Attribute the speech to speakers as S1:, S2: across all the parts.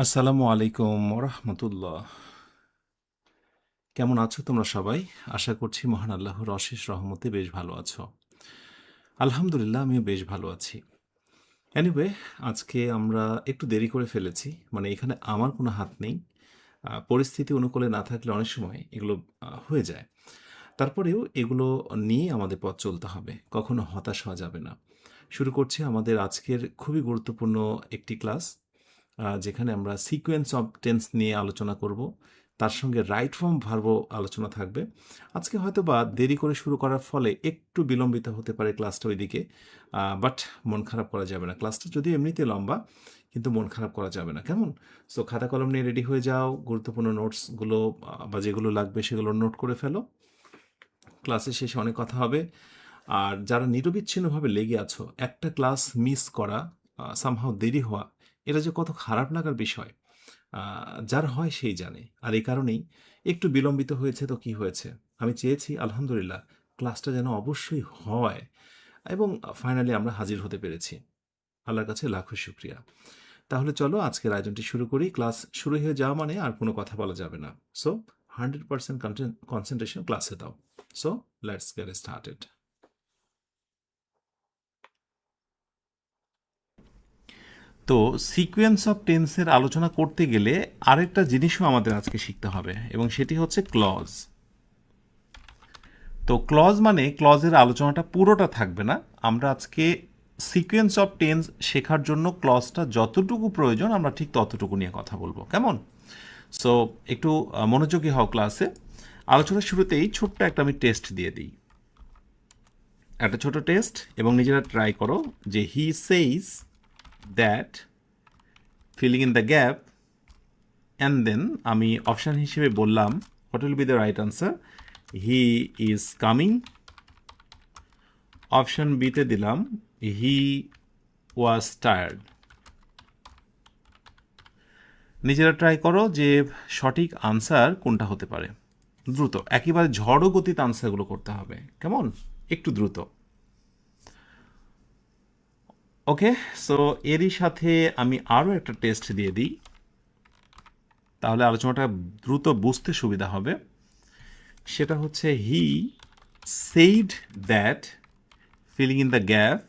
S1: আসসালামু আলাইকুম রহমতুল্লাহ। কেমন আছো তোমরা সবাই? আশা করছি মহান আল্লাহর অশেষ রহমতে বেশ ভালো আছো। আলহামদুলিল্লাহ, আমিও বেশ ভালো আছি। এনিওয়ে, আজকে আমরা একটু দেরি করে ফেলেছি, মানে এখানে আমার কোনো হাত নেই। পরিস্থিতি অনুকূলে না থাকলে অনেক সময় এগুলো হয়ে যায়। তারপরেও এগুলো নিয়ে আমাদের পথ চলতে হবে, কখনো হতাশ হওয়া যাবে না। শুরু করছি আমাদের আজকের খুবই গুরুত্বপূর্ণ একটি ক্লাস, যেখানে আমরা সিকোয়েন্স অফ টেন্স নিয়ে আলোচনা করব। তার সঙ্গে রাইট ফর্ম ভার্বও আলোচনা থাকবে। আজকে হয়তো বা দেরি করে শুরু করার ফলে একটু বিলম্বিত হতে পারে ক্লাসটা ওইদিকে, বাট মন খারাপ করা যাবে না। ক্লাসটা যদিও এমনিতে লম্বা, কিন্তু মন খারাপ করা যাবে না, কেমন? সো খাতা কলম নিয়ে রেডি হয়ে যাও, গুরুত্বপূর্ণ নোটসগুলো বা যেগুলো লাগবে সেগুলো নোট করে ফেলো। ক্লাসের শেষে অনেক কথা হবে। আর যারা নিরবিচ্ছিন্নভাবে লেগে আছো, একটা ক্লাস মিস করা, সামহাও দেরি হওয়া, এটা যে কত খারাপ লাগার বিষয়, যার হয় সেই জানে। আর এই কারণেই একটু বিলম্বিত হয়েছে তো কি হয়েছে, আমি চেয়েছি আলহামদুলিল্লাহ ক্লাসটা যেন অবশ্যই হয়, এবং ফাইনালি আমরা হাজির হতে পেরেছি। আল্লাহর কাছে লাখো শুক্রিয়া। তাহলে চলো আজকের আয়োজনটি শুরু করি। ক্লাস শুরু হয়ে যাওয়া মানে আর কোনো কথা বলা যাবে না। সো 100% কনসেন্ট্রেশন ক্লাসে দাও। So let's get started. তো সিকোয়েন্স অফ টেন্সের আলোচনা করতে গেলে আরেকটা জিনিসও আমাদের আজকে শিখতে হবে, এবং সেটি হচ্ছে ক্লজ। তো ক্লজ মানে ক্লজের আলোচনাটা পুরোটা থাকবে না। আমরা আজকে সিকোয়েন্স অফ টেন্স শেখার জন্য ক্লজটা যতটুকু প্রয়োজন আমরা ঠিক ততটুকু নিয়ে কথা বলবো, কেমন? সো একটু মনোযোগী হও ক্লাসে। আলোচনার শুরুতেই ছোট্ট একটা আমি টেস্ট দিয়ে দিই, একটা ছোট টেস্ট, এবং নিজেরা ট্রাই করো যে he says that, filling in the gap, and then আমি অপশান হিসেবে বললাম what will be the right answer, he is coming. Option বিতে দিলাম হি ওয়াজ টায়ার্ড। নিজেরা ট্রাই করো যে সঠিক আনসার কোনটা হতে পারে। দ্রুত, একেবারে ঝড়ো গতিতে আনসারগুলো করতে হবে, কেমন? একটু দ্রুত। ওকে, সো এরই সাথে আমি আরও একটা টেস্ট দিয়ে দিই, তাহলে আলোচনাটা দ্রুত বুঝতে সুবিধা হবে। সেটা হচ্ছে he said that, filling in the gap,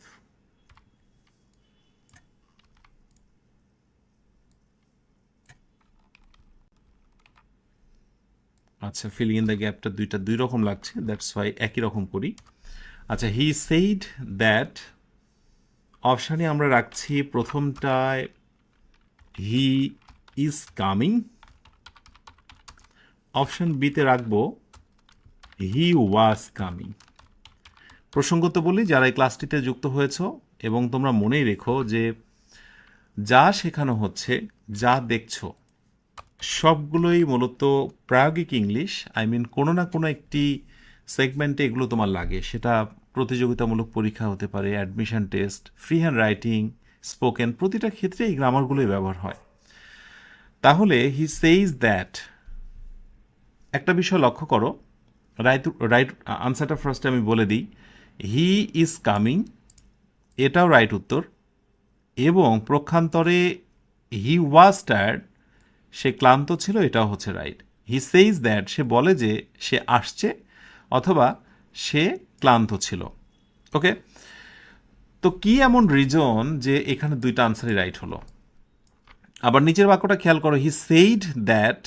S1: আচ্ছা ফিলিং ইন দ্য গ্যাপটা দুই রকম লাগছে, দ্যাটস ওয়াই একই রকম করি। আচ্ছা, হি সেইড দ্যাট অপশানে আমরা রাখছি প্রথমটায় হি ইজ কামিং, অপশান বিতে রাখবো হি ওয়াজ কামিং। প্রসঙ্গত বলি, যারা এই ক্লাসটিতে যুক্ত হয়েছ, এবং তোমরা মনেই রেখো যে যা শেখানো হচ্ছে, যা দেখছো, সবগুলোই মূলত প্রায়োগিক ইংলিশ। আই মিন কোনো না কোনো একটি সেগমেন্টে এগুলো তোমার লাগে, সেটা প্রতিযোগিতামূলক পরীক্ষা হতে পারে, admission test, free hand writing, spoken, প্রতিটা ক্ষেত্রে এই গ্রামারগুলোই ব্যবহার হয়। তাহলে হি সেইজ দ্যাট, একটা বিষয় লক্ষ্য করো, রাইট রাইট আনসারটা ফার্স্টে আমি বলে দিই, হি ইজ কামিং এটাও রাইট উত্তর, এবং প্রক্ষান্তরে হি ওয়াজ টায়ার্ড, সে ক্লান্ত ছিল, এটাও হচ্ছে রাইট। হি সেইজ দ্যাট, সে বলে যে সে আসছে অথবা সে ক্লান্ত ছিল। ওকে, তো কি এমন রিজন যে এখানে দুইটা আনসারই রাইট হলো? আবার নিচের বাক্যটা খেয়াল করো, হি সেইড দ্যাট,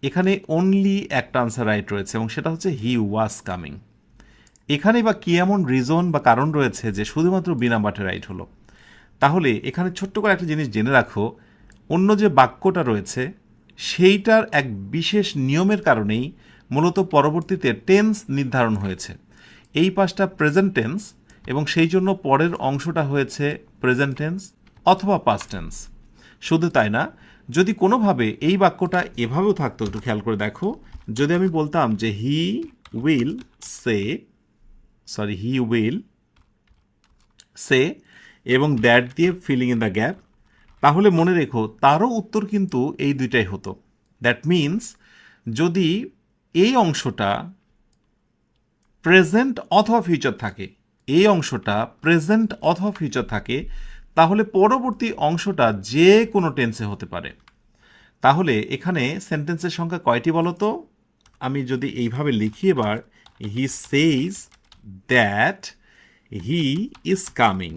S1: এখানে অনলি একটা আনসার রাইট রয়েছে, এবং সেটা হচ্ছে হি ওয়াজ কামিং। এখানে বা কি এমন রিজন বা কারণ রয়েছে যে শুধুমাত্র বি নাম্বারটা রাইট হলো? তাহলে এখানে ছোট্ট করে একটা জিনিস জেনে রাখো, অন্য যে বাক্যটা রয়েছে সেইটার এক বিশেষ নিয়মের কারণেই মূলত পরবর্তীতে টেন্স নির্ধারণ হয়েছে। এই পাঁচটা প্রেজেন্ট টেন্স, এবং সেই জন্য পরের অংশটা হয়েছে প্রেজেন্ট টেন্স অথবা পাস্ট টেন্স। শুধু তাই না, যদি কোনোভাবে এই বাক্যটা এভাবেও থাকতো, একটু খেয়াল করে দেখো, যদি আমি বলতাম যে he will say, he will say, এবং দ্যাট দিয়ে ফিলিং ইন দ্য গ্যাপ, তাহলে মনে রেখো তারও উত্তর কিন্তু এই দুইটাই হতো। দ্যাট মিন্স যদি এই অংশটা প্রেজেন্ট অথবা ফিউচার থাকে, এই অংশটা প্রেজেন্ট অথবা ফিউচার থাকে, তাহলে পরবর্তী অংশটা যে কোনো টেন্সে হতে পারে। তাহলে এখানে সেন্টেন্সের সংখ্যা কয়টি বলো তো? আমি যদি এইভাবে লিখি এবার, he says that he is coming.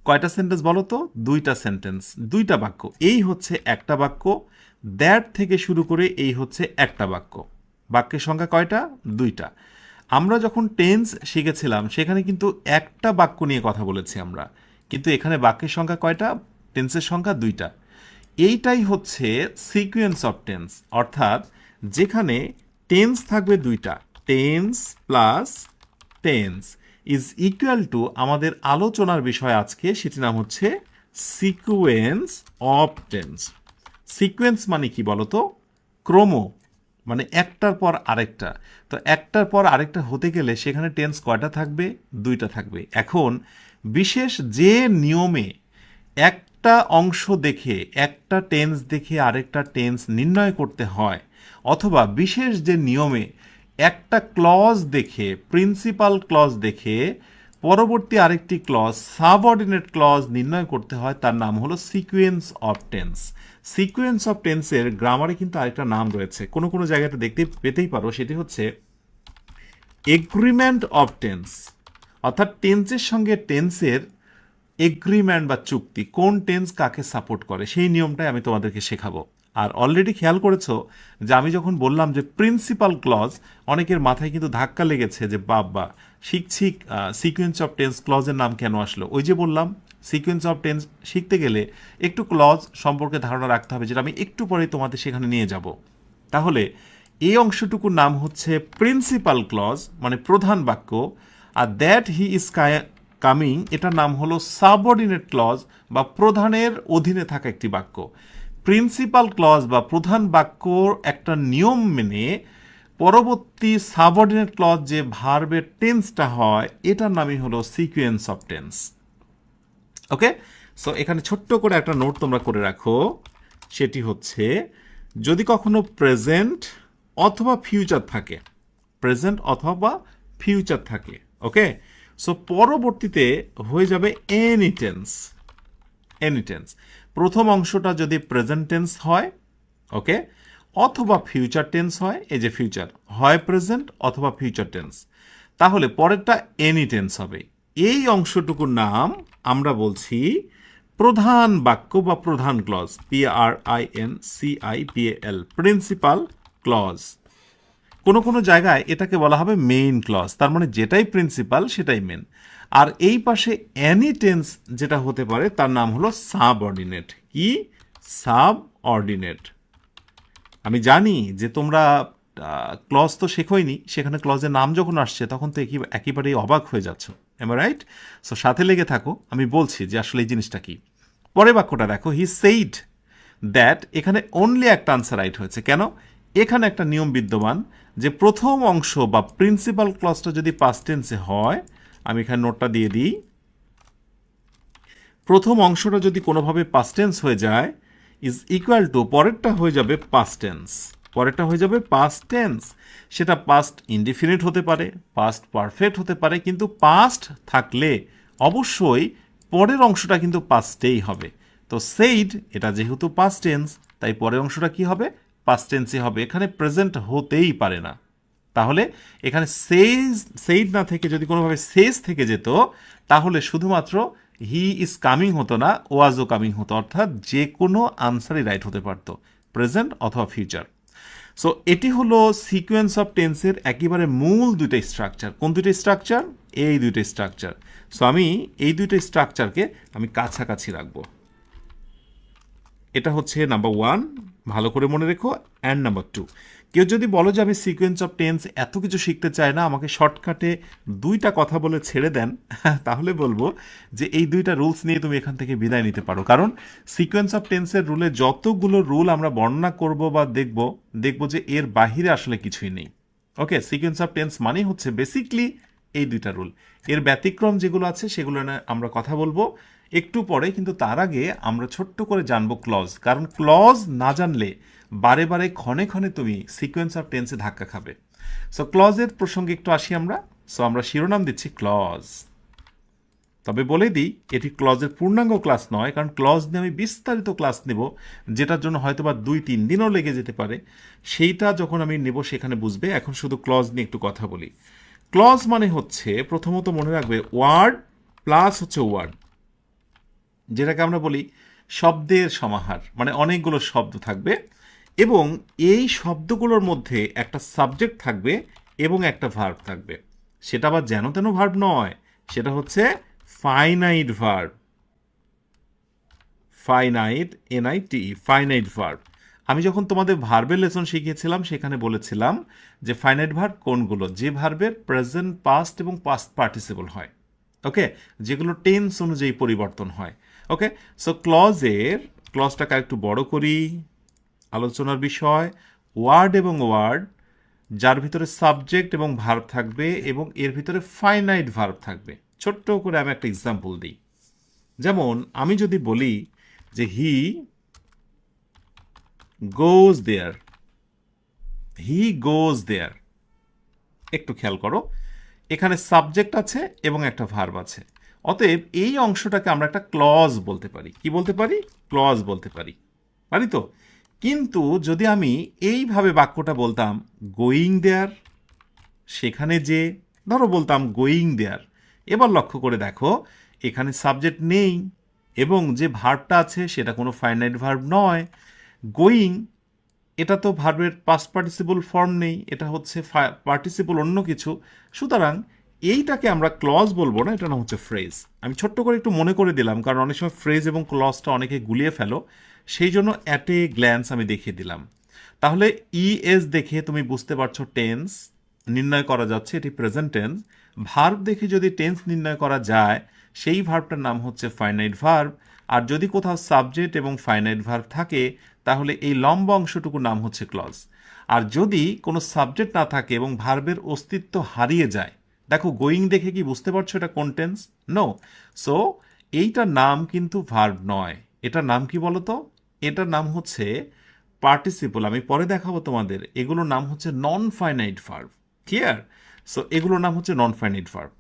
S1: কয়টা সেন্টেন্স বলো তো? দুইটা সেন্টেন্স, দুইটা বাক্য। এই হচ্ছে একটা বাক্য, দ্যাট থেকে শুরু করে এই হচ্ছে একটা বাক্য। বাক্যের সংখ্যা কয়টা? দুইটা। আমরা যখন টেন্স শিখেছিলাম সেখানে কিন্তু একটা বাক্য নিয়ে কথা বলেছি আমরা, কিন্তু এখানে বাক্যের সংখ্যা কয়টা? টেন্সের সংখ্যা দুইটা। এইটাই হচ্ছে সিকোয়েন্স অফ টেন্স, অর্থাৎ যেখানে টেন্স থাকবে দুইটা, tense plus tense is equal two আমাদের আলোচনার বিষয় আজকে, সেটির নাম হচ্ছে সিকোয়েন্স অফ টেন্স। সিকোয়েন্স মানে কি বলতো? ক্রম, মানে একটার পর আরেকটা। তো একটার পর আরেকটা হতে গেলে সেখানে টেন্স কয়টা থাকবে? দুইটা থাকবে। এখন বিশেষ যে নিয়মে একটা অংশ দেখে, একটা টেন্স দেখে আরেকটা টেন্স নির্ণয় করতে হয়, অথবা বিশেষ যে নিয়মে একটা ক্লজ দেখে, প্রিন্সিপাল ক্লজ দেখে পরবর্তী আরেকটি ক্লজ, সাবঅর্ডিনেট ক্লজ নির্ণয় করতে হয়, তার নাম হলো sequence of tense. Sequence of টেন্সের গ্রামারে কিন্তু আরেকটা নাম রয়েছে, কোনো কোনো জায়গাতে দেখতে পেতেই পারো, সেটি হচ্ছে এগ্রিমেন্ট অফ টেন্স। অর্থাৎ টেন্সের সঙ্গে টেন্সের এগ্রিমেন্ট বা চুক্তি, কোন টেন্স কাকে সাপোর্ট করে, সেই নিয়মটাই আমি তোমাদেরকে শেখাবো। আর অলরেডি খেয়াল করেছো যে আমি যখন বললাম যে প্রিন্সিপাল ক্লজ, অনেকের মাথায় কিন্তু ধাক্কা লেগেছে যে বাবা শিখছি সিকোয়েন্স অফ টেন্স, ক্লজের নাম কেন আসলো? ওই যে বললাম, সিকোয়েন্স অফ টেন্স শিখতে গেলে একটু ক্লজ সম্পর্কে ধারণা রাখতে হবে, যেটা আমি একটু পরে তোমাদের সেখানে নিয়ে যাব। তাহলে এই অংশটুকুর নাম হচ্ছে প্রিন্সিপাল ক্লজ, মানে প্রধান বাক্য। আর দ্যাট হি ইজ কামিং, এটার নাম হলো সাবঅর্ডিনেট ক্লজ বা প্রধানের অধীনে থাকা একটি বাক্য। প্রিন্সিপাল ক্লজ বা প্রধান বাক্যর একটা নিয়ম মেনে পরবর্তী সাবঅর্ডিনেট ক্লজ যে ভার্বের টেন্সটা হয়, এটার নামই হলো sequence of tense. Okay, so এখানে ছোট্ট করে একটা নোট তোমরা করে রাখো, সেটি হচ্ছে যদি কখনো প্রেজেন্ট অথবা ফিউচার থাকে, প্রেজেন্ট অথবা ফিউচার থাকে, ওকে, সো পরবর্তীতে হয়ে যাবে এনি টেন্স। এনি টেন্স, প্রথম অংশটা যদি প্রেজেন্ট টেন্স হয়, ওকে, অথবা ফিউচার টেন্স হয়, এই যে ফিউচার হয় প্রেজেন্ট অথবা ফিউচার টেন্স, তাহলে পরেরটা এনি টেন্স হবে। এই অংশটুকুর নাম আমরা বলছি প্রধান বাক্য বা প্রধান ক্লজ, PRINCIPAL, প্রিন্সিপাল ক্লজ। কোনো কোনো জায়গায় এটাকে বলা হবে মেইন ক্লজ, তার মানে যেটাই প্রিন্সিপাল সেটাই মেন। আর এই পাশে অ্যানি টেন্স যেটা হতে পারে তার নাম হলো সাবঅর্ডিনেট। কি? সাবঅর্ডিনেট। আমি জানি যে তোমরা ক্লজ তো শেখোইনি, সেখানে ক্লজের নাম যখন আসছে তখন তো একেবারেই অবাক হয়ে যাচ্ছ, এম আই রাইট? সো সাথে লেগে থাকো, আমি বলছি যে আসলে এই জিনিসটা কি। পরের বাক্যটা দেখো, হি সেইড দ্যাট, এখানে অনলি একটা আনসার রাইট হয়েছে। কেন? এখানে একটা নিয়ম বিদ্যমান যে প্রথম অংশ বা প্রিন্সিপাল ক্লজটা যদি পাস্ট টেন্সে হয়, আমি এখানে নোটটা দিয়ে দিই, প্রথম অংশটা যদি কোনোভাবে পাস্ট টেন্স হয়ে যায়, ইজ ইকুয়াল টু পরেরটা হয়ে যাবে পাস্ট টেন্স। পরেরটা হয়ে যাবে পাস্ট টেন্স। সেটা পাস্ট ইনডিফিনিট হতে পারে, পাস্ট পারফেক্ট হতে পারে, কিন্তু পাস্ট থাকলে অবশ্যই পরের অংশটা কিন্তু পাস্টেই হবে। তো সেইড, এটা যেহেতু পাস্ট টেন্স, তাই পরের অংশটা কি হবে? পাস্ট টেন্সই হবে, এখানে প্রেজেন্ট হতেই পারে না। তাহলে এখানে সেইড না থেকে যদি কোনোভাবে সেজ থেকে যেত, তাহলে শুধুমাত্র হি ইজ কামিং হতো না, ওয়াজও কামিং হতো, অর্থাৎ যে কোনো আনসারই রাইট হতে পারত, প্রেজেন্ট অথবা ফিউচার। সো এটি হলো সিকোয়েন্স অফ টেন্সের একেবারে মূল দুইটা স্ট্রাকচার। কোন দুইটা স্ট্রাকচার? এই দুইটা স্ট্রাকচার। সো আমি এই দুইটা স্ট্রাকচারকে আমি কাছাকাছি রাখবো। এটা হচ্ছে নাম্বার 1, ভালো করে মনে রেখো। অ্যান্ড নাম্বার 2, কেউ যদি বলো যে আমি সিকোয়েন্স অফ টেন্স এত কিছু শিখতে চাই না, আমাকে শর্টকাটে দুইটা কথা বলে ছেড়ে দেন, তাহলে বলবো যে এই দুইটা রুলস নিয়ে তুমি এখান থেকে বিদায় নিতে পারো। কারণ সিকোয়েন্স অফ টেন্সের রুলে যতগুলো রুল আমরা বর্ণনা করব বা দেখব যে এর বাহিরে আসলে কিছুই নেই। ওকে, সিকোয়েন্স অফ টেন্স মানে হচ্ছে বেসিকলি এই দুইটা রুল। এর ব্যতিক্রম যেগুলো আছে সেগুলো নিয়ে আমরা কথা বলবো একটু পরে, কিন্তু তার আগে আমরা ছোট্ট করে জানবো ক্লজ। কারণ ক্লজ না জানলে বারে বারে ক্ষণে ক্ষণে তুমি সিকোয়েন্স অফ টেন্সে ধাক্কা খাবে। সো ক্লজের প্রসঙ্গে একটু আসি আমরা। সো আমরা শিরোনাম দিচ্ছি ক্লজ। তবে বলে দিই এটি ক্লজের পূর্ণাঙ্গ ক্লাস নয়, কারণ ক্লজ নিয়ে আমি বিস্তারিত ক্লাস নেব, যেটার জন্য হয়তো বা 2-3 দিনও লেগে যেতে পারে। সেইটা যখন আমি নেব সেখানে বুঝবে। এখন শুধু ক্লজ নিয়ে একটু কথা বলি। ক্লজ মানে হচ্ছে, প্রথমত মনে রাখবে, ওয়ার্ড প্লাস হচ্ছে ওয়ার্ড, যেটাকে আমরা বলি শব্দের সমাহার, মানে অনেকগুলো শব্দ থাকবে এবং এই শব্দগুলোর মধ্যে একটা সাবজেক্ট থাকবে এবং একটা ভার্ব থাকবে। সেটা আবার যেন তেন ভার্ব নয়, সেটা হচ্ছে finite verb. Finite, NIT, finite verb. আমি যখন তোমাদের ভার্বের লেসন শিখিয়েছিলাম সেখানে বলেছিলাম যে ফাইনাইট ভার্ব কোনগুলো, যে ভার্বের প্রেজেন্ট, পাস্ট এবং পাস্ট পার্টিসিপল হয়, ওকে, যেগুলো টেন্স অনুযায়ী পরিবর্তন হয়। ওকে, সো ক্লজটাকে একটু বড় করি। আলোচনার বিষয় ওয়ার্ড এবং ওয়ার্ড, যার ভিতরে সাবজেক্ট এবং ভার্ব থাকবে এবং এর ভিতরে ফাইনাইট ভার্ব থাকবে। ছোট্ট করে আমি একটা এক্সাম্পল দিই। যেমন আমি যদি বলি যে হি গোজ দেয়ার, হি গোজ দেয়ার, একটু খেয়াল করো, এখানে সাবজেক্ট আছে এবং একটা ভার্ব আছে। অতএব এই অংশটাকে আমরা একটা ক্লজ বলতে পারি। কি বলতে পারি? ক্লজ বলতে পারি, পারি তো? কিন্তু যদি আমি এইভাবে বাক্যটা বলতাম গোয়িং দেয়ার, সেখানে যে, ধরো বলতাম গোয়িং দেয়ার, এবার লক্ষ্য করে দেখো এখানে সাবজেক্ট নেই এবং যে ভার্বটা আছে সেটা কোনো ফাইনাইট ভার্ব নয়। গোয়িং, এটা তো ভার্বের পাস্ট পার্টিসিপল ফর্ম নেই, এটা হচ্ছে পার্টিসিপল অন্য কিছু। সুতরাং এইটাকে আমরা ক্লজ বলবো না, এটা না হচ্ছে ফ্রেজ। আমি ছোট্ট করে একটু মনে করে দিলাম, কারণ অনেক সময় ফ্রেজ এবং ক্লজটা অনেকে গুলিয়ে ফেলো, সেই জন্য অ্যাট এ গ্ল্যান্স আমি দেখিয়ে দিলাম। তাহলে ES দেখে তুমি বুঝতে পারছো টেন্স নির্ণয় করা যাচ্ছে, এটি প্রেজেন্ট টেন্স। ভার্ব দেখে যদি টেন্স নির্ণয় করা যায়, সেই ভার্বটার নাম হচ্ছে ফাইনাইট ভার্ব। আর যদি কোথাও সাবজেক্ট এবং ফাইনাইট ভার্ব থাকে, তাহলে এই লম্বা অংশটুকুর নাম হচ্ছে ক্লজ। আর যদি কোনো সাবজেক্ট না থাকে এবং ভার্বের অস্তিত্ব হারিয়ে যায়, দেখো গোয়িং দেখে কি বুঝতে পারছো এটা কোন টেন্স? নো। সো এইটার নাম কিন্তু ভার্ব নয়, এটার নাম কি বলো তো? এটার নাম হচ্ছে পার্টিসিপল। আমি পরে দেখাবো তোমাদের, এগুলোর নাম হচ্ছে non finite verb. Clear? So এগুলোর নাম হচ্ছে নন ফাইনাইট ভার্ব।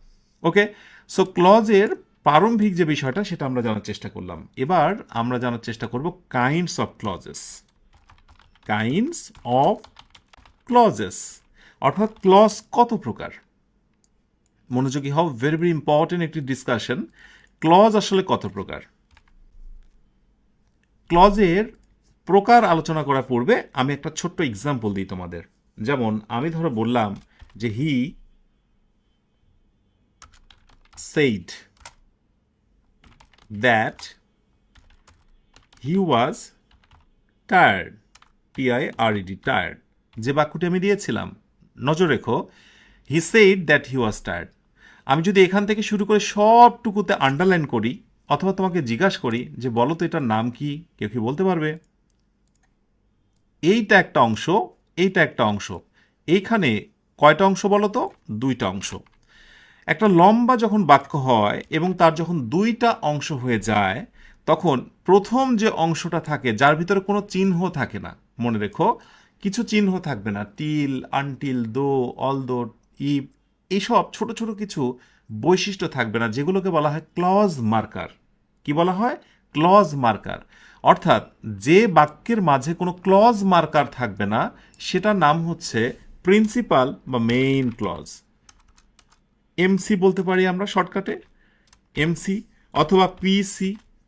S1: ওকে, সো ক্লজের প্রারম্ভিক যে বিষয়টা সেটা আমরা জানার চেষ্টা করলাম। এবার আমরা জানার চেষ্টা করব kinds of clauses. Kinds of clauses, অর্থাৎ ক্লজ কত প্রকার। মনোযোগী হও, ভেরি ভেরি ইম্পর্টেন্ট একটি ডিসকাশন। ক্লজ আসলে কত প্রকার? ক্লজের প্রকার আলোচনা করার পূর্বে আমি একটা ছোট্ট এক্সাম্পল দিই তোমাদের। যেমন আমি ধরো বললাম যে হি said that he was tired, TIRED, tired। যে বাক্যটি আমি দিয়েছিলাম, নজর রেখো, he said that he was tired। আমি যদি এখান থেকে শুরু করে সবটুকুতে আন্ডারলাইন করি অথবা তোমাকে জিজ্ঞাসা করি যে বলো তো এটার নাম কি, কেউ কি বলতে পারবে? এইটা একটা অংশ, এইটা একটা অংশ, এইখানে কয়টা অংশ বলো তো? দুইটা অংশ। একটা লম্বা যখন বাক্য হয় এবং তার যখন দুইটা অংশ হয়ে যায়, তখন প্রথম যে অংশটা থাকে যার ভিতরে কোনো চিহ্ন থাকে না, মনে রেখো কিছু চিহ্ন থাকবে না, টিল, আনটিল, দো, অলদো, ইফ, এইসব ছোট ছোট কিছু বৈশিষ্ট্য থাকবে না, যেগুলোকে বলা হয় ক্লজ মার্কার। কি বলা হয়? Clause marker. অর্থাৎ যে বাক্যের মাঝে কোনো ক্লজ মার্কার থাকবে না সেটার নাম হচ্ছে প্রিন্সিপাল বা মেইন ক্লজ। MC বলতে পারি আমরা শর্টকাটে, MC অথবা PC,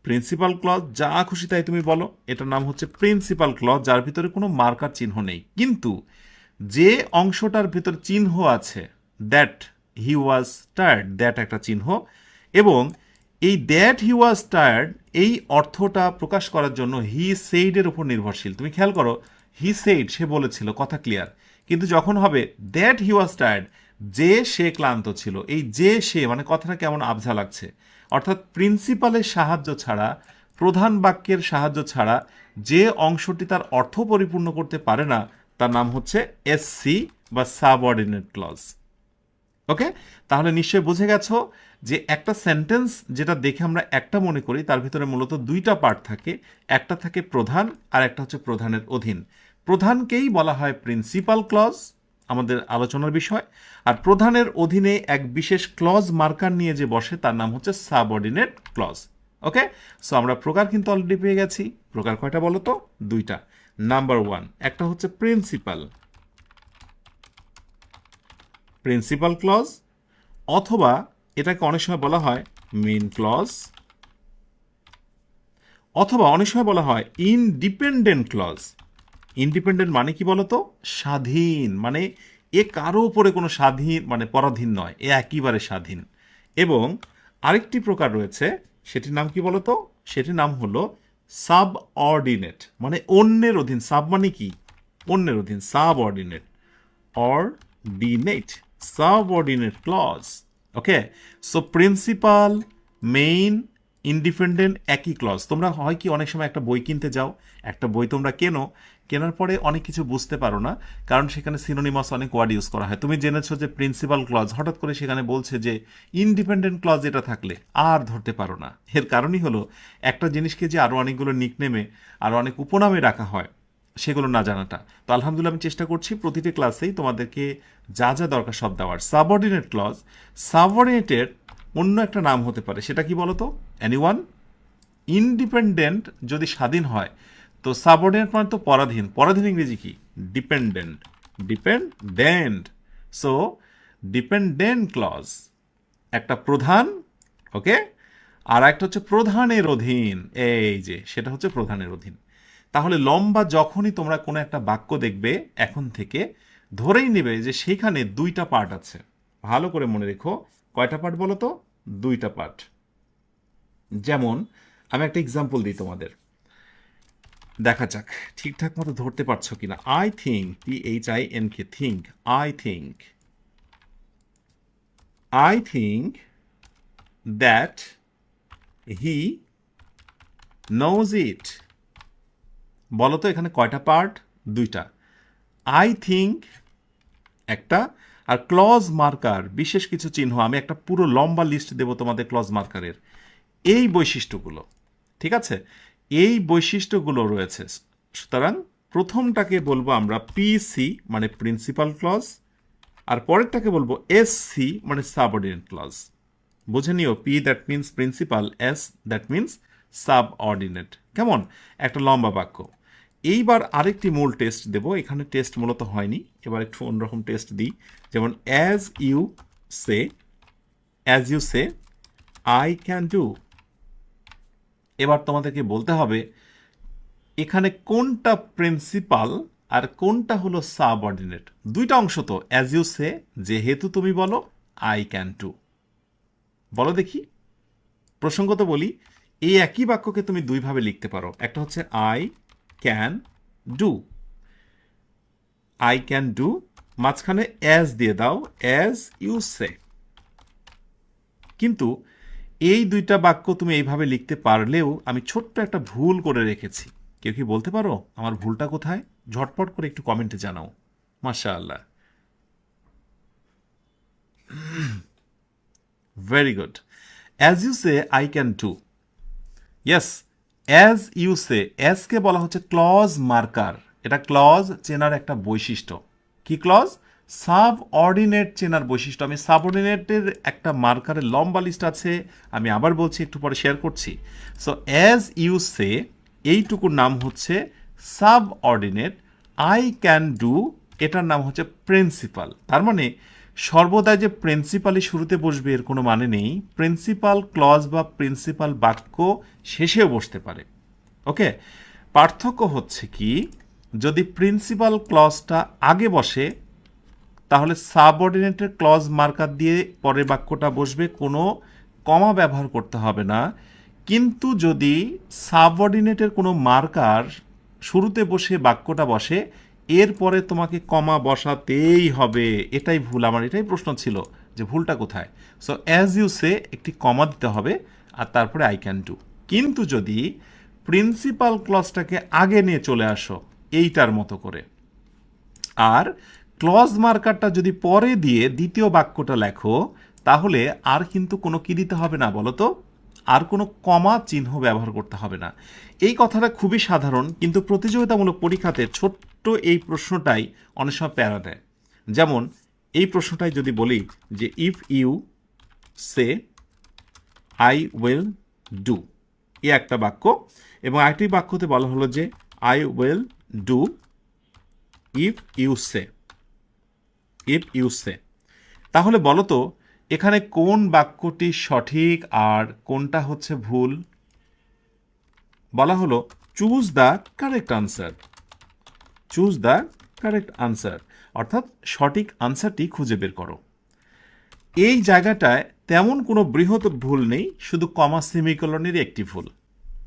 S1: প্রিন্সিপাল ক্লজ, যা খুশি তাই তুমি বলো, এটার নাম হচ্ছে প্রিন্সিপাল ক্লজ, যার ভিতরে কোনো মার্কার চিহ্ন নেই। কিন্তু যে অংশটার ভিতরে চিহ্ন আছে, that he was tired, that একটা চিহ্ন, এবং এই দ্যাট হি ওয়াজ টায়ার্ড এই অর্থটা প্রকাশ করার জন্য হি সেইডের উপর নির্ভরশীল। তুমি খেয়াল করো, হি সেইড, সে বলেছিল, কথা ক্লিয়ার। কিন্তু যখন হবে দ্যাট হি ওয়াজ টায়ার্ড, যে সে ক্লান্ত ছিল, এই যে সে মানে কথাটা কেমন আবঝা লাগছে। অর্থাৎ প্রিন্সিপালের সাহায্য ছাড়া, প্রধান বাক্যের সাহায্য ছাড়া যে অংশটি তার অর্থ পরিপূর্ণ করতে পারে না, তার নাম হচ্ছে SC বা সাবঅর্ডিনেট ক্লজ। ওকে, তাহলে নিশ্চয়ই বুঝে গেছো যে একটা সেন্টেন্স যেটা দেখে আমরা একটা মনে করি, তার ভিতরে মূলত দুইটা পার্ট থাকে, একটা থাকে প্রধান আর একটা হচ্ছে প্রধানের অধীন। প্রধানকেই বলা হয় প্রিন্সিপাল ক্লজ আমাদের আলোচনার বিষয়। আর প্রধানের অধীনে এক বিশেষ ক্লজ মার্কার নিয়ে যে বসে তার নাম হচ্ছে সাবঅর্ডিনেট ক্লজ। ওকে, সো আমরা প্রকার কিন্তু অলরেডি পেয়ে গেছি। প্রকার কয়টা বলো তো? দুইটা। নাম্বার 1, একটা হচ্ছে প্রিন্সিপাল ক্লজ, অথবা এটাকে অনেক সময় বলা হয় মেইন ক্লজ, অথবা অনেক সময় বলা হয় ইনডিপেন্ডেন্ট ক্লজ। ইন্ডিপেন্ডেন্ট মানে কি বলতো? স্বাধীন, মানে এ কারো উপরে কোনো স্বাধীন মানে পরাধীন নয়, এ একেবারে স্বাধীন। এবং আরেকটি প্রকার রয়েছে, সেটির নাম কি বলতো? সেটির নাম হলো সাবঅর্ডিনেট, মানে অন্যের অধীন। সাব মানে কি? অন্যের অধীন। Subordinate, ordinate, subordinate clause. Okay, so principal, main, independent একই ক্লজ। তোমরা হয় কি অনেক সময় একটা বই কিনতে যাও, একটা বই তোমরা কেনার পরে অনেক কিছু বুঝতে পারো না, কারণ সেখানে সিনোনিমাস অনেক ওয়ার্ড ইউজ করা হয়। তুমি জেনেছো যে প্রিন্সিপাল ক্লজ, হঠাৎ করে সেখানে বলছে যে ইন্ডিপেন্ডেন্ট ক্লজ, এটা থাকলে আর ধরতে পারো না। এর কারণই হলো একটা জিনিসকে যে আরও অনেকগুলো নিকনেমে আরও অনেক উপনামে রাখা হয়, সেগুলো না জানাটা। তো আলহামদুলিল্লাহ আমি চেষ্টা করছি প্রতিটি ক্লাসেই তোমাদেরকে যা যা দরকার সব দেওয়ার। সাবঅর্ডিনেট ক্লজ, সাবঅর্ডিনেটের অন্য একটা নাম হতে পারে, সেটা কি বলতো? এনিওয়ান? ইন্ডিপেন্ডেন্ট যদি স্বাধীন হয়, তো সাবঅর্ডিনেট মানে তো পরাধীন। পরাধীন ইংরেজি কি? Dependent. Dependent. So dependent clause একটা প্রধান, ওকে, আর একটা হচ্ছে প্রধানের অধীন। এই যে সেটা হচ্ছে প্রধানের অধীন। তাহলে লম্বা যখনই তোমরা কোনো একটা বাক্য দেখবে, এখন থেকে ধরেই নেবে যে সেইখানে দুইটা পার্ট আছে। ভালো করে মনে রেখো, কয়টা পার্ট বলো তো? দুইটা পার্ট। যেমন আমি একটা এক্সাম্পল দিই তোমাদের, দেখা যাক ঠিকঠাক মতো ধরতে পারছো কিনা। I think, THINK, think, I think that he knows it. বলো তো এখানে কয়টা পার্ট? দুইটা। আই থিঙ্ক একটা, আর ক্লজ মার্কার, বিশেষ কিছু চিহ্ন। আমি একটা পুরো লম্বা লিস্ট দেব তোমাদের ক্লজ মার্কারের, এই বৈশিষ্ট্যগুলো। ঠিক আছে, এই বৈশিষ্ট্যগুলো রয়েছে। সুতরাং প্রথমটাকে বলবো আমরা PC মানে প্রিন্সিপাল ক্লজ, আর পরেরটাকে বলবো SC মানে সাবঅর্ডিনেট ক্লজ। বুঝে নিও, P that means principal, S that means subordinate. কেমন? একটা লম্বা বাক্য। এইবার আরেকটি মূল টেস্ট দেব। এখানে টেস্ট মূলত হয়নি, এবার একটু অন্যরকম টেস্ট দিই। যেমন as you say I can do. এবার তোমাদেরকে বলতে হবে এখানে কোনটা প্রিন্সিপাল আর কোনটা হলো সাবঅর্ডিনেট। দুইটা অংশ তো। অ্যাজ ইউ সে, যেহেতু তুমি বলো আই ক্যান ডু। বলো দেখি। প্রসঙ্গত বলি, এই একই বাক্যকে তুমি দুইভাবে লিখতে পারো। একটা হচ্ছে I can do, I can do, মাঝখানে অ্যাজ দিয়ে দাও, অ্যাজ ইউ সে। কিন্তু এই দুইটা বাক্য তুমি এইভাবে লিখতে পারলেও আমি ছোট্ট একটা ভুল করে রেখেছি। কেউ কি বলতে পারো আমার ভুলটা কোথায়? ঝটপট করে একটু কমেন্টে জানাও। মাশাআল্লাহ, very good. As you say I can do. Yes, as you say, অ্যাজকে বলা হচ্ছে ক্লজ মার্কার। এটা ক্লজ চেনার একটা বৈশিষ্ট্য। কি ক্লজ? সাবঅর্ডিনেট চেনার বৈশিষ্ট্য। আমি সাবঅর্ডিনেটের একটা মার্কারের লম্বা লিস্ট আছে, আমি আবার বলছি, একটু পরে শেয়ার করছি। সো অ্যাজ ইউ সে, এইটুকুর নাম হচ্ছে সাবঅর্ডিনেট। আই ক্যান ডু, এটার নাম হচ্ছে প্রিন্সিপাল। তার মানে সর্বদা যে প্রিন্সিপালই শুরুতে বসবে এর কোনো মানে নেই। প্রিন্সিপাল ক্লজ বা প্রিন্সিপাল বাক্য শেষেও বসতে পারে। ওকে, পার্থক্য হচ্ছে কি, যদি প্রিন্সিপাল ক্লজটা আগে বসে তাহলে সাবঅর্ডিনেটের ক্লজ মার্কার দিয়ে পরের বাক্যটা বসবে, কোনো কমা ব্যবহার করতে হবে না। কিন্তু যদি সাবঅর্ডিনেটের কোনো মার্কার শুরুতে বসে বাক্যটা বসে, এরপরে তোমাকে কমা বসাতেই হবে। এটাই ভুল। আমার এটাই প্রশ্ন ছিল যে ভুলটা কোথায়। সো অ্যাজ ইউ সে একটি কমা দিতে হবে, আর তারপরে আই ক্যান ডু। কিন্তু যদি প্রিন্সিপাল ক্লজটাকে আগে নিয়ে চলে আসো এইটার মতো করে, আর ক্লজ মার্কারটা যদি পরে দিয়ে দ্বিতীয় বাক্যটা লেখো, তাহলে আর কিন্তু কোনো কি দিতে হবে না বলো তো, আর কোনো কমা চিহ্ন ব্যবহার করতে হবে না। এই কথাটা খুবই সাধারণ, কিন্তু প্রতিযোগিতামূলক পরীক্ষাতে ছোট্ট এই প্রশ্নটাই অনেক সময় প্যারা দেয়। যেমন এই প্রশ্নটাই যদি বলি যে if you say I will do, এ একটা বাক্য, এবং আরেকটি বাক্যতে বলা হলো যে I will do if you say, if you say. তাহলে বলো তো এখানে কোন বাক্যটি সঠিক আর কোনটা হচ্ছে ভুল? বলা হলো choose the correct answer, choose the correct answer, অর্থাৎ সঠিক আনসারটি খুঁজে বের করো। এই জায়গাটায় তেমন কোনো বৃহৎ ভুল নেই, শুধু কমা সেমিকোলনেরই একটি ভুল।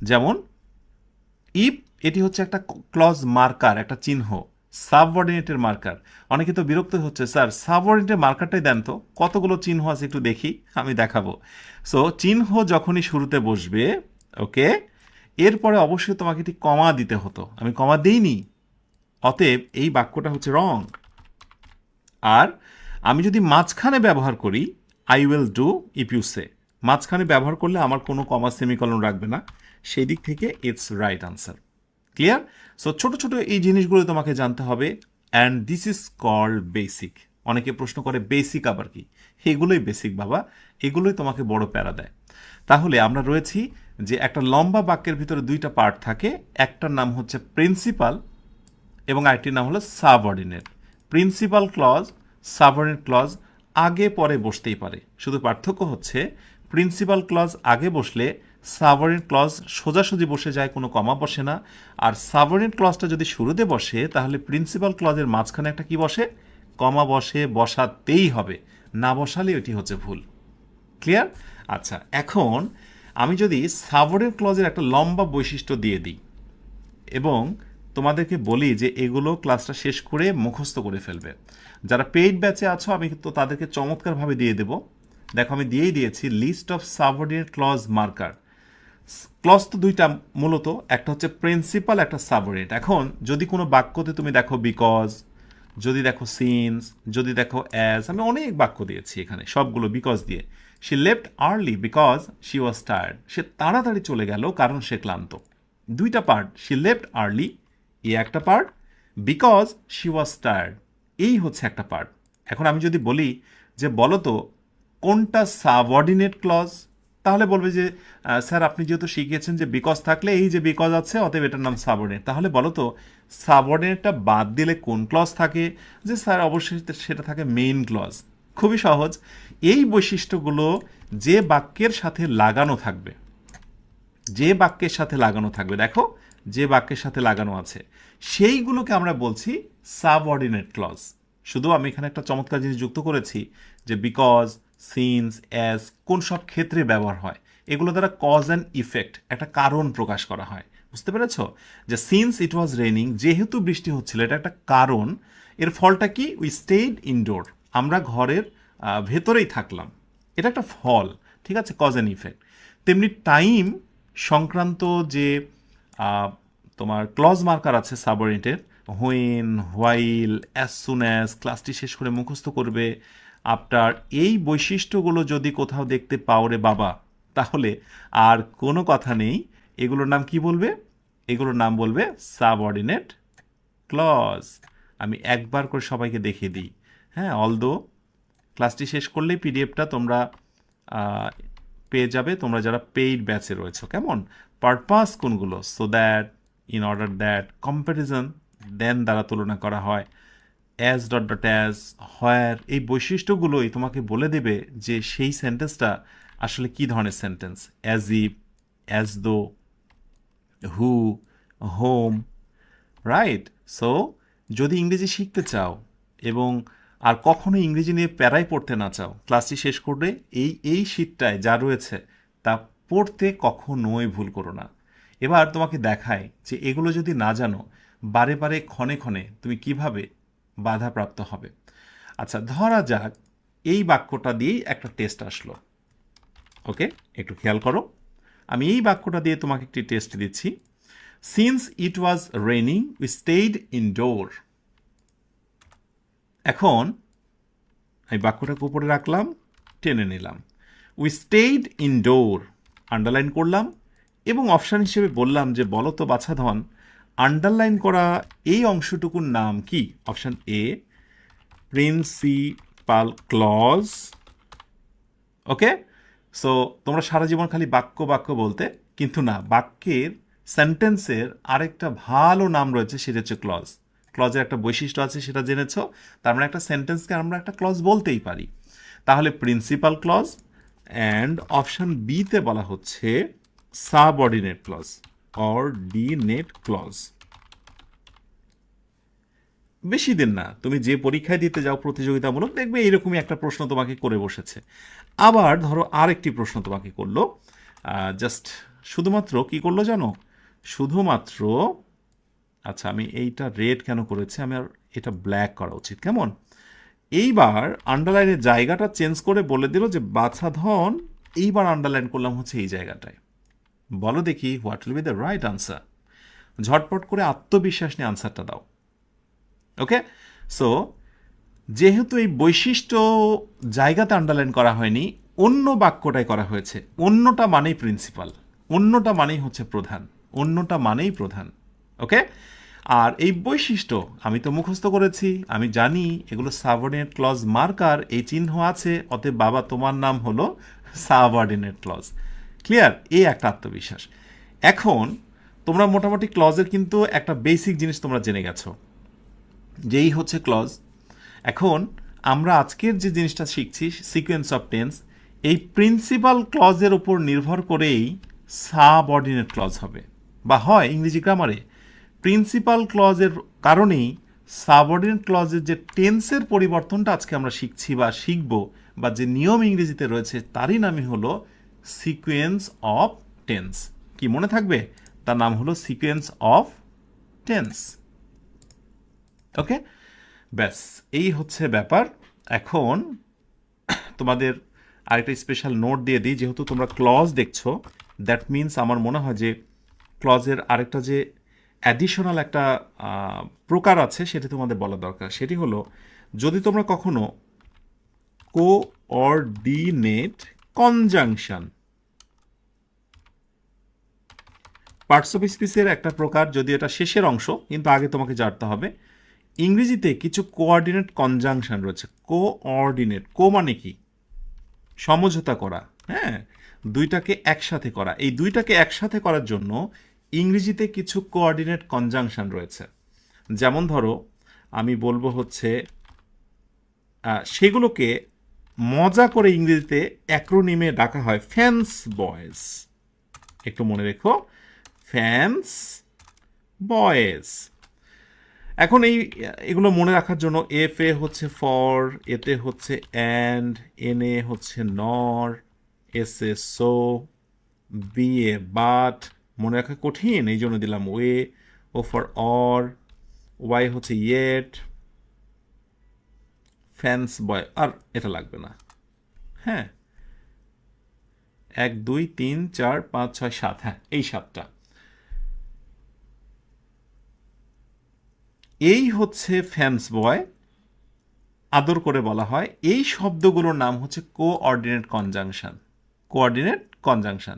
S1: যেমন ইফ, এটি হচ্ছে একটা ক্লজ মার্কার, একটা চিহ্ন, সাবঅর্ডিনেটের মার্কার। অনেকে তো বিরক্ত হচ্ছে, স্যার সাবঅর্ডিনেটের মার্কারটাই দেন তো, কতগুলো চিহ্ন আছে একটু দেখি, আমি দেখাবো। সো চিহ্ন যখনই শুরুতে বসবে, ওকে, এরপরে অবশ্যই তোমাকে এটি কমা দিতে হতো, আমি কমা দিইনি, অতএব এই বাক্যটা হচ্ছে রং। আর আমি যদি মাঝখানে ব্যবহার করি I will do if you say, মাঝখানে ব্যবহার করলে আমার কোনো কমা সেমিকলন রাখবে না, সেই দিক থেকে it's right answer. Clear? So ছোট ছোট এই জিনিসগুলো তোমাকে জানতে হবে, and this is called basic. অনেকে প্রশ্ন করে বেসিক আবার কি? এগুলোই বেসিক বাবা, এগুলোই তোমাকে বড় প্যারা দেয়। তাহলে আমরা রয়েছি যে একটা লম্বা বাক্যের ভিতরে দুইটা পার্ট থাকে, একটার নাম হচ্ছে প্রিন্সিপাল এবং আরেকটির নাম হলো subordinate. Principal clause, subordinate clause আগে পরে বসতেই পারে, শুধু পার্থক্য হচ্ছে প্রিন্সিপাল ক্লজ আগে বসলে সাবঅর্ডিনেট ক্লজ সোজাসুজি বসে যায়, কোনো কমা বসে না। আর সাবঅর্ডিনেট ক্লজটা যদি শুরুতে বসে তাহলে প্রিন্সিপাল ক্লজের মাঝখানে একটা কি বসে? কমা বসে, বসাতেই হবে, না বসালে এটি হচ্ছে ভুল। ক্লিয়ার? আচ্ছা, এখন আমি যদি সাবঅর্ডিনেট ক্লজের একটা লম্বা বৈশিষ্ট্য দিয়ে দিই এবং তোমাদেরকে বলি যে এগুলো ক্লাসটা শেষ করে মুখস্থ করে ফেলবে। যারা পেইড ব্যাচে আছো আমি তো তাদেরকে চমৎকারভাবে দিয়ে দেব। দেখো আমি দিয়েই দিয়েছি list of subordinate clause marker. Clause তো দুইটা মূলত, একটা হচ্ছে প্রিন্সিপাল, একটা সাবঅর্ডিনেট। এখন যদি কোনো বাক্যতে তুমি দেখো বিকজ, যদি দেখো সিন্স, যদি দেখো অ্যাজ, আমি অনেক বাক্য দিয়েছি এখানে, সবগুলো বিকজ দিয়ে। She left early because she was tired, সে তাড়াতাড়ি চলে গেল কারণ সে ক্লান্ত। দুইটা পার্ট, শি লেফট আর্লি এই একটা part, because she was tired এই হচ্ছে একটা পার্ট। এখন আমি যদি বলি যে বলো তো কোনটা সাবঅর্ডিনেট ক্লজ, তাহলে বলবে যে স্যার আপনি যেহেতু শিখিয়েছেন যে বিকজ থাকলে এই যে বিকজ আছে অতএব এটার নাম সাবঅর্ডিনেট, তাহলে বলো তো সাবঅর্ডিনেটটা বাদ দিলে কোন ক্লজ থাকে? যে স্যার অবশ্যই সেটা থাকে মেইন ক্লজ। খুবই সহজ, এই বৈশিষ্ট্যগুলো যে বাক্যের সাথে লাগানো থাকবে, যে বাক্যের সাথে লাগানো থাকবে, দেখো যে বাক্যের সাথে লাগানো আছে সেইগুলোকে আমরা বলছি সাবঅর্ডিনেট ক্লজ। শুধু আমি এখানে একটা চমৎকার জিনিস যুক্ত করেছি যে বিকজ, সিন্স, অ্যাজ কোন সব ক্ষেত্রে ব্যবহার হয়, এগুলো দ্বারা কজ অ্যান্ড ইফেক্ট, একটা কারণ প্রকাশ করা হয়। বুঝতে পেরেছ? যে সিন্স ইট ওয়াজ রেইনিং, যেহেতু বৃষ্টি হচ্ছিল, এটা একটা কারণ। এর ফলটা কি? উই স্টেড ইনডোর, আমরা ঘরের ভেতরেই থাকলাম, এটা একটা ফল। ঠিক আছে, কজ অ্যান্ড ইফেক্ট। তেমনি টাইম সংক্রান্ত যে তোমার ক্লজ মার্কার আছে সাবঅর্ডিনেটের, when, while, as soon as, ক্লাসটি শেষ করে মুখস্থ করবে, আফটার, এই বৈশিষ্ট্যগুলো যদি কোথাও দেখতে পাও রে বাবা, তাহলে আর কোনো কথা নেই, এগুলোর নাম কি বলবে? এগুলোর নাম বলবে সাবঅর্ডিনেট ক্লজ। আমি একবার করে সবাইকে দেখিয়ে দিই। হ্যাঁ, অলদো ক্লাসটি শেষ করলেই পিডিএফটা তোমরা পেয়ে যাবে, তোমরা যারা পেইড ব্যাচে রয়েছে। কেমন? পারপাস কোনগুলো? So that, in order that, comparison, then দ্বারা তুলনা করা হয়, as dot dot as, where, এই বৈশিষ্ট্যগুলোই তোমাকে বলে দেবে যে সেই সেন্টেন্সটা আসলে কী ধরনের sentence. As if, as though, who, home, right? So যদি ইংরেজি শিখতে চাও এবং আর কখনো ইংরেজি নিয়ে প্যারাই পড়তে না চাও, ক্লাসটি শেষ করবে এই শীটটায় যা রয়েছে তা পড়তে কখনোই ভুল করো না। এবার তোমাকে দেখায় যে এগুলো যদি না জানো, বারে বারে ক্ষণে ক্ষণে তুমি কিভাবে বাধাপ্রাপ্ত হবে। আচ্ছা, ধরা যাক এই বাক্যটা দিয়েই একটা টেস্ট আসলো। ওকে, একটু খেয়াল করো, আমি এই বাক্যটা দিয়ে তোমাকে একটি টেস্ট দিচ্ছি। Since it was raining we stayed indoor. এখন আমি বাক্যটাকে উপরে রাখলাম, টেনে নিলাম, উই স্টেইড ইনডোর, আন্ডারলাইন করলাম এবং অপশান হিসেবে বললাম যে বলো তো বাছাধন আন্ডারলাইন করা এই অংশটুকুর নাম কি? Option A principal clause. Okay, so তোমরা সারা জীবন খালি বাক্য বাক্য বলতে, কিন্তু না, বাক্যের সেন্টেন্সের আরেকটা ভালো নাম রয়েছে, সেটা হচ্ছে ক্লজ। ক্লজের একটা বৈশিষ্ট্য আছে, সেটা জেনেছো। তার মানে একটা সেন্টেন্সকে আমরা একটা ক্লজ বলতেই পারি। তাহলে প্রিন্সিপাল ক্লজ, অ্যান্ড অপশন বিতে বলা হচ্ছে সাবঅর্ডিনেট ক্লজ অর ডিনেট ক্লজ। বেশি দিন না, তুমি যে পরীক্ষায় দিতে যাও প্রতিযোগিতামূলক, দেখবে এইরকমই একটা প্রশ্ন তোমাকে করে বসেছে। আবার ধরো আরেকটি প্রশ্ন তোমাকে করলো, জাস্ট শুধুমাত্র কি করলো জানো, শুধুমাত্র, আচ্ছা আমি এইটা রেড কেন করেছি, আমি আর এটা ব্ল্যাক করা উচিত, কেমন? এইবার আন্ডারলাইনের জায়গাটা চেঞ্জ করে বলে দিল যে বাছাধন, এইবার আন্ডারলাইন করলাম হচ্ছে এই জায়গাটায়। বলো দেখি what will be the right answer. ঝটপট করে আত্মবিশ্বাস নিয়ে আনসারটা দাও। ওকে, সো যেহেতু এই বৈশিষ্ট্য জায়গাতে আন্ডারলাইন করা হয়নি, অন্য বাক্যটাই করা হয়েছে। অন্যটা মানেই প্রিন্সিপাল, অন্যটা মানেই হচ্ছে প্রধান, অন্যটা মানেই প্রধান। ওকে, আর এই বৈশিষ্ট্য আমি তো মুখস্থ করেছি, আমি জানি এগুলো সাবঅর্ডিনেট ক্লজ মার্কার, এই চিহ্ন আছে, অতএব বাবা তোমার নাম হলো সাবঅর্ডিনেট ক্লজ। ক্লিয়ার? এই একটা আত্মবিশ্বাস। এখন তোমরা মোটামুটি ক্লজের কিন্তু একটা বেসিক জিনিস তোমরা জেনে গেছো, যেই হচ্ছে ক্লজ। এখন আমরা আজকের যে জিনিসটা শিখছি, সিকোয়েন্স অফ টেন্স, এই প্রিন্সিপাল ক্লজের উপর নির্ভর করেই সাবঅর্ডিনেট ক্লজ হবে বা হয় ইংরেজি গ্রামারে। প্রিন্সিপাল ক্লজের কারণেই সাবঅর্ডিনেট ক্লজের যে টেন্সের পরিবর্তনটা আজকে আমরা শিখছি বা শিখব, বা যে নিয়ম ইংরেজিতে রয়েছে, তারই নামই হলো সিকোয়েন্স অফ টেন্স। কি মনে থাকবে? তার নাম হলো সিকোয়েন্স অফ টেন্স। ওকে, ব্যাস এই হচ্ছে ব্যাপার। এখন তোমাদের আরেকটা স্পেশাল নোট দিয়ে দিই, যেহেতু তোমরা ক্লজ দেখছো, দ্যাট মিনস আমার মনে হয় যে ক্লজের আরেকটা যে অ্যাডিশনাল একটা প্রকার আছে, সেটি তোমাদের বলা দরকার। সেটি হলো, যদি তোমরা কখনো কোঅর্ডিনেট কনজাংশন, পার্টস অফ স্পিচের একটা প্রকার, যদি এটা শেষের অংশ, কিন্তু আগে তোমাকে জানতে হবে ইংরেজিতে কিছু কোঅর্ডিনেট কনজাংশন রয়েছে। কোঅর্ডিনেট, কো মানে কি? সমঝোতা করা, হ্যাঁ, দুইটাকে একসাথে করা। এই দুইটাকে একসাথে করার জন্য ইংরেজিতে কিছু কোঅর্ডিনেট কনজাংশন রয়েছে। যেমন ধরো আমি বলবো হচ্ছে, সেগুলোকে মজা করে ইংরেজিতে অ্যাক্রোনিমে ডাকা হয় ফ্যান্স বয়েজ। একটু মনে রেখো, ফ্যান্স বয়েজ। এখন এগুলো মনে রাখার জন্য এফ এ হচ্ছে ফর, এতে হচ্ছে অ্যান্ড, এন এ হচ্ছে nor, S A so, B A but, মনে রাখা কঠিন, এই জন্য দিলাম way, O for or, Y হচ্ছে ইয়েট, ফ্যান্স বয়, আর এটা লাগবে না। হ্যাঁ, 1 2 3 4 5 6 7, হ্যাঁ এই 7টা। এই হচ্ছে ফ্যান্স বয়, আদর করে বলা হয়। এই শব্দগুলোর নাম হচ্ছে কোঅর্ডিনেট কনজাংশন। Coordinate conjunction.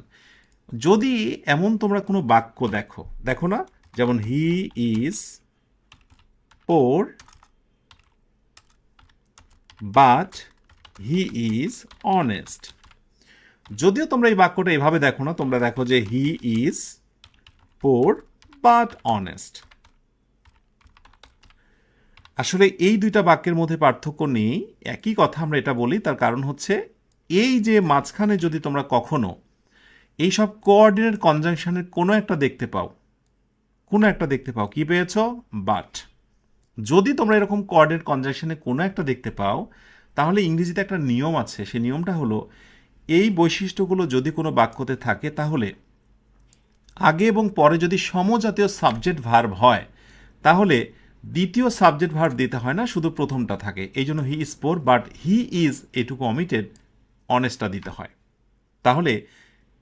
S1: যদি এমন তোমরা কোনো বাক্য দেখো, দেখো না, যেমন he is poor but he is honest. যদিও তোমরা এই বাক্যটা এভাবে দেখো না, তোমরা দেখো যে he is poor but honest. আসলে এই দুইটা বাক্যের মধ্যে পার্থক্য নেই, একই কথা আমরা এটা বলি। তার কারণ হচ্ছে এই যে মাঝখানে যদি তোমরা কখনো এইসব কোঅর্ডিনেট কনজাংশনের কোনো একটা দেখতে পাও, কি পেয়েছ? বাট। যদি তোমরা এরকম কোঅর্ডিনেট কনজাংশনে কোনো একটা দেখতে পাও, তাহলে ইংরেজিতে একটা নিয়ম আছে। সেই নিয়মটা হলো, এই বৈশিষ্ট্যগুলো যদি কোনো বাক্যতে থাকে, তাহলে আগে এবং পরে যদি সমজাতীয় সাবজেক্ট ভার্ব হয়, তাহলে দ্বিতীয় সাবজেক্ট ভার্ব দিতে হয় না, শুধু প্রথমটা থাকে। এই জন্য he is poor but he is এটুকু অমিটেড, অনেস্টটা দিতে হয়। তাহলে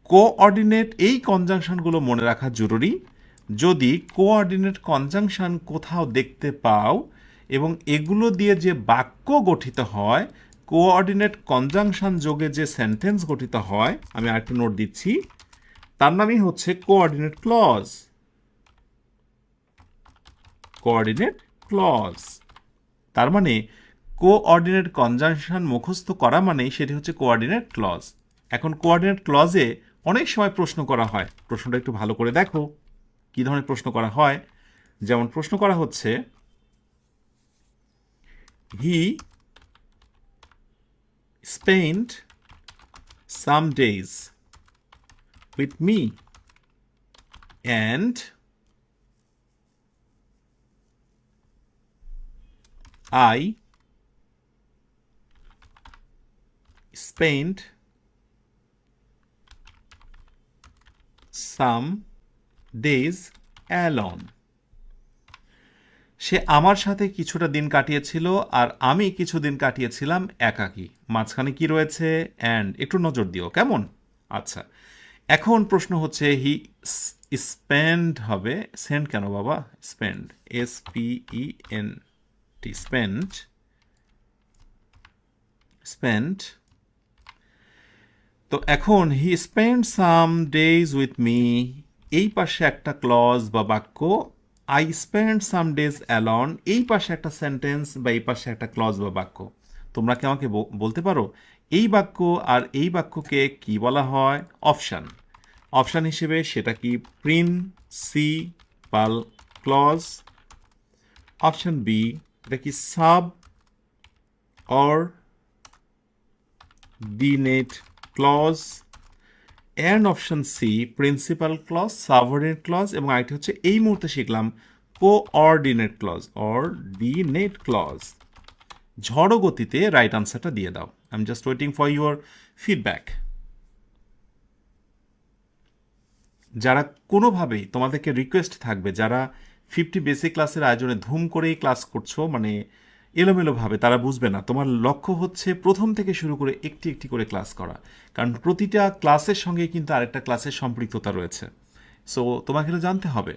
S1: কোঅর্ডিনেট এই কনজাংশনগুলো মনে রাখা জরুরি। যদি কোঅর্ডিনেট কনজাংশন কোথাও দেখতে পাও এবং এগুলো দিয়ে যে বাক্য গঠিত হয়, কোঅর্ডিনেট কনজাংশন যোগে যে সেন্টেন্স গঠিত হয়, আমি আরেকটা নোট দিচ্ছি, তার নামই হচ্ছে কোঅর্ডিনেট ক্লজ। কোঅর্ডিনেট ক্লজ তার মানে কোঅর্ডিনেট কনজাংশন মুখস্থ করা মানেই সেটি হচ্ছে কোঅর্ডিনেট ক্লজ। এখন কোঅর্ডিনেট ক্লজে অনেক সময় প্রশ্ন করা হয়, প্রশ্নটা একটু ভালো করে দেখো কি ধরনের প্রশ্ন করা হয়। যেমন প্রশ্ন করা হচ্ছে, he spent some days with me and I spent some days alone. সে আমার সাথে কিছুটা দিন কাটিয়েছিল আর আমি কিছু দিন কাটিয়েছিলাম একাকী। মাঝখানে কি রয়েছে? অ্যান্ড। একটু নজর দিও কেমন। আচ্ছা, এখন প্রশ্ন হচ্ছে হি স্পেন্ড হবে, সেন্ড কেন বাবা, স্পেন্ড, SPENT, স্পেন্ট। তো এখন he spend some days with me, এই পাশে একটা ক্লজ বা বাক্য। I spend some days alone, এই পাশে একটা সেন্টেন্স বা এই পাশে একটা ক্লজ বা বাক্য। তোমরা কি আমাকে বলতে পারো এই বাক্য আর এই বাক্যকে কি বলা হয়? অপশান। অপশান হিসেবে সেটা কি প্রিন্সিপাল ক্লজ, অপশান বি এটা কি subordinate clause, and option C principal clause, subordinate clause, এবং আরেকটি হচ্ছে এই মুহূর্তে শিখলাম কোঅর্ডিনেট ক্লজ, অর্ডিনেট ক্লজ। ঝড়ো গতিতে রাইট আনসারটা দিয়ে দাও। I am just waiting for your feedback. যারা কোনোভাবেই তোমাদেরকে রিকোয়েস্ট থাকবে, যারা 50 বেসিক ক্লাসের আয়োজনে ধুম করেই ক্লাস করছো, মানে এলোমেলোভাবে, তারা বুঝবে না তোমার লক্ষ্য হচ্ছে প্রথম থেকে শুরু করে একটি একটি করে ক্লাস করা, কারণ প্রতিটা ক্লাসের সঙ্গে কিন্তু আরেকটা ক্লাসের সম্পৃক্ততা রয়েছে। সো তোমাকে এটা জানতে হবে।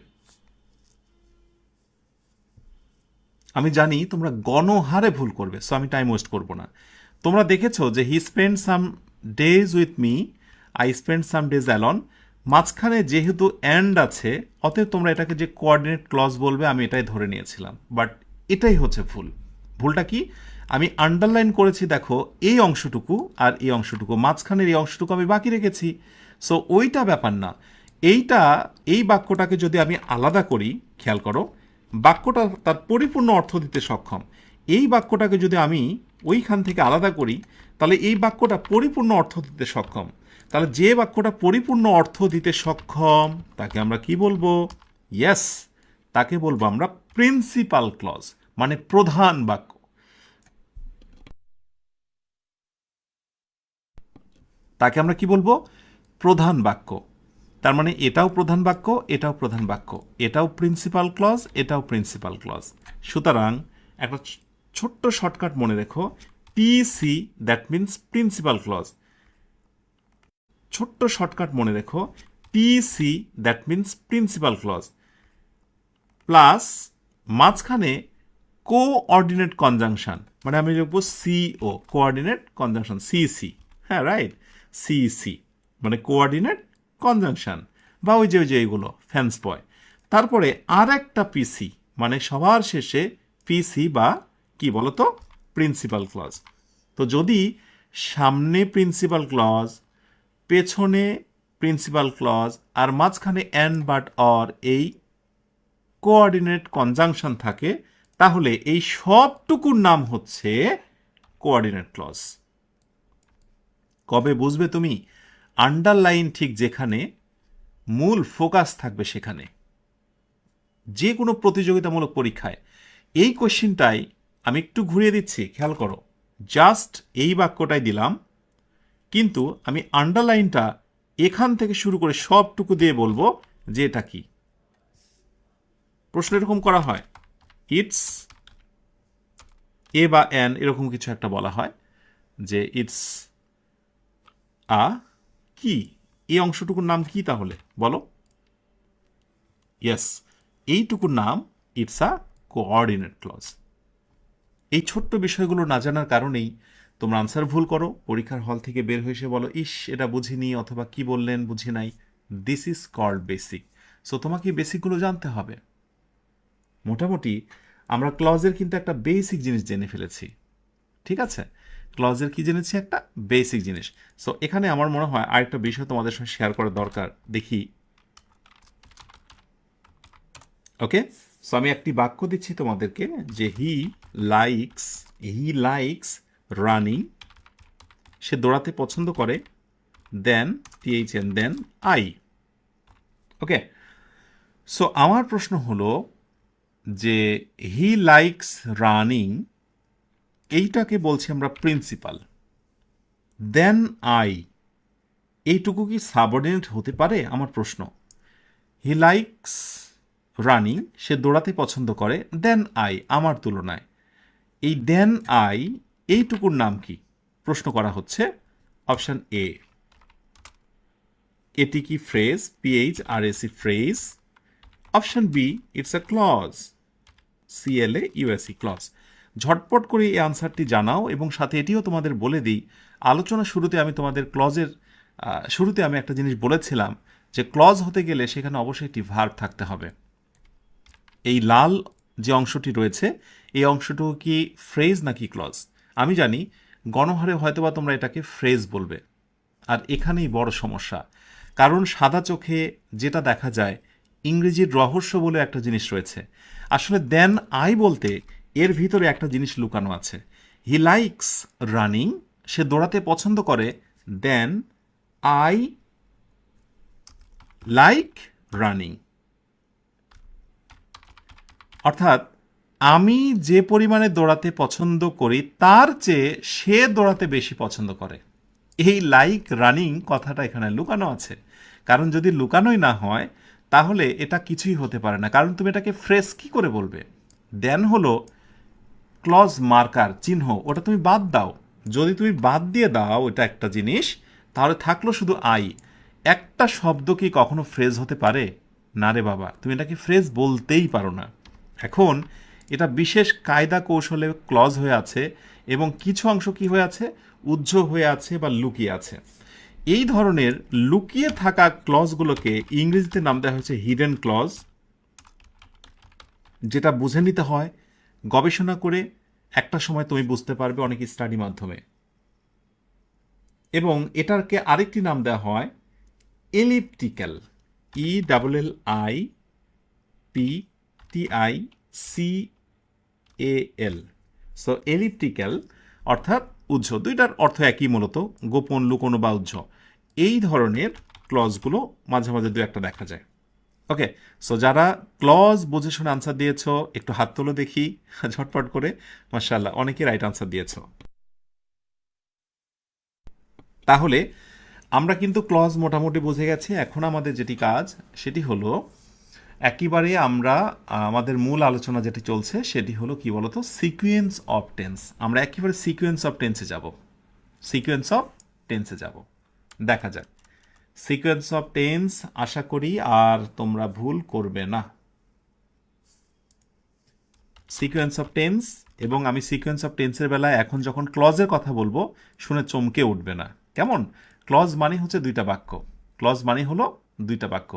S1: আমি জানি তোমরা গণহারে ভুল করবে, সো আমি টাইম ওয়েস্ট করবো না। তোমরা দেখেছো যে he spend some days with me, I spend some days alone, মাঝখানে যেহেতু অ্যান্ড আছে, অতএব তোমরা এটাকে যে কোঅর্ডিনেট ক্লজ বলবে আমি এটাই ধরে নিয়েছিলাম, বাট এটাই হচ্ছে ভুল। ভুলটা কি? আমি আন্ডারলাইন করেছি, দেখো এই অংশটুকু আর এই অংশটুকু, মাঝখানের এই অংশটুকু আমি বাকি রেখেছি। সো ওইটা ব্যাপার না। এইটা, এই বাক্যটাকে যদি আমি আলাদা করি, খেয়াল করো, বাক্যটা তার পরিপূর্ণ অর্থ দিতে সক্ষম। এই বাক্যটাকে যদি আমি ওইখান থেকে আলাদা করি, তাহলে এই বাক্যটা পরিপূর্ণ অর্থ দিতে সক্ষম। তাহলে যে বাক্যটা পরিপূর্ণ অর্থ দিতে সক্ষম তাকে আমরা কি বলবো? ইয়েস, তাকে বলবো আমরা প্রিন্সিপাল ক্লজ, মানে প্রধান বাক্য। তাকে আমরা কি বলবো? প্রধান বাক্য। তার মানে এটাও প্রধান বাক্য, এটাও প্রধান বাক্য, এটাও প্রিন্সিপাল ক্লজ, এটাও প্রিন্সিপাল ক্লজ। সুতরাং একটা ছোট্ট শর্টকাট মনে রেখো, PC that means principal clause. ছোট্ট শর্টকাট মনে রেখো, PC that means principal clause, plus মাঝখানে কোঅর্ডিনেট কনজাংশন, মানে আমি লিখবো সিও, কোঅর্ডিনেট কনজাংশন, সিসি। হ্যাঁ, রাইট, সিসি মানে কোঅর্ডিনেট কনজাংশন, বা ওই যে এইগুলো ফ্যান্স বয়। তারপরে আর একটা পিসি, মানে সবার শেষে পিসি বা কি বলতো, প্রিন্সিপাল ক্লজ। তো যদি সামনে প্রিন্সিপাল ক্লজ, পেছনে প্রিন্সিপাল ক্লজ, আর মাঝখানে অ্যান্ড বাট অর এই কোঅর্ডিনেট কনজাংশন থাকে, তাহলে এই সবটুকুর নাম হচ্ছে কোঅর্ডিনেট ক্লজ। কবে বুঝবে তুমি? আন্ডারলাইন ঠিক যেখানে, মূল ফোকাস থাকবে সেখানে। যে কোনো প্রতিযোগিতামূলক পরীক্ষায় এই কোশ্চিনটাই আমি একটু ঘুরিয়ে দিচ্ছি, খেয়াল করো, জাস্ট এই বাক্যটাই দিলাম, কিন্তু আমি আন্ডারলাইনটা এখান থেকে শুরু করে সবটুকু দিয়ে বলবো যে এটা কি। প্রশ্ন এরকম করা হয়, ইটস এ বা অ্যান এরকম কিছু একটা বলা হয়, যে ইটস আ কি, এই অংশটুকুর নাম কি তাহলে বলো? ইয়েস, এইটুকুর নাম ইটস আ কোঅর্ডিনেট ক্লজ। এই ছোট্ট বিষয়গুলো না জানার কারণেই তোমরা আনসার ভুল করো, পরীক্ষার হল থেকে বের হয়ে এসে বলো ইস এটা বুঝিনি, অথবা কি বললেন বুঝি নাই। This is called basic. So তোমাকে এই বেসিকগুলো জানতে হবে। মোটামুটি আমরা ক্লজের কিন্তু একটা বেসিক জিনিস জেনে ফেলেছি। ঠিক আছে, ক্লজের কি জেনেছি, একটা বেসিক জিনিস। সো এখানে আমার মনে হয় আরেকটা বিষয় তোমাদের সঙ্গে শেয়ার করা দরকার, দেখি। ওকে, সো আমি একটি বাক্য দিচ্ছি তোমাদেরকে যে হি লাইকস রানিং, সে দৌড়াতে পছন্দ করে, then THN then I. Okay, so আমার প্রশ্ন হলো যে হি লাইকস রানিং, এইটাকে বলছি আমরা প্রিন্সিপাল, দেন আই, এইটুকু কি সাবঅর্ডিনেট হতে পারে? আমার প্রশ্ন। হি লাইকস রানিং, সে দৌড়াতে পছন্দ করে, দেন আই, আমার তুলনায়। এই দেন আই এইটুকুর নাম কি প্রশ্ন করা হচ্ছে। অপশন এ, এটি কি phrase, PHRAC phrase. Option B, it's a clause, CLAUSE clause. ঝটপট করে এই আনসারটি জানাও, এবং সাথে এটিও তোমাদের বলে দিই, আলোচনা শুরুতে আমি তোমাদের ক্লজের শুরুতে আমি একটা জিনিস বলেছিলাম যে ক্লজ হতে গেলে সেখানে অবশ্যই একটি ভার্ব থাকতে হবে। এই লাল যে অংশটি রয়েছে এই অংশটুকু কি ফ্রেজ নাকি ক্লজ? আমি জানি গণহারে হয়তোবা তোমরা এটাকে ফ্রেজ বলবে, আর এখানেই বড় সমস্যা। কারণ সাদা চোখে যেটা দেখা যায়, ইংরেজির রহস্য বলে একটা জিনিস রয়েছে। আসলে দেন আই বলতে এর ভিতরে একটা জিনিস লুকানো আছে। হি লাইকস রানিং, সে দৌড়াতে পছন্দ করে, দেন আই লাইক রানিং। অর্থাৎ আমি যে পরিমাণে দৌড়াতে পছন্দ করি তার চেয়ে সে দৌড়াতে বেশি পছন্দ করে। এই লাইক রানিং কথাটা এখানে লুকানো আছে। কারণ যদি লুকানোই না হয় তাহলে এটা কিছুই হতে পারে না, কারণ তুমি এটাকে ফ্রেজ কি করে বলবে? দেন হলো ক্লজ মার্কার, চিহ্ন, ওটা তুমি বাদ দাও। যদি তুমি বাদ দিয়ে দাও এটা একটা জিনিস, তাহলে থাকলো শুধু আই। একটা শব্দ কি কখনো ফ্রেজ হতে পারে? না রে বাবা, তুমি এটাকে ফ্রেজ বলতেই পারো না। এখন এটা বিশেষ কায়দা কৌশলে ক্লজ হয়ে আছে, এবং কিছু অংশ কি হয়ে আছে, উজ্জ্ব হয়ে আছে বা লুকিয়ে আছে। এই ধরনের লুকিয়ে থাকা ক্লজগুলোকে ইংরেজিতে নাম দেওয়া হয়েছে হিডেন ক্লজ, যেটা বুঝে নিতে হয় গবেষণা করে। একটা সময় তুমি বুঝতে পারবে অনেক স্টাডি মাধ্যমে। এবং এটাকে আরেকটি নাম দেওয়া হয় এলিপ্টিক্যাল, ELLIPTICAL। সো এলিপ্টিক্যাল অর্থাৎ উজ্জ্ব, দুইটার অর্থ একই, মূলত গোপন, লুকোনো বা উজ্জ্ব। এই ধরনের ক্লজগুলো মাঝে মাঝে দু একটা দেখা যায়। ওকে, সো যারা ক্লজ বুঝে শুনে আনসার দিয়েছো একটু হাত তোলো দেখি ঝটপট করে। মাশাআল্লাহ, অনেকেই রাইট আনসার দিয়েছো। তাহলে আমরা কিন্তু ক্লজ মোটামুটি বুঝে গেছি। এখন আমাদের যেটি কাজ সেটি হলো একেবারে আমরা আমাদের মূল আলোচনা যেটি চলছে সেটি হলো কি বলতো, সিকোয়েন্স অফ টেন্স। আমরা একেবারে সিকোয়েন্স অফ টেন্সে যাব, সিকোয়েন্স অফ টেন্সে যাব। দেখা যাক সিকোয়েন্স অফ টেন্স, আশা করি আর তোমরা ভুল করবে না। সিকোয়েন্স অফ টেন্স, এবং আমি সিকোয়েন্স অফ টেন্সের বেলায় এখন যখন ক্লজের কথা বলবো শুনে চমকে উঠবে না, কেমন? ক্লজ মানে হচ্ছে দুইটা বাক্য, ক্লজ মানে হলো দুইটা বাক্য।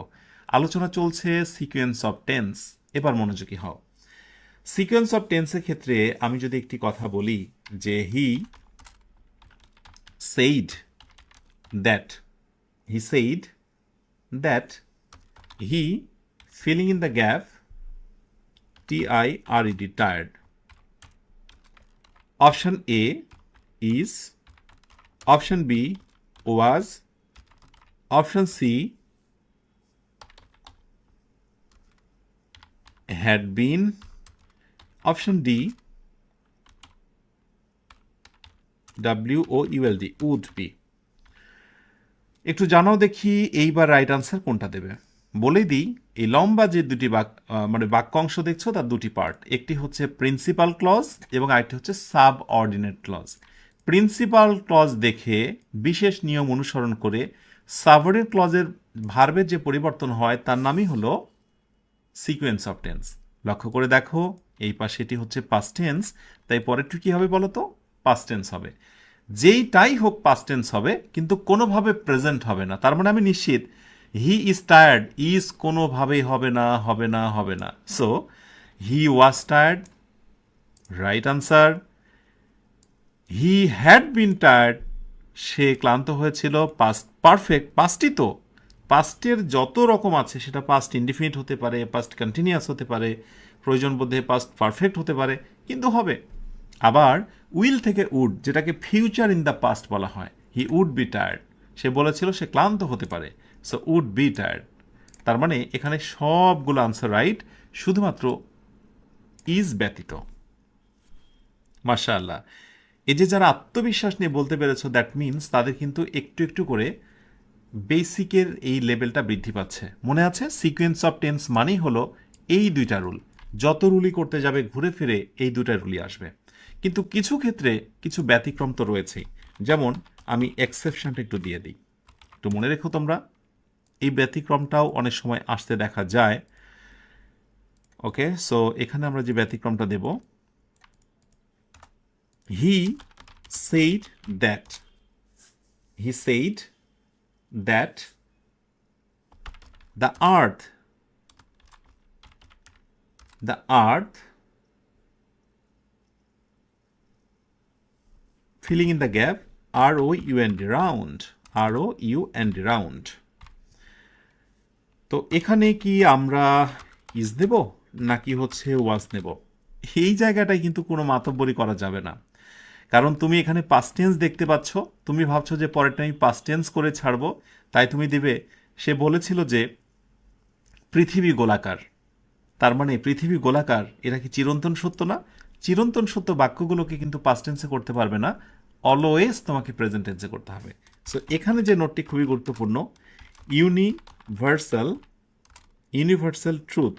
S1: আলোচনা চলছে সিকোয়েন্স অফ টেন্স, এবার মনোযোগী হও। সিকোয়েন্স অফ টেন্সের ক্ষেত্রে আমি যদি একটি কথা বলি যে he said that, he said that, he filling in the gap, TIRED, tired. Option A is, option B was, option C had been, option D WOULD, would be। একটু জানাও দেখি এইবার রাইট আনসার কোনটা দেবে। বলে দিই, এই লম্বা যে দুটি মানে বাক্যাংশ দেখছো তার দুটি পার্ট, একটি হচ্ছে প্রিন্সিপাল ক্লজ এবং আরেকটি হচ্ছে subordinate clause. Principal clause দেখে বিশেষ নিয়ম অনুসরণ করে সাবঅর্ডিনেট ক্লজের ভার্বের যে পরিবর্তন হয় তার নামই হলো সিকোয়েন্স অফ টেন্স। লক্ষ্য করে দেখো, এই পাশে এটি হচ্ছে পাস্ট টেন্স, তাই পরেরটি কি হবে বলো তো, পাস্ট টেন্স হবে। যেইটাই হোক পাস্ট টেন্স হবে, কিন্তু কোনোভাবে প্রেজেন্ট হবে না। তার মানে আমি নিশ্চিত হি ইজ টায়ার্ড, ইজ কোনোভাবেই হবে না, হবে না, হবে না। So he was tired, right answer. He had been tired, সে ক্লান্ত হয়েছিল। পাস্ট পারফেক্ট, পাস্টই তো, পাস্টের যত রকম আছে সেটা পাস্ট ইনডিফিনিট হতে পারে, পাস্ট কন্টিনিউয়াস হতে পারে, প্রয়োজন বোধে পাস্ট পারফেক্ট হতে পারে, কিন্তু হবে। আবার উইল থেকে উড, যেটাকে ফিউচার ইন দ্য পাস্ট বলা হয়, হি উড বি টায়ার্ড, সে বলেছিল সে ক্লান্ত হতে পারে, সো উড বি টায়ার্ড। তার মানে এখানে সবগুলো আনসার রাইট, শুধুমাত্র ইজ ব্যতীত। মাশাআল্লাহ। এই যে যারা আত্মবিশ্বাস নিয়ে বলতে পেরেছো, দ্যাট মিনস তাদের কিন্তু একটু একটু করে বেসিকের এই লেভেলটা বৃদ্ধি পাচ্ছে। মনে আছে সিকোয়েন্স অফ টেন্স মানেই হলো এই দুইটা রুল, যত রুলই করতে যাবে ঘুরে ফিরে এই দুইটা রুলই আসবে। কিন্তু কিছু ক্ষেত্রে কিছু ব্যতিক্রম তো রয়েছেই, যেমন আমি এক্সেপশনটা একটু দিয়ে দিই, একটু মনে রেখো তোমরা, এই ব্যতিক্রমটাও অনেক সময় আসতে দেখা যায়। ওকে, সো এখানে আমরা যে ব্যতিক্রমটা দেব, he said that, he said that the earth filling in the gap, round, round. তো এখানে কি আমরা ইজ নেব নাকি হচ্ছে ওয়াজ নেব, এই জায়গাটায় কিন্তু কোনো মাতব্বরি করা যাবে না। কারণ তুমি এখানে পাস্ট টেন্স দেখতে পাচ্ছ, তুমি ভাবছো যে পরেরটা আমি পাস্ট টেন্স করে ছাড়বো, তাই তুমি দিবে সে বলেছিল যে পৃথিবী গোলাকার। তার মানে পৃথিবী গোলাকার, এটা কি চিরন্তন সত্য না? চিরন্তন সত্য বাক্যগুলোকে কিন্তু পাস্ট টেন্সে করতে পারবে না, অলওয়েজ তোমাকে প্রেজেন্ট টেন্সে করতে হবে। সো এখানে যে নোটটি খুবই গুরুত্বপূর্ণ, universal, universal truth,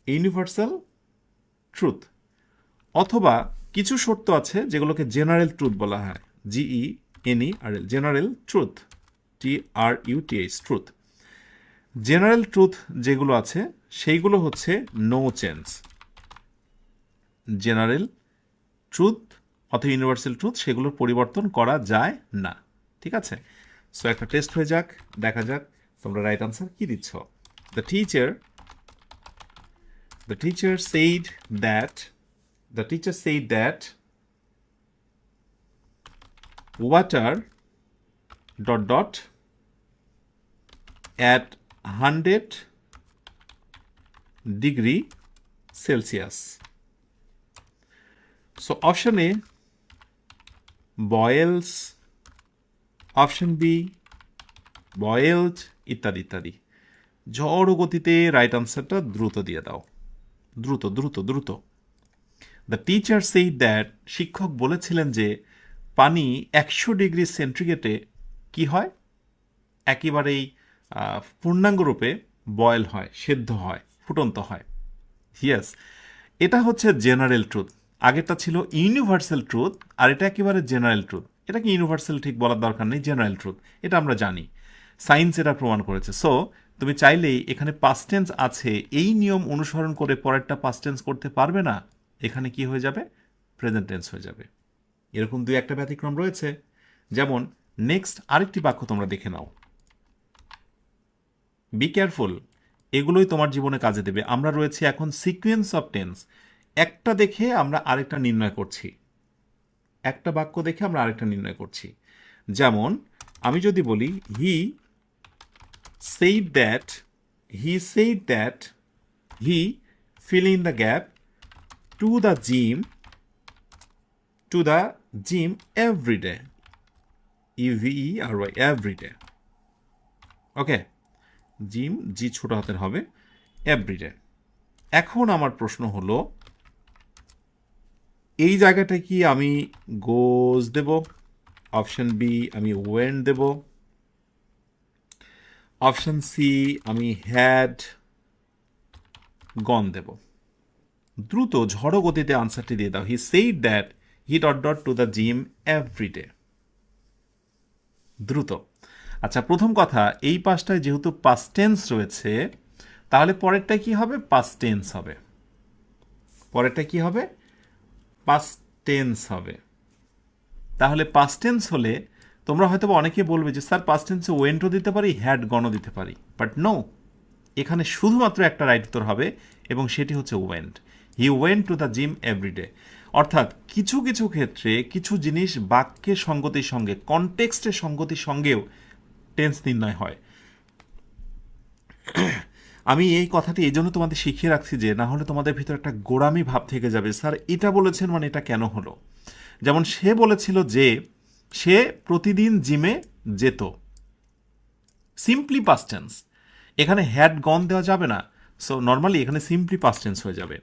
S1: universal truth, অথবা কিছু শর্ত আছে যেগুলোকে জেনারেল ট্রুথ বলা হয়, GENERAL, general truth, TRUTH, truth. General truth যেগুলো আছে সেইগুলো হচ্ছে নো চেঞ্জ, জেনারেল ট্রুথ অথবা ইউনিভার্সাল ট্রুথ, সেগুলোর পরিবর্তন করা যায় না। ঠিক আছে, সো একটা টেস্ট হয়ে যাক, দেখা যাক তোমরা রাইট আনসার কি দিচ্ছ। The teacher said that water ... at 100 degree Celsius. So option A boils, option B boiled, ইত্যাদি ইত্যাদি। ঝড় গতিতে রাইট আনসারটা দ্রুত দিয়ে দাও, দ্রুত দ্রুত দ্রুত। দ্য টিচার সেইড দ্যাট, শিক্ষক বলেছিলেন যে পানি 100 ডিগ্রি সেন্টিগ্রেডে কি হয়, একেবারেই পূর্ণাঙ্গরূপে বয়েল হয়, সেদ্ধ হয়, ফুটন্ত হয়। ইয়েস, এটা হচ্ছে জেনারেল ট্রুথ। আগেরটা ছিল ইউনিভার্সাল ট্রুথ, আর এটা একেবারে জেনারেল ট্রুথ। এটাকে ইউনিভার্সাল ঠিক বলার দরকার নেই, জেনারেল ট্রুথ, এটা আমরা জানি, সায়েন্স এটা প্রমাণ করেছে। সো তুমি চাইলেই এখানে পাস্ট টেন্স আছে এই নিয়ম অনুসরণ করে পরেরটা পাস্ট টেন্স করতে পারবে না, এখানে কি হয়ে যাবে, প্রেজেন্ট টেন্স হয়ে যাবে। এরকম দুই একটা ব্যতিক্রম রয়েছে। যেমন নেক্সট আরেকটি বাক্য তোমরা দেখে নাও, বি কেয়ারফুল, এগুলোই তোমার জীবনে কাজে দেবে। আমরা রয়েছে এখন সিকোয়েন্স অফ টেন্স, একটা দেখে আমরা আরেকটা নির্ণয় করছি, একটা বাক্য দেখে আমরা আরেকটা নির্ণয় করছি। যেমন আমি যদি বলি হি said that he fill in the gap to the gym every day, EVERY, every day. Okay, gym, জি ছোট হাতের হবে, এভরিডে। এখন আমার প্রশ্ন হলো এই জায়গাটায় কি আমি গোজ দেব, অপশন বি আমি ওয়েন্ট দেব, অপশন সি আমি হ্যাড গন দেব। দ্রুত ঝড়ো গতিতে আনসারটি দিয়ে দাও। He said that he ... to the gym everyday. দ্রুত। আচ্ছা, প্রথম কথা, এই পাশটায় যেহেতু পাস্ট টেন্স রয়েছে, তাহলে পরেরটা কি হবে, পাস্ট টেন্স হবে। পরেরটা কি হবে, পাস্ট টেন্স হবে। তাহলে পাস্ট টেন্স হলে তোমরা হয়তো অনেকে বলবে যে স্যার পাস্ট টেন্সে ওয়েন্টও দিতে পারি, হ্যাড গনও দিতে পারি, বাট নো, এখানে শুধুমাত্র একটা রাইট উত্তর হবে এবং সেটি হচ্ছে went. He went to the gym everyday. অর্থাৎ কিছু কিছু ক্ষেত্রে কিছু জিনিস বাক্যের সঙ্গতির সঙ্গে, কনটেক্সটের সঙ্গতির সঙ্গেও টেন্স নির্ণয় হয়। আমি এই কথাটি এই জন্য তোমাদের শিখিয়ে রাখছি যে না হলে তোমাদের ভিতরে একটা গোড়ামি ভাব থেকে যাবে, স্যার এটা বলেছেন মানে এটা কেন হলো। যেমন সে বলেছিল যে সে প্রতিদিন জিমে যেত, সিম্পলি পাস্ট টেন্স, এখানে হ্যাড গন দেওয়া যাবে না, সো নর্মালি এখানে সিম্পলি পাস্ট টেন্স হয়ে যাবে।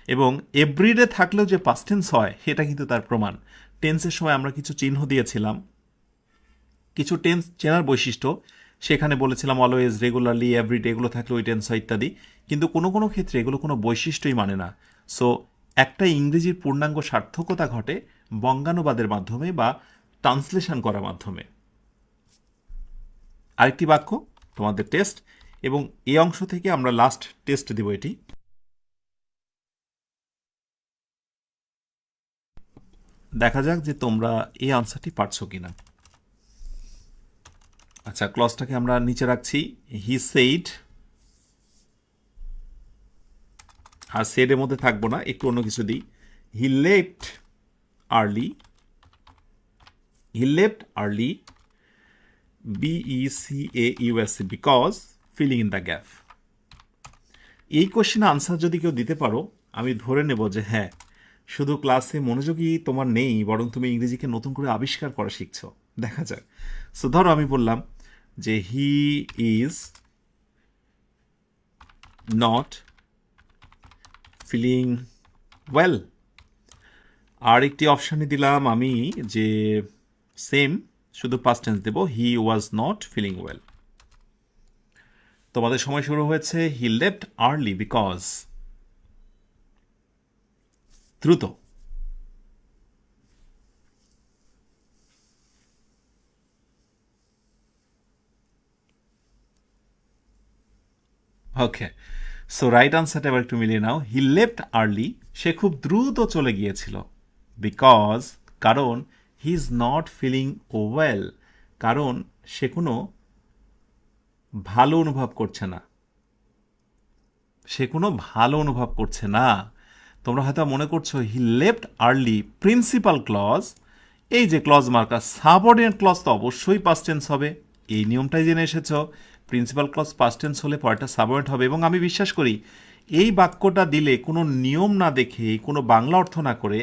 S1: এবং এভরিডে থাকলেও যে পাস্ট টেন্স হয় সেটা কিন্তু তার প্রমাণ। টেন্সের সময় আমরা কিছু চিহ্ন দিয়েছিলাম, কিছু টেন্স চেনার বৈশিষ্ট্য, সেখানে বলেছিলাম অলওয়েজ, রেগুলারলি, এভরিডে এগুলো থাকলে ওই টেন্স হয় ইত্যাদি। কিন্তু কোনো কোনো ক্ষেত্রে এগুলো কোনো বৈশিষ্ট্যই মানে না। সো একটা ইংরেজির পূর্ণাঙ্গ সার্থকতা ঘটে বঙ্গানুবাদের মাধ্যমে বা ট্রান্সলেশন করার মাধ্যমে। আরেকটি বাক্য তোমাদের টেস্ট, এবং এই অংশ থেকে আমরা লাস্ট টেস্ট দিব এটি। দেখা যাক যে তোমরা এই আনসারটি পারছো কিনা। আচ্ছা, ক্লজটাকে আমরা নিচে রাখছি, হি সেইড, আর সেডের মধ্যে থাকবো না, একটু অন্য কিছু দিই। He left early, he left early, BECAUSE, because filling in the gap. এই কোশ্চেন আনসার যদি কেউ দিতে পারো, আমি ধরে নেব যে হ্যাঁ, শুধু ক্লাসে মনোযোগী তোমার নেই, বরং তুমি ইংরেজিকে নতুন করে আবিষ্কার করা শিখছো। দেখা যাক। সো ধরো আমি বললাম যে he is not feeling well. আর একটি অপশানে দিলাম আমি যে সেম, শুধু পাস্ট টেন্স দেব, he was not feeling well. তোমাদের সময় শুরু হয়েছে। হি লেফট আর্লি বিকজ, দ্রুত। ওকে, সো রাইট আনসারটা এবার একটু মিলিয়ে নাও। হি লেফট আর্লি, সে খুব দ্রুত চলে গিয়েছিল। বিকজ, কারণ, he is not feeling well, কারণ সে কোনো ভালো অনুভব করছে না, সে কোনো ভালো অনুভব করছে না। তোমরা হয়তো মনে করছো he left early principal clause, এই যে ক্লজ মার্কার, সাবঅর্ডিনেট ক্লজ তো অবশ্যই পাস্ট টেন্স হবে, এই নিয়মটাই জেনে এসেছো। প্রিন্সিপাল ক্লজ পাস্ট টেন্স হলে পরেরটা সাবঅর্ডিনেট হবে। এবং আমি বিশ্বাস করি এই বাক্যটা দিলে কোনো নিয়ম না দেখে, কোনো বাংলা অর্থ না করে,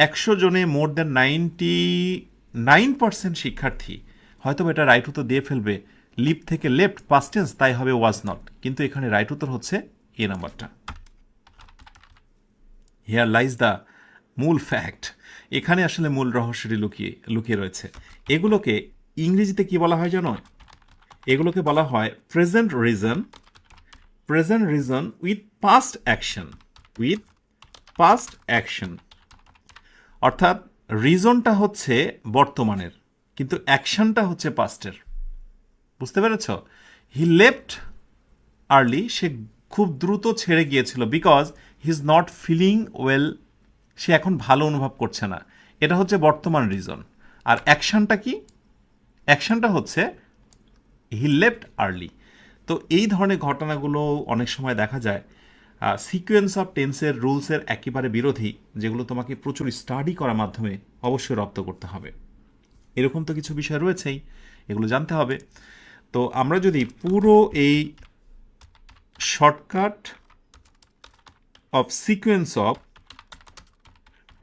S1: 100 জনে মোর দ্যান 99% শিক্ষার্থী হয়তো এটা রাইট উত্তর দিয়ে ফেলবে, লিপ থেকে লেফট পাস্ট টেন্স, তাই হবে ওয়াজ নট। কিন্তু এখানে রাইট উত্তর হচ্ছে এ নাম্বারটা। হিয়ার লাইজ দ্য মূল ফ্যাক্ট, এখানে আসলে মূল রহস্যটি লুকিয়ে লুকিয়ে রয়েছে। এগুলোকে ইংরেজিতে কি বলা হয় জানো? এগুলোকে বলা হয় present reason, present reason with past action, with past action. অর্থাৎ রিজনটা হচ্ছে বর্তমানের, কিন্তু অ্যাকশনটা হচ্ছে পাস্টের। বুঝতে পেরেছ? হি লেফট আর্লি, সে খুব দ্রুত ছেড়ে গিয়েছিল। Because he is not feeling well, সে এখন ভালো অনুভব করছে না। এটা হচ্ছে বর্তমান রিজন। আর অ্যাকশনটা কি? অ্যাকশনটা হচ্ছে হি লেফট আর্লি। তো এই ধরনের ঘটনাগুলো অনেক সময় দেখা যায় সিকোয়েন্স অফ টেন্সের রুলসের একেবারে বিরোধী, যেগুলো তোমাকে প্রচুর স্টাডি করার মাধ্যমে অবশ্যই রপ্ত করতে হবে। এরকম তো কিছু বিষয় রয়েছেই, এগুলো জানতে হবে। তো আমরা যদি পুরো এই shortcut of sequence of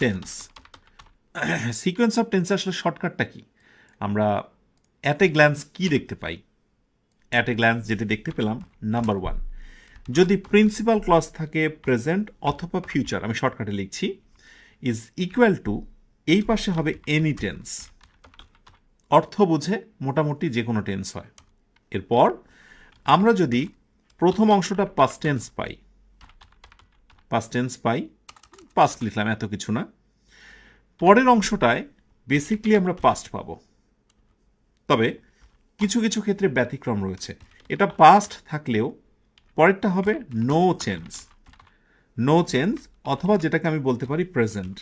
S1: tense, sequence of tense আসলে শর্টকাটটা কি, আমরা অ্যাট এ গ্ল্যান্স কি দেখতে পাই? অ্যাট এ গ্ল্যান্স যেটি দেখতে পেলাম, নাম্বার 1, যদি প্রিন্সিপাল ক্লজ থাকে প্রেজেন্ট অথবা ফিউচার, আমি শর্টকাটে লিখছি, ইজ ইকুয়াল টু, এই পাশে হবে এনি টেন্স, অর্থ বুঝে মোটামুটি যে কোনো টেন্স হয়। এরপর আমরা যদি প্রথম অংশটা পাস্ট টেন্স পাই, পাস্ট টেন্স পাই, পাস্ট লিখলাম, এত কিছু না। পরের অংশটায় বেসিকলি আমরা পাস্ট পাবো, তবে কিছু কিছু ক্ষেত্রে ব্যতিক্রম রয়েছে। এটা পাস্ট থাকলেও পরেরটা হবে নো চেঞ্জ, নো চেঞ্জ, অথবা যেটাকে আমি বলতে পারি প্রেজেন্ট।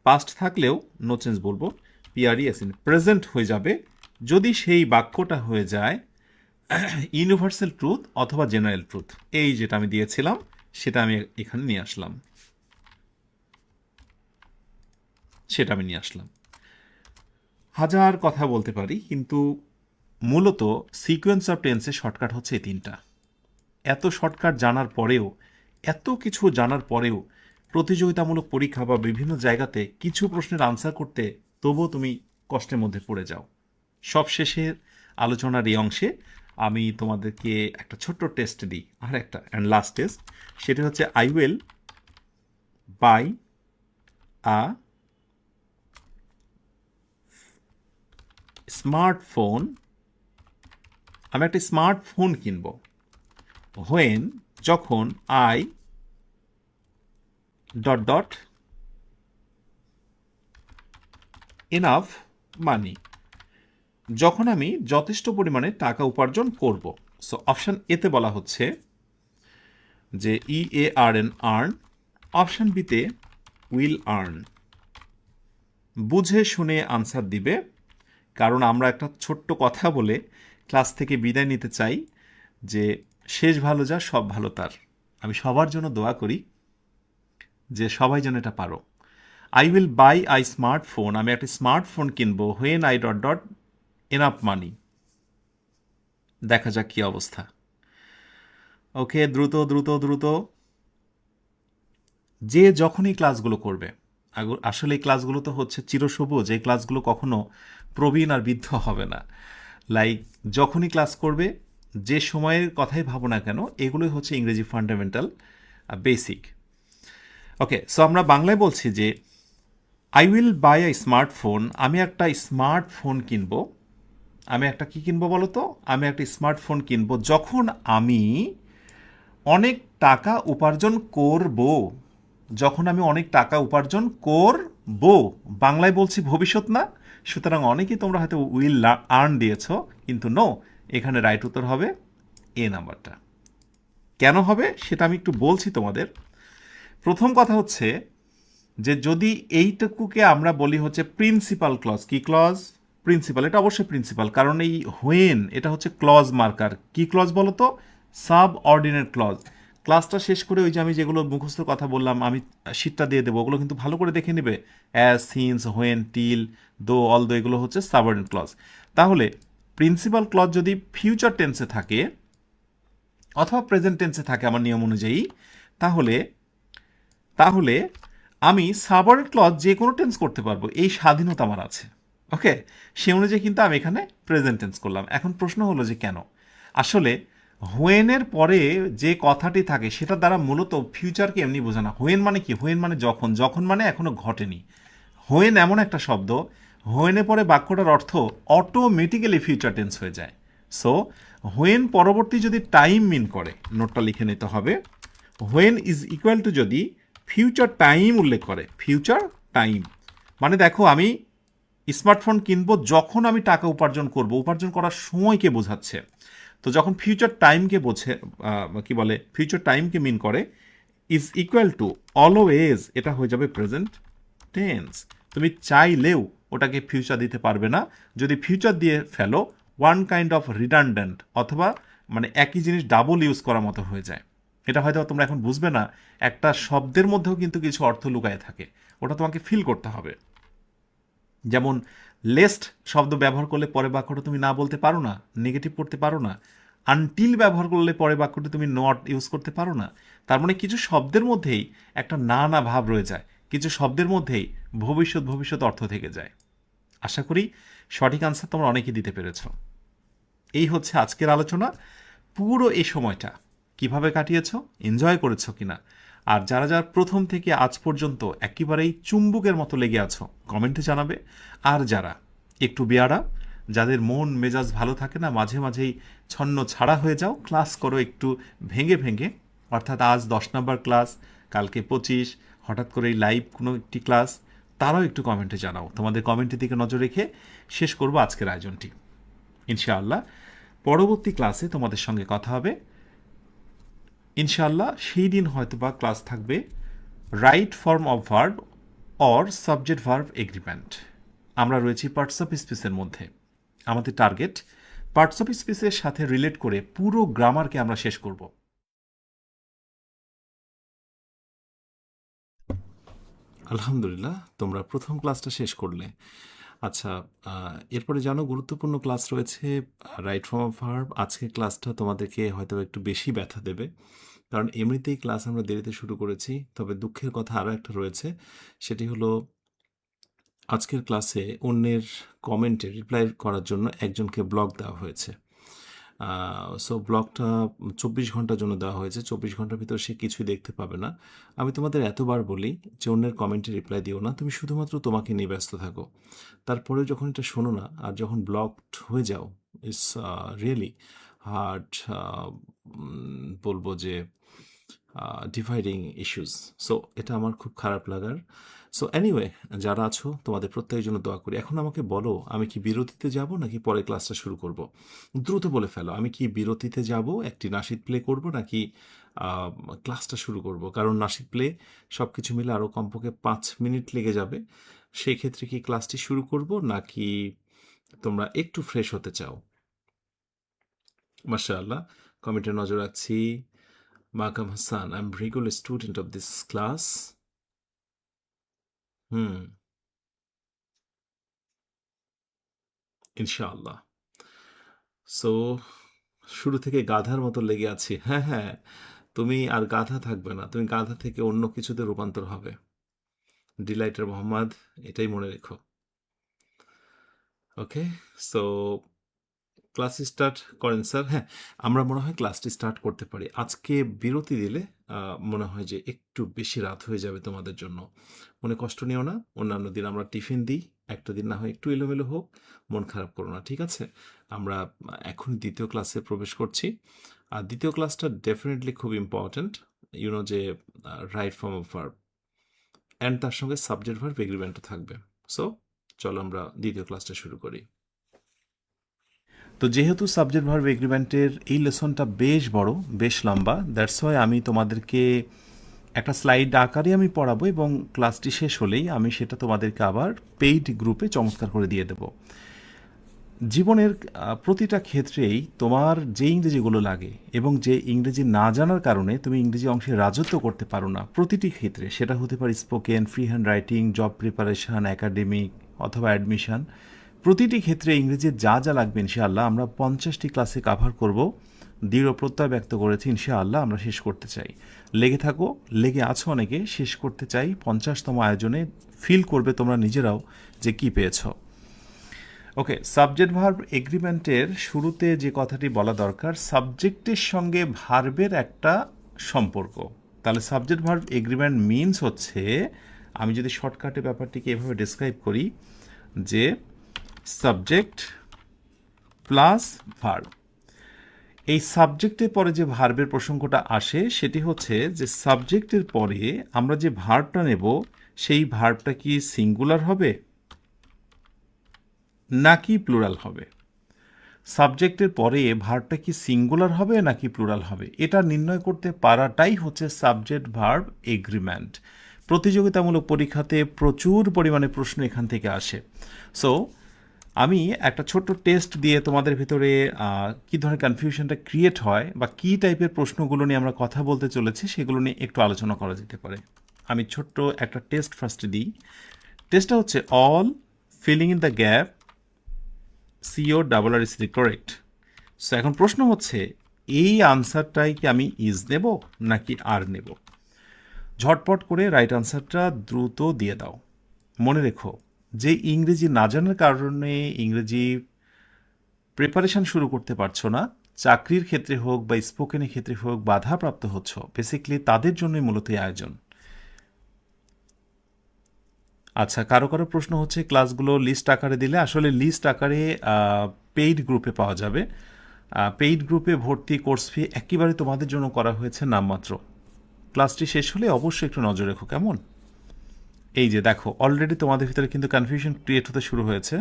S1: পাস্ট থাকলেও নো চেঞ্জ বলবো, PRESENT, প্রেজেন্ট হয়ে যাবে যদি সেই বাক্যটা হয়ে যায় ইউনিভার্সাল ট্রুথ অথবা জেনারেল ট্রুথ। এই যেটা আমি দিয়েছিলাম সেটা আমি এখানে নিয়ে আসলাম। সেটা আমি নিয়ে আসলাম। হাজার কথা বলতে পারি, কিন্তু মূলত সিকোয়েন্স অফ টেন্সের শর্টকাট হচ্ছে এই তিনটা। এত শর্টকাট জানার পরেও, এত কিছু জানার পরেও প্রতিযোগিতামূলক পরীক্ষা বা বিভিন্ন জায়গাতে কিছু প্রশ্নের আনসার করতে তবুও তুমি কষ্টের মধ্যে পড়ে যাও। সবশেষের আলোচনার এই অংশে আমি তোমাদেরকে একটা ছোট্ট টেস্ট দিই, আর একটা অ্যান্ড লাস্ট টেস্ট। সেটা হচ্ছে I will buy a smartphone, আমি একটা স্মার্টফোন কিনব, হোয়েন, যখন, I dot dot enough money, যখন আমি যথেষ্ট পরিমাণে টাকা উপার্জন করব। সো অপশান এতে বলা হচ্ছে যে EARN আর্ন, অপশান বিতে উইল আর্ন। বুঝে শুনে আনসার দিবে, কারণ আমরা একটা ছোট্ট কথা বলে ক্লাস থেকে বিদায় নিতে চাই যে শেষ ভালো যা সব ভালো তার। আমি সবার জন্য দোয়া করি যে সবাই যেন এটা পারো। I will buy I smartphone, আমি একটা স্মার্টফোন কিনবো, when I dot dot enough money. দেখা যাক কি অবস্থা। ওকে, দ্রুত দ্রুত দ্রুত। যে যখনই ক্লাসগুলো করবে, আসলে এই ক্লাসগুলো তো হচ্ছে চিরসবুজ, এই ক্লাসগুলো কখনো প্রবীণ আর বৃদ্ধ হবে না। লাইক যখনই ক্লাস করবে, যে সময়ের কথাই ভাবো না কেন, এগুলোই হচ্ছে ইংরেজি ফান্ডামেন্টাল বেসিক। ওকে, সো আমরা বাংলায় বলছি যে I will buy I smartphone, আমি একটা স্মার্টফোন কিনবো। আমি একটা কি কিনবো বলো তো? আমি একটা স্মার্টফোন কিনবো যখন আমি অনেক টাকা উপার্জন করব। যখন আমি অনেক টাকা উপার্জন করব, বাংলায় বলছি ভবিষ্যৎ না, সুতরাং অনেকেই তোমরা হয়তো উইল আর্ন দিয়েছো, কিন্তু নো, এখানে রাইট উত্তর হবে এ নাম্বারটা। কেন হবে সেটা আমি একটু বলছি তোমাদের। প্রথম কথা হচ্ছে যে যদি এইটুকুকে আমরা বলি হচ্ছে প্রিন্সিপাল ক্লজ। কি ক্লজ? প্রিন্সিপাল। এটা অবশ্যই প্রিন্সিপাল, কারণ এই হোয়েন এটা হচ্ছে ক্লজ মার্কার। কি ক্লজ বলো তো? Subordinate clause. ক্লাসটা শেষ করে ওই যে আমি যেগুলো মুখস্থ কথা বললাম, আমি শীটটা দিয়ে দেবো, ওগুলো কিন্তু ভালো করে দেখে নেবে। অ্যাজ, সিন্স, হোয়েন, টিল, দো, অল দো, এগুলো হচ্ছে সাবঅর্ডিনেট ক্লজ। তাহলে প্রিন্সিপাল ক্লজ যদি ফিউচার টেন্সে থাকে অথবা প্রেজেন্ট টেন্সে থাকে আমার নিয়ম অনুযায়ী, তাহলে তাহলে আমি সাবঅর্ডিনেট ক্লজ যে কোনো টেন্স করতে পারবো, এই স্বাধীনতা আমার আছে। ওকে, সে অনুযায়ী কিন্তু আমি এখানে প্রেজেন্ট টেন্স করলাম। এখন প্রশ্ন হলো যে কেন? আসলে হোয়েনের পরে যে কথাটি থাকে সেটা দ্বারা মূলত ফিউচারকে এমনি বোঝে না। হোয়েন মানে কি? হোয়েন মানে যখন, যখন মানে এখনো ঘটেনি। হোয়েন এমন একটা শব্দ, হোয়েনের পরে বাক্যটার অর্থ অটোমেটিক্যালি ফিউচার টেন্স হয়ে যায়। সো হোয়েন পরবর্তী যদি টাইম মিন করে, নোটটা লিখে নিতে হবে। হোয়েন ইজ ইকুয়াল টু যদি ফিউচার টাইম উল্লেখ করে, ফিউচার টাইম মানে দেখো আমি স্মার্টফোন কিনবো যখন আমি টাকা উপার্জন করব, উপার্জন করার সময়কে বোঝাচ্ছে। তো যখন ফিউচার টাইমকে বোঝে, কি বলে, ফিউচার টাইমকে মিন করে, ইজ ইকুয়াল টু অলওয়েজ, এটা হয়ে যাবে প্রেজেন্ট টেন্স। তুমি চাইলেও ওটাকে ফিউচার দিতে পারবে না। যদি ফিউচার দিয়ে ফেলো, ওয়ান কাইন্ড অফ রিডান্ডেন্ট, অথবা মানে একই জিনিস ডাবল ইউজ করার মতো হয়ে যায়। এটা হয়তো তোমরা এখন বুঝবে না, একটা শব্দের মধ্যেও কিন্তু কিছু অর্থ লুকায়ে থাকে, ওটা তোমাকে ফিল করতে হবে। যেমন লেস্ট শব্দ ব্যবহার করলে পরে বাক্যটা তুমি না বলতে পারো না, নেগেটিভ করতে পারো না। আনটিল ব্যবহার করলে পরে বাক্যটা তুমি নট ইউজ করতে পারো না। তার মানে কিছু শব্দের মধ্যেই একটা না না ভাব রয়ে যায়, কিছু শব্দের মধ্যেই ভবিষ্যৎ ভবিষ্যৎ অর্থ থেকে যায়। আশা করি সঠিক আনসার তোমরা অনেকেই দিতে পেরেছ। এই হচ্ছে আজকের আলোচনা। পুরো এই সময়টা কিভাবে কাটিয়েছ, এনজয় করেছো কিনা, আর যারা যারা প্রথম থেকে আজ পর্যন্ত একেবারেই চুম্বুকের মতো লেগে আছো কমেন্টে জানাবে। আর যারা একটু বেয়ারা, যাদের মন মেজাজ ভালো থাকে না, মাঝে মাঝেই ছন্ন ছাড়া হয়ে যাও, ক্লাস করো একটু ভেঙে ভেঙে, অর্থাৎ আজ 10 নম্বর ক্লাস, কালকে 25, হঠাৎ করেই লাইভ কোনো একটি ক্লাস, তারাও একটু কমেন্টে জানাও। তোমাদের কমেন্টের দিকে নজর রেখে শেষ করব আজকের আয়োজনটি ইনশাআল্লাহ। পরবর্তী ক্লাসে তোমাদের সঙ্গে কথা হবে ইনশাআল্লাহ। সেই দিন হয়তো বা ক্লাস থাকবে right form of verb or subject verb agreement. আমরা রয়েছি পার্টস অফ স্পিচের মধ্যে। আমাদের টার্গেট পার্টস অফ স্পিচের সাথে রিলেট করে পুরো গ্রামারকে আমরা শেষ করব। আলহামদুলিল্লাহ, তোমরা প্রথম ক্লাসটা শেষ করলে। আচ্ছা, এরপরে জানো গুরুত্বপূর্ণ ক্লাস রয়েছে রাইট ফর্ম অফ ভার্ব। আজকের ক্লাসটা তোমাদেরকে হয়তো একটু বেশি ব্যথা দেবে, কারণ এমনিতেই ক্লাস আমরা দেরিতে শুরু করেছি। তবে দুঃখের কথা আরও একটা রয়েছে, সেটি হলো আজকের ক্লাসে অন্যের কমেন্টে রিপ্লাই করার জন্য একজনকে ব্লক দেওয়া হয়েছে। সো ব্লকটা 24 ঘন্টার জন্য দেওয়া হয়েছে। 24 ঘন্টার ভিতর সে কিছুই দেখতে পাবে না। আমি তোমাদের এতবার বলি যে অন্যের কমেন্টে রিপ্লাই দিও না, তুমি শুধুমাত্র তোমাকে নিয়ে ব্যস্ত থাকো। তারপরেও যখন এটা শোনো না আর যখন ব্লকড হয়ে যাও, ইটস রিয়েলি হার্ড, বলবো যে ডিভাইডিং ইস্যুস। সো এটা আমার খুব খারাপ লাগার। সো এনিওয়ে, যারা আছো তোমাদের প্রত্যেকের জন্য দোয়া করি। এখন আমাকে বলো, আমি কি বিরতিতে যাব নাকি পরে ক্লাসটা শুরু করব? দ্রুত বলে ফেলো, আমি কি বিরতিতে যাব, একটি নাশিদ প্লে করব, নাকি ক্লাসটা শুরু করব? কারণ নাশিদ প্লে সব কিছু মিলে আরও কমপক্ষে 5 মিনিট লেগে যাবে। সেই ক্ষেত্রে কি ক্লাসটি শুরু করব, নাকি তোমরা একটু ফ্রেশ হতে চাও? মাশাআল্লাহ, কমেন্টে নজর রাখছি। Makam Hasan, I am regular student of this class. Hmm, ইনশাআল্লাহ। সো শুরু থেকে গাধার মতো লেগে আছি। হ্যাঁ, হ্যাঁ, তুমি আর গাধা থাকবে না, তুমি গাধা থেকে অন্য কিছুতে রূপান্তর হবে। ডিলাইটার মোহাম্মদ, এটাই মনে রেখো। ওকে, সো ক্লাস স্টার্ট করেন স্যার। হ্যাঁ, আমরা মনে হয় ক্লাসটি স্টার্ট করতে পারি। আজকে বিরতি দিলে মনে হয় যে একটু বেশি রাত হয়ে যাবে তোমাদের জন্য। মনে কষ্ট নিও না, অন্যান্য দিন আমরা টিফিন দিই, একটা দিন না হয় একটু এলোমেলো হোক, মন খারাপ করো না, ঠিক আছে? আমরা এখন দ্বিতীয় ক্লাসে প্রবেশ করছি। আর দ্বিতীয় ক্লাসটা ডেফিনেটলি খুব ইম্পর্ট্যান্ট। ইউনো যে right form of verb and তার সঙ্গে সাবজেক্ট ভার্ব এগ্রিমেন্টও থাকবে। সো চলো আমরা দ্বিতীয় ক্লাসটা শুরু করি। তো যেহেতু সাবজেক্ট ভার্ব এগ্রিমেন্টের এই লেসনটা বেশ বড়, বেশ লম্বা, দ্যাটস ওয়াই আমি তোমাদেরকে একটা স্লাইড আকারে আমি পড়াবো, এবং ক্লাসটি শেষ হলেই আমি সেটা তোমাদেরকে আবার পেইড গ্রুপে চমৎকার করে দিয়ে দেব। জীবনের প্রতিটা ক্ষেত্রেই তোমার যে ইংরেজিগুলো লাগে এবং যে ইংরেজি না জানার কারণে তুমি ইংরেজি অংশে রাজত্ব করতে পারো না, প্রতিটি ক্ষেত্রে, সেটা হতে পারে spoken, free hand writing, job preparation, academic অথবা অ্যাডমিশন, প্রতিটি ক্ষেত্রে ইংরেজির যা যা লাগবে ইনশাআল্লাহ আমরা 50টি ক্লাসে কাভার করব। দৃঢ় প্রত্যয় ব্যক্ত করেছি, ইনশাআল্লাহ আমরা শেষ করতে চাই। লেগে থাকো, লেগে আছো অনেকে, শেষ করতে চাই। 50তম আয়োজনে ফিল করবে তোমরা নিজেরাও যে কি পেয়েছো। ওকে, সাবজেক্ট ভার্ব এগ্রিমেন্টের শুরুতে যে কথাটি বলা দরকার, সাবজেক্টের সঙ্গে ভার্বের একটা সম্পর্ক। তাহলে সাবজেক্ট ভার্ব এগ্রিমেন্ট মিনস হচ্ছে, আমি যদি শর্টকাটে ব্যাপারটিকে এভাবে ডিসক্রাইব করি, যে সাবজেক্ট প্লাস ভার্ব। এই সাবজেক্টের পরে যে ভার্বের প্রসঙ্গটা আসে সেটি হচ্ছে যে সাবজেক্টের পরে আমরা যে ভার্বটা নেব সেই ভার্বটা কি সিঙ্গুলার হবে নাকি প্লুরাল হবে। সাবজেক্টের পরে ভার্বটা কি সিঙ্গুলার হবে নাকি প্লুরাল হবে, এটা নির্ণয় করতে পারাটাই হচ্ছে সাবজেক্ট ভার্ব এগ্রিমেন্ট। প্রতিযোগিতামূলক পরীক্ষাতে প্রচুর পরিমাণে প্রশ্ন এখান থেকে আসে। সো আমি একটা ছোট্ট টেস্ট দিয়ে তোমাদের ভিতরে কী ধরনের কনফিউশনটা ক্রিয়েট হয় বা কী টাইপের প্রশ্নগুলো নিয়ে আমরা কথা বলতে চলেছি সেগুলো নিয়ে একটু আলোচনা করা যেতে পারে। আমি ছোট্ট একটা টেস্ট ফার্স্টে দিই। টেস্টটা হচ্ছে all filling in the gap CORR is the correct. So এখন প্রশ্ন হচ্ছে, এই আনসারটাই কি আমি ইজ নেব নাকি আর নেব? ঝটপট করে রাইট আনসারটা দ্রুত দিয়ে দাও। মনে রেখো, যে ইংরেজি না জানার কারণে ইংরেজি প্রিপারেশান শুরু করতে পারছো না, চাকরির ক্ষেত্রে হোক বা স্পোকেনের ক্ষেত্রে হোক বাধাপ্রাপ্ত হচ্ছ, বেসিক্যালি তাদের জন্যই মূলত এই আয়োজন। আচ্ছা, কারো কারো প্রশ্ন হচ্ছে ক্লাসগুলো লিস্ট আকারে দিলে, আসলে লিস্ট আকারে পেইড গ্রুপে পাওয়া যাবে। পেইড গ্রুপে ভর্তি কোর্স ফি একেবারে তোমাদের জন্য করা হয়েছে নামমাত্র। ক্লাসটি শেষ হলে অবশ্যই একটু নজর রেখো, কেমন? এই যে দেখো, অলরেডি তোমাদের ভিতরে কিন্তু কনফিউশন ক্রিয়েট হতে শুরু হয়েছে।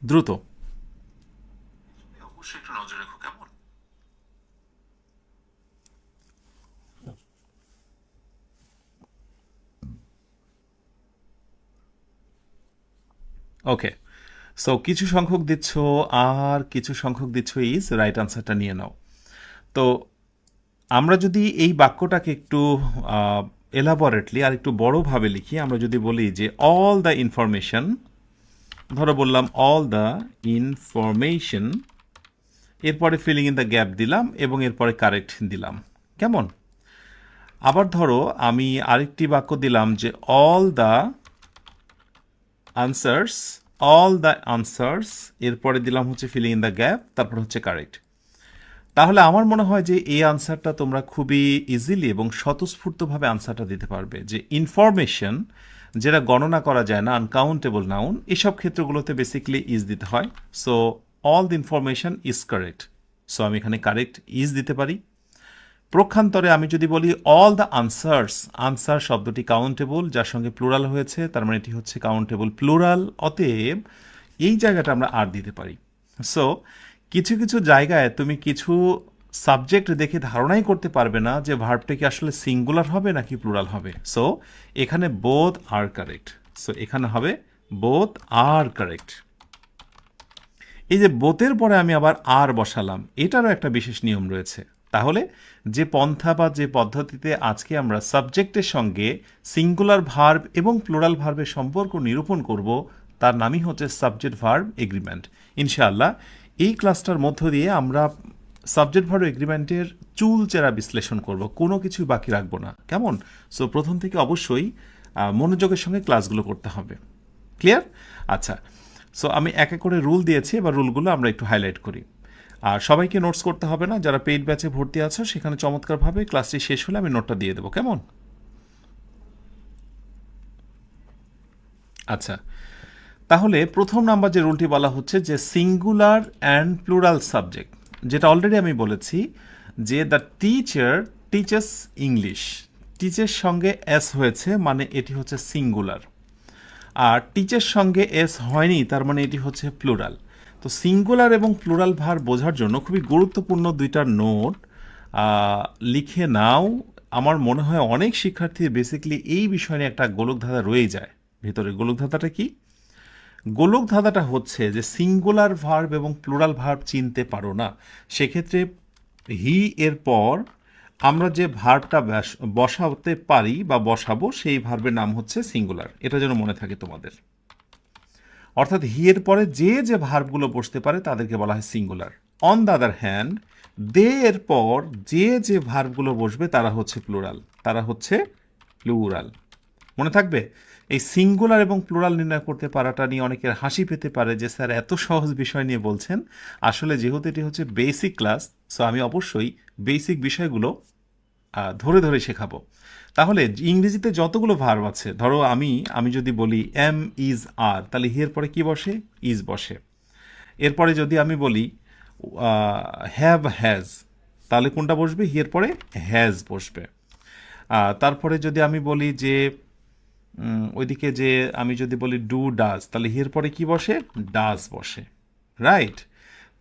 S1: দ্রুত অবশ্যই একটু নজর রেখো, কেমন? ওকে, সো কিছু সংখ্যক দিচ্ছ আর কিছু সংখ্যক দিচ্ছ ইজ, রাইট আনসারটা নিয়ে নাও। তো আমরা যদি এই বাক্যটাকে একটু এলাবোরেটলি আর একটু বড়ভাবে লিখি, আমরা যদি বলি যে অল দ্য ইনফরমেশন, ধরো বললাম অল দ্য ইনফরমেশন, এরপরে ফিলিং ইন দ্য গ্যাপ দিলাম এবং এরপরে কারেক্ট দিলাম, কেমন? আবার ধরো আমি আরেকটি বাক্য দিলাম যে all the answers, all the answers, এরপরে দিলাম হচ্ছে ফিলিং ইন দ্য গ্যাপ, তারপর হচ্ছে কারেক্ট। তাহলে আমার মনে হয় যে এই আনসারটা তোমরা খুবই ইজিলি এবং স্বতঃস্ফূর্তভাবে আনসারটা দিতে পারবে, যে ইনফরমেশন যেটা গণনা করা যায় না, আনকাউন্টেবল নাউন, এসব ক্ষেত্রগুলোতে বেসিক্যালি ইজ দিতে হয়। So all the information is correct, so আমি এখানে কারেক্ট ইজ দিতে পারি। প্রক্ষান্তরে আমি যদি বলি অল দ্য আনসার্স, আনসার শব্দটি কাউন্টেবল, যার সঙ্গে প্লুরাল হয়েছে, তার মানে এটি হচ্ছে কাউন্টেবল প্লুরাল, অতএব এই জায়গাটা আমরা আর দিতে পারি। সো কিছু কিছু জায়গায় তুমি কিছু সাবজেক্ট দেখে ধারণাই করতে পারবে না যে ভার্বটা কি আসলে সিঙ্গুলার হবে নাকি প্লুরাল হবে। সো এখানে বোথ আর কারেক্ট, সো এখানে হবে বোথ আর কারেক্ট। এই যে বোথের পরে আমি আবার আর বসালাম, এটারও একটা বিশেষ নিয়ম রয়েছে। তাহলে যে পন্থা বা যে পদ্ধতিতে আজকে আমরা সাবজেক্টের সঙ্গে সিঙ্গুলার ভার্ব এবং প্লুরাল ভার্বের সম্পর্ক নিরূপণ করব, তার নামই হচ্ছে সাবজেক্ট ভার্ব এগ্রিমেন্ট। ইনশাআল্লাহ এই ক্লাসটার মধ্য দিয়ে আমরা সাবজেক্ট ভার্ব এগ্রিমেন্টের চুলচেরা বিশ্লেষণ করব, কোনো কিছুই বাকি রাখবো না, কেমন? সো প্রথম থেকে অবশ্যই মনোযোগের সঙ্গে ক্লাসগুলো করতে হবে। ক্লিয়ার? আচ্ছা, সো আমি এক এক করে রুল দিয়েছি, এবার রুলগুলো আমরা একটু হাইলাইট করি। আর সবাইকে নোটস করতে হবে না, যারা পেইড ব্যাচে ভর্তি আছো সেখানে চমৎকারভাবে ক্লাসটি শেষ হলে আমি নোটটা দিয়ে দেবো, কেমন? আচ্ছা, তাহলে প্রথম নাম্বার যে রুলটি বলা হচ্ছে যে সিঙ্গুলার অ্যান্ড প্লুরাল সাবজেক্ট, যেটা অলরেডি আমি বলেছি যে the teacher teachers English, teacher সঙ্গে এস হয়েছে মানে এটি হচ্ছে সিঙ্গুলার, আর টিচার সঙ্গে এস হয়নি তার মানে এটি হচ্ছে প্লুরাল। তো সিঙ্গুলার এবং প্লুরাল ভার বোঝার জন্য খুবই গুরুত্বপূর্ণ দুইটা নোট লিখে নাও। আমার মনে হয় অনেক শিক্ষার্থীর বেসিক্যালি এই বিষয় নিয়ে একটা গোলকধাঁধা রয়ে যায়। ভেতরে গোলকধাঁধাটা কি? গোলকধাঁধাটা হচ্ছে যে সিঙ্গুলার ভার্ব এবং প্লুরাল ভার্ব চিনতে পারো না, সেক্ষেত্রে হি এর পর আমরা যে ভার্বটা বসাতে পারি বা বসাবো সেই ভার্বের নাম হচ্ছে সিঙ্গুলার, এটা যেন মনে থাকে তোমাদের। অর্থাৎ হি এর পরে যে যে ভার্বগুলো বসতে পারে তাদেরকে বলা হয় singular. On the other hand they এর পর যে যে ভার্বগুলো বসবে তারা হচ্ছে প্লুরাল, তারা হচ্ছে প্লুরাল। মনে থাকবে? এই সিঙ্গুলার এবং প্লুরাল নির্ণয় করতে পারাটা নিয়ে অনেকের হাসি পেতে পারে যে স্যার এত সহজ বিষয় নিয়ে বলছেন। আসলে যেহেতু এটি হচ্ছে বেসিক ক্লাস, সো আমি অবশ্যই বেসিক বিষয়গুলো ধরে ধরে শেখাবো। তাহলে ইংরেজিতে যতগুলো ভার্ব আছে, ধরো আমি যদি বলি এম ইজ আর, তাহলে হিয়ের পরে কি বসে? ইজ বসে। এরপরে যদি আমি বলি হ্যাভ হ্যাজ, তাহলে কোনটা বসবে? হিয়ের পরে হ্যাজ বসবে। তারপরে যদি আমি বলি যে ওইদিকে যে আমি যদি বলি ডু ডাজ, তাহলে হিয়ের পরে কি বসে? ডাজ বসে, রাইট?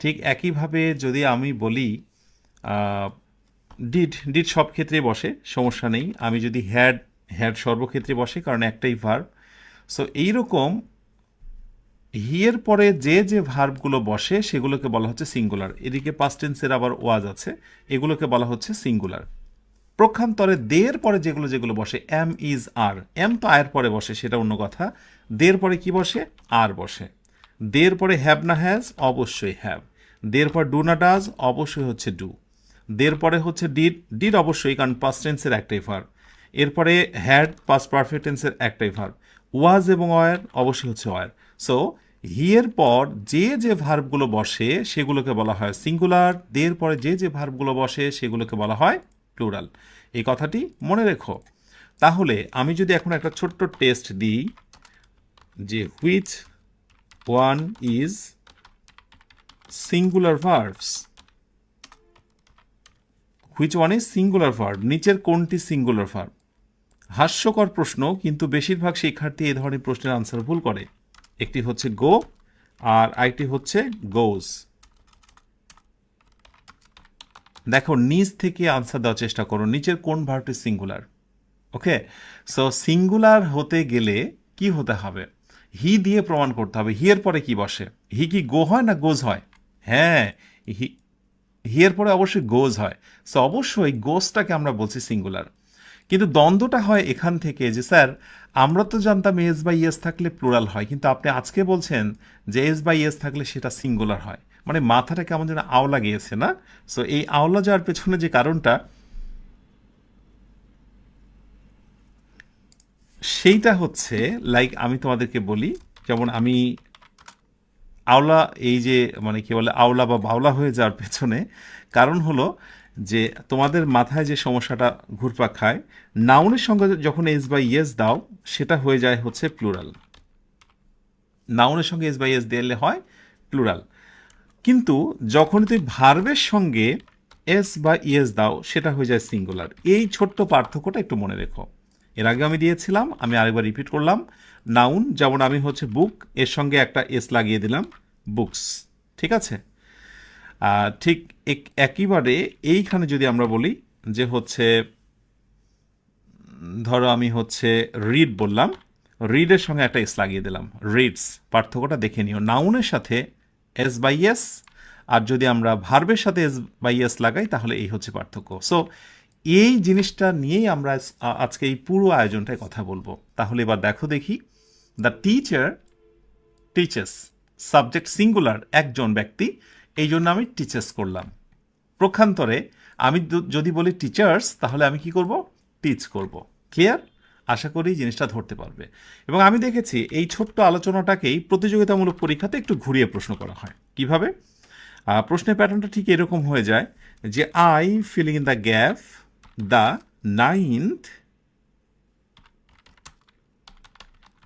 S1: ঠিক একইভাবে যদি আমি বলি ডিড সব ক্ষেত্রে বসে, সমস্যা নেই। আমি যদি হ্যাড সর্বক্ষেত্রে বসে, কারণ একটাই ভার্ব। সো এইরকম হিয়ের পরে যে যে ভার্বগুলো বসে সেগুলোকে বলা হচ্ছে সিঙ্গুলার। এদিকে পাস্ট টেন্সের আবার ওয়াজ আছে, এগুলোকে বলা হচ্ছে সিঙ্গুলার। প্রক্ষান্তরে দের পরে যেগুলো যেগুলো বসে, এম ইজ আর, এম তো আয়ের পরে বসে সেটা অন্য কথা, দের পরে কি বসে? আর বসে। দের পরে হ্যাভ না হ্যাজ, অবশ্যই হ্যাভ। দের পর ডু না ডাজ, অবশ্যই হচ্ছে ডু। দের পরে হচ্ছে ডিড অবশ্যই, কারণ পাস্ট টেন্সের একটাই ভার্ব। এরপরে হ্যাড পাস্ট পারফেক্ট টেন্সের একটাই ভার্ব। ওয়াজ এবং ওয়ার অবশ্যই হচ্ছে ওয়ার। সো হিয়ের পর যে যে ভার্বগুলো বসে সেগুলোকে বলা হয় সিঙ্গুলার, দের পরে যে যে ভার্বগুলো বসে সেগুলোকে বলা হয় প্লুরাল। এই কথাটি মনে রেখো। তাহলে আমি যদি এখন একটা ছোট্ট টেস্ট দিই যে which one is singular verbs, which one is singular verb, নিচের কোনটি সিঙ্গুলার ভার্ব? হাস্যকর প্রশ্ন, কিন্তু বেশিরভাগ শিক্ষার্থী এই ধরনের প্রশ্নের আনসার ভুল করে। একটি হচ্ছে গো আর আরেকটি হচ্ছে গোজ। দেখো নিচ থেকে আনসার দেওয়ার চেষ্টা করো, নিচের কোন ভার্বটি সিঙ্গুলার। ওকে, সো সিঙ্গুলার হতে গেলে কি হতে হবে? হি দিয়ে প্রমাণ করতে হবে। হিয়ের পরে কি বসে? হি কি গো হয় না গোজ হয়? হ্যাঁ, হিয়ের পরে অবশ্যই গোজ হয়। সো অবশ্যই গোজটাকে আমরা বলছি সিঙ্গুলার। কিন্তু দ্বন্দ্বটা হয় এখান থেকে যে স্যার আমরা তো জানতাম এস বাই এস থাকলে প্লুরাল হয়, কিন্তু আপনি আজকে বলছেন যে এস বাই এস থাকলে সেটা সিঙ্গুলার হয়। মানে মাথাটা কেমন যেন আওলা গিয়েছে না? সো এই আওলা যাওয়ার পেছনে যে কারণটা, সেইটা হচ্ছে লাইক আমি তোমাদেরকে বলি, যেমন আমি আওলা, এই যে মানে কি বলে আওলা বা বাওলা হয়ে যাওয়ার পেছনে কারণ হলো যে তোমাদের মাথায় যে সমস্যাটা ঘুরপাক খায়, নাউনের সঙ্গে যখন এস বাই এস দাও সেটা হয়ে যায় হচ্ছে প্লুরাল। নাউনের সঙ্গে এস বাই এস দিলে হয় প্লুরাল, কিন্তু যখন তুমি ভার্বের সঙ্গে এস বা ইএস দাও সেটা হয়ে যায় সিঙ্গুলার। এই ছোট্ট পার্থক্যটা একটু মনে রেখো। এর আগে আমি দিয়েছিলাম, আমি আরেকবার রিপিট করলাম। নাউন যেমন আমি হচ্ছে বুক, এর সঙ্গে একটা এস লাগিয়ে দিলাম, বুকস। ঠিক আছে? ঠিক একইবারে এইখানে যদি আমরা বলি যে হচ্ছে ধরো আমি হচ্ছে রিড বললাম, রিডের সঙ্গে একটা এস লাগিয়ে দিলাম, রিডস। পার্থক্যটা দেখে নিও, নাউনের সাথে এস বাই এস, আর যদি আমরা ভার্বের সাথে এস বাই এস লাগাই তাহলে এই হচ্ছে পার্থক্য। সো এই জিনিসটা নিয়েই আমরা আজকে এই পুরো আয়োজনটায় কথা বলবো। তাহলে এবার দেখো দেখি, the teacher teachers, subject singular, একজন ব্যক্তি, এই জন্য আমি টিচার্স করলাম। প্রক্ষান্তরে আমি যদি বলি টিচার্স তাহলে আমি কি করব? টিচ করব। ক্লিয়ার? আশা করি জিনিসটা ধরতে পারবে। এবং আমি দেখেছি এই ছোট্ট আলোচনাটাকেই প্রতিযোগিতামূলক পরীক্ষাতে একটু ঘুরিয়ে প্রশ্ন করা হয়। কিভাবে? প্রশ্নের প্যাটার্নটা ঠিক এরকম হয়ে যায় যে I filling in the gap the 9th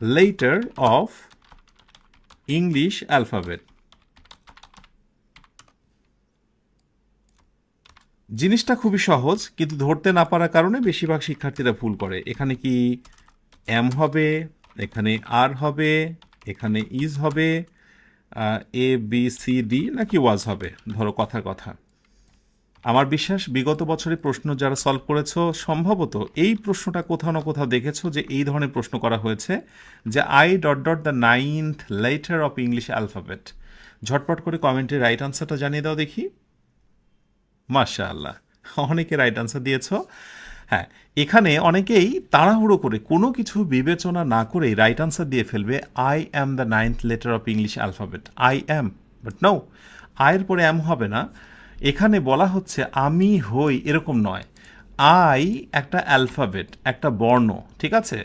S1: letter of English alphabet. জিনিসটা খুবই সহজ, কিন্তু ধরতে না পারার কারণে বেশিরভাগ শিক্ষার্থীরা ভুল করে। এখানে কি এম হবে, এখানে আর হবে, এখানে ইজ হবে, এ বি সি ডি, নাকি ওয়াজ হবে? ধরো কথার কথা। আমার বিশ্বাস বিগত বছরের প্রশ্ন যারা সলভ করেছো সম্ভবত এই প্রশ্নটা কোথাও না কোথাও দেখেছো যে এই ধরনের প্রশ্ন করা হয়েছে যে I dot dot the 9th letter of English alphabet. ঝটপট করে কমেন্টে রাইট আনসারটা জানিয়ে দাও দেখি। মাশাআল্লাহ, অনেকে রাইট আনসার দিয়েছ। হ্যাঁ, এখানে অনেকেই তাড়াহুড়ো করে কোনো কিছু বিবেচনা না করেই রাইট আনসার দিয়ে ফেলবে, I am the 9th letter of English alphabet. I am, but no, আয়ের পরে অ্যাম হবে না। এখানে বলা হচ্ছে আমি হই, এরকম নয়। আই একটা অ্যালফাবেট, একটা বর্ণ, ঠিক আছে?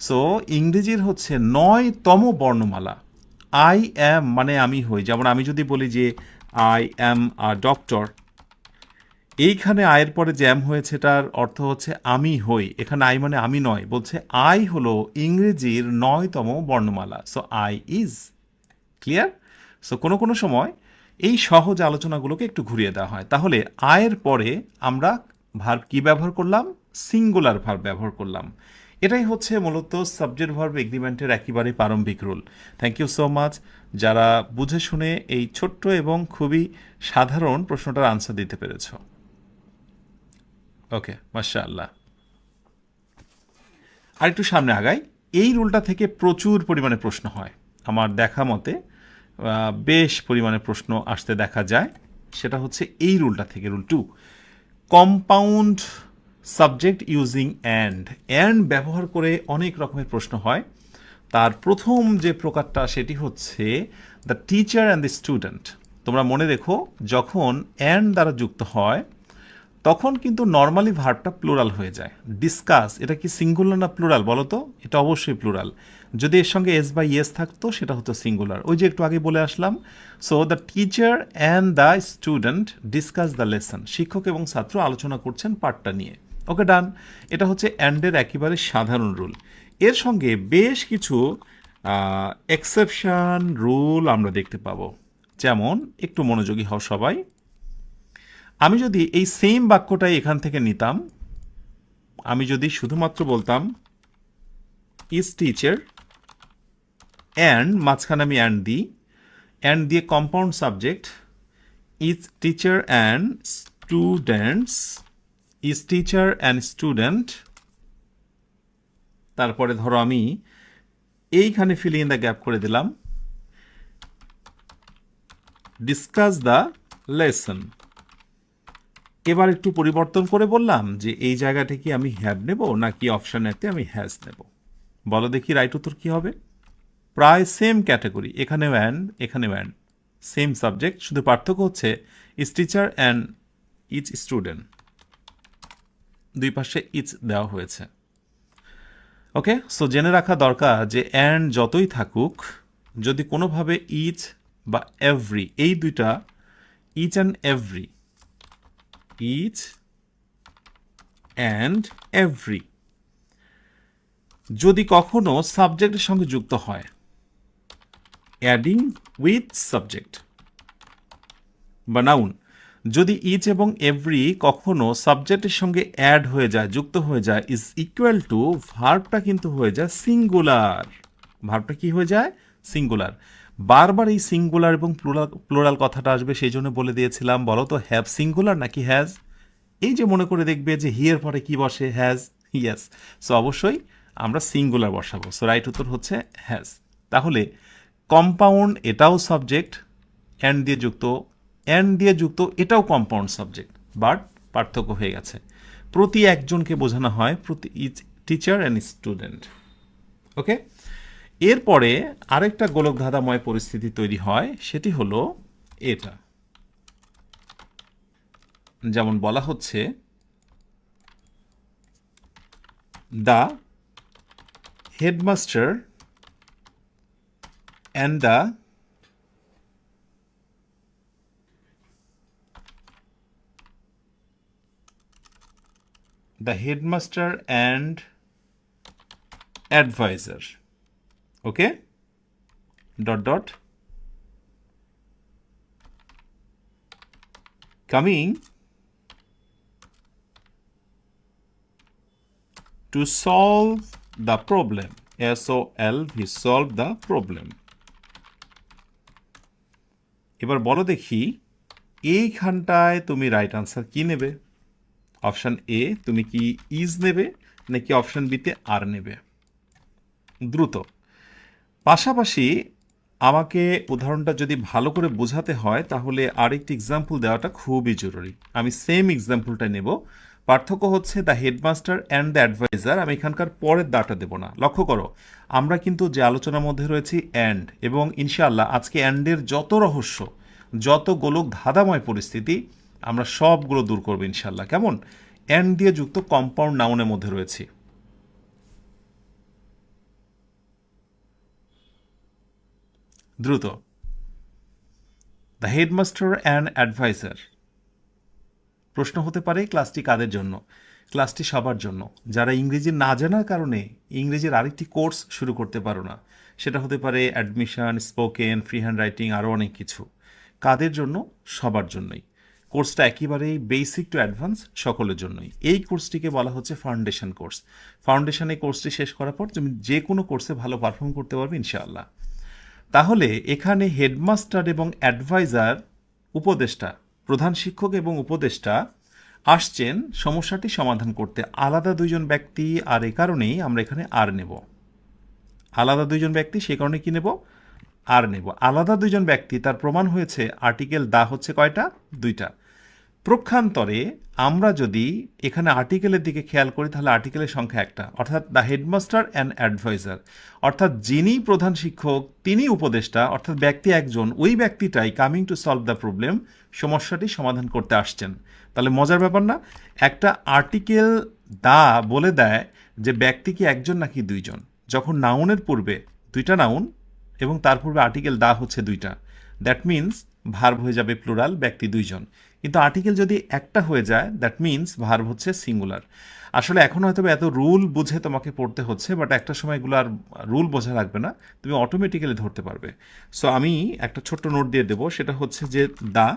S1: সো ইংরেজির হচ্ছে 9তম বর্ণমালা। আই অ্যাম মানে আমি হই। যেমন আমি যদি বলি যে আই অ্যাম আ ডক্টর, এইখানে আয়ের পরে জ্যাম হয়েছে, এটার অর্থ হচ্ছে আমি হই। এখানে আই মানে আমি নয়, বলছে আই হলো ইংরেজির 9তম বর্ণমালা। So I is. Clear? So কোনো কোনো সময় এই সহজ আলোচনাগুলোকে একটু ঘুরিয়ে দেওয়া হয়। তাহলে আয়ের পরে আমরা ভার্ব কি ব্যবহার করলাম? সিঙ্গুলার ভার্ব ব্যবহার করলাম। এটাই হচ্ছে মূলত সাবজেক্ট ভার্ব এগ্রিমেন্টের একেবারে প্রারম্ভিক rule. Thank you so much যারা বুঝে শুনে এই ছোট্ট এবং খুবই সাধারণ প্রশ্নটার আনসার দিতে পেরেছ। ওকে, মাশাআল্লাহ। আর একটু সামনে আগাই। এই রুলটা থেকে প্রচুর পরিমাণে প্রশ্ন হয় আমার দেখা মতে, বেশ পরিমাণে প্রশ্ন আসতে দেখা যায়। সেটা হচ্ছে এই রুলটা থেকে, rule 2, compound subject using and. And ব্যবহার করে অনেক রকমের প্রশ্ন হয়। তার প্রথম যে প্রকারটা সেটি হচ্ছে the teacher and the student. তোমরা মনে রেখো, যখন অ্যান্ড দ্বারা যুক্ত হয় তখন কিন্তু নর্মালি ভার্বটা প্লুরাল হয়ে যায়। ডিসকাস, এটা কি সিঙ্গুলার না প্লুরাল বলো তো? এটা অবশ্যই প্লুরাল। যদি এর সঙ্গে এস বাই এস থাকতো সেটা হতো সিঙ্গুলার। ওই যে একটু আগে বলে আসলাম। So the teacher and the student discuss the lesson. শিক্ষক এবং ছাত্র আলোচনা করছেন পাঠটা নিয়ে। ওকে, ডান। এটা হচ্ছে অ্যান্ডের একেবারে সাধারণ রুল। এর সঙ্গে বেশ কিছু এক্সেপশন রুল আমরা দেখতে পাবো। যেমন, একটু মনোযোগী হও সবাই। আমি যদি এই সেম বাক্যটাই এখান থেকে নিতাম, আমি যদি শুধুমাত্র বলতাম ইজ টিচার অ্যান্ড, মাঝখানে আমি অ্যান্ড দিই, অ্যান্ড দিয়ে compound subject is teacher and students, is teacher and student, তারপরে ধরো আমি এইখানে ফিলিং ইন দ্য গ্যাপ করে দিলাম ডিসকাস দ্য লেসন। এবার একটু পরিবর্তন করে বললাম যে এই জায়গাটা কি আমি হ্যাভ নেব নাকি অপশন এতে আমি হ্যাজ নেব। বলো দেখি রাইট উত্তর কি হবে। প্রায় সেম ক্যাটাগরি, এখানেও অ্যান্ড এখানেও অ্যান্ড, সেম সাবজেক্ট, শুধু পার্থক্য হচ্ছে is teacher and is student, দুই পাশে ইজ দেওয়া হয়েছে। ওকে, সো জেনে রাখা দরকার যে অ্যান্ড যতই থাকুক, যদি কোনোভাবে ইচ বা এভরি, এই দুইটা each and every, each and every যদি কখনো সাবজেক্টের সঙ্গে যুক্ত হয়, অ্যাডিং উইথ সাবজেক্ট বা নাউন, যদি ইচ এবং এভরি কখনো সাবজেক্টের সঙ্গে অ্যাড হয়ে যায়, যুক্ত হয়ে যায়, ইজ ইকুয়াল টু ভার্বটা কিন্তু হয়ে যায় সিঙ্গুলার। ভার্বটা কি হয়ে যায়? সিঙ্গুলার। বারবার এই সিঙ্গুলার এবং প্লুরাল প্লুরাল কথাটা আসবে, সেই জন্য বলে দিয়েছিলাম বলো তো হ্যাভ সিঙ্গুলার নাকি হ্যাজ। এই যে মনে করে দেখবে যে হিয়ের পরে কি বসে? হ্যাজ। ইয়েস, সো অবশ্যই আমরা সিঙ্গুলার বসাবো। সো রাইট উত্তর হচ্ছে হ্যাজ। তাহলে কম্পাউন্ড এটাও সাবজেক্ট, অ্যান্ড দিয়ে যুক্ত, অ্যান্ড দিয়ে যুক্ত এটাও কম্পাউন্ড সাবজেক্ট, বাট পার্থক্য হয়ে গেছে। প্রতি একজনকে বোঝানো হয় প্রতি ইচ টিচার অ্যান্ড স্টুডেন্ট। ওকে, এরপরে আরেকটা গোলকধাঁধাময় পরিস্থিতি তৈরি হয়, সেটি হলো এটা। যেমন বলা হচ্ছে the headmaster and the headmaster and advisor, okay, dot dot, coming to solve the problem, SOLV, solve the problem। এবার বলো দেখি এইখানটায় তুমি রাইট আনসার কি নেবে? অপশান এ তুমি কি ইজ নেবে নাকি অপশান বিতে আর নেবে? দ্রুত। পাশাপাশি আমাকে উদাহরণটা যদি ভালো করে বোঝাতে হয় তাহলে আরেকটি এক্সাম্পল দেওয়াটা খুবই জরুরি। আমি সেম এক্সাম্পলটা নেব, পার্থক্য হচ্ছে the headmaster and the adviser, আমি এখানকার পরের দাটা দেব না। লক্ষ্য করো আমরা কিন্তু যে আলোচনার মধ্যে রয়েছি অ্যান্ড, এবং ইনশাআল্লাহ আজকে অ্যান্ডের যত রহস্য, যত গোলক ধাঁধাময় পরিস্থিতি আমরা সবগুলো দূর করবো ইনশাআল্লাহ। কেমন? অ্যান্ড দিয়ে যুক্ত কম্পাউন্ড নাউনের মধ্যে রয়েছি। দ্রুত। দ্য হেডমাস্টার অ্যান্ড অ্যাডভাইজার, প্রশ্ন হতে পারে ক্লাসটি কাদের জন্য? ক্লাসটি সবার জন্য। যারা ইংরেজি না জানার কারণে ইংরেজির আরেকটি কোর্স শুরু করতে পারো না, সেটা হতে পারে admission, spoken, free hand writing, আরও অনেক কিছু। কাদের জন্য? সবার জন্যই। কোর্সটা একেবারেই বেসিক টু অ্যাডভান্স, সকলের জন্যই। এই কোর্সটিকে বলা হচ্ছে ফাউন্ডেশন কোর্স। ফাউন্ডেশন এই কোর্সটি শেষ করার পর তুমি যে কোনো কোর্সে ভালো পারফর্ম করতে পারবে ইনশাআল্লাহ। তাহলে এখানে হেডমাস্টার এবং অ্যাডভাইজার, উপদেষ্টা, প্রধান শিক্ষক এবং উপদেষ্টা আসছেন সমস্যাটি সমাধান করতে। আলাদা দুইজন ব্যক্তি, আর এ কারণেই আমরা এখানে আর নেব। আলাদা দুইজন ব্যক্তি, সে কারণে কি নেব? আর নেব। আলাদা দুইজন ব্যক্তি, তার প্রমাণ হয়েছে আর্টিকেল দা হচ্ছে কয়টা? দুইটা। প্রক্ষান্তরে আমরা যদি এখানে আর্টিকেলের দিকে খেয়াল করি তাহলে আর্টিকেলের সংখ্যা একটা, অর্থাৎ দ্য হেডমাস্টার অ্যান্ড অ্যাডভাইজার, অর্থাৎ যিনি প্রধান শিক্ষক তিনি উপদেষ্টা, অর্থাৎ ব্যক্তি একজন, ওই ব্যক্তিটাই coming to solve the problem, সমস্যাটি সমাধান করতে আসছেন। তাহলে মজার ব্যাপার না? একটা আর্টিকেল দা বলে দেয় যে ব্যক্তি কি একজন নাকি দুইজন। যখন নাউনের পূর্বে দুইটা নাউন এবং তার পূর্বে আর্টিকেল দা হচ্ছে দুইটা, দ্যাট মিনস ভার্ব হয়ে যাবে প্লুরাল, ব্যক্তি দুইজন। কিন্তু আর্টিকেল যদি একটা হয়ে যায় দ্যাট মিনস ভার্ব হচ্ছে সিঙ্গুলার। আসলে এখন হয়তো এত রুল বুঝে তোমাকে পড়তে হচ্ছে, বাট একটা সময় এগুলো আর রুল বোঝা লাগবে না, তুমি অটোমেটিক্যালি ধরতে পারবে। সো আমি একটা ছোট্ট নোট দিয়ে দেবো, সেটা হচ্ছে যে দা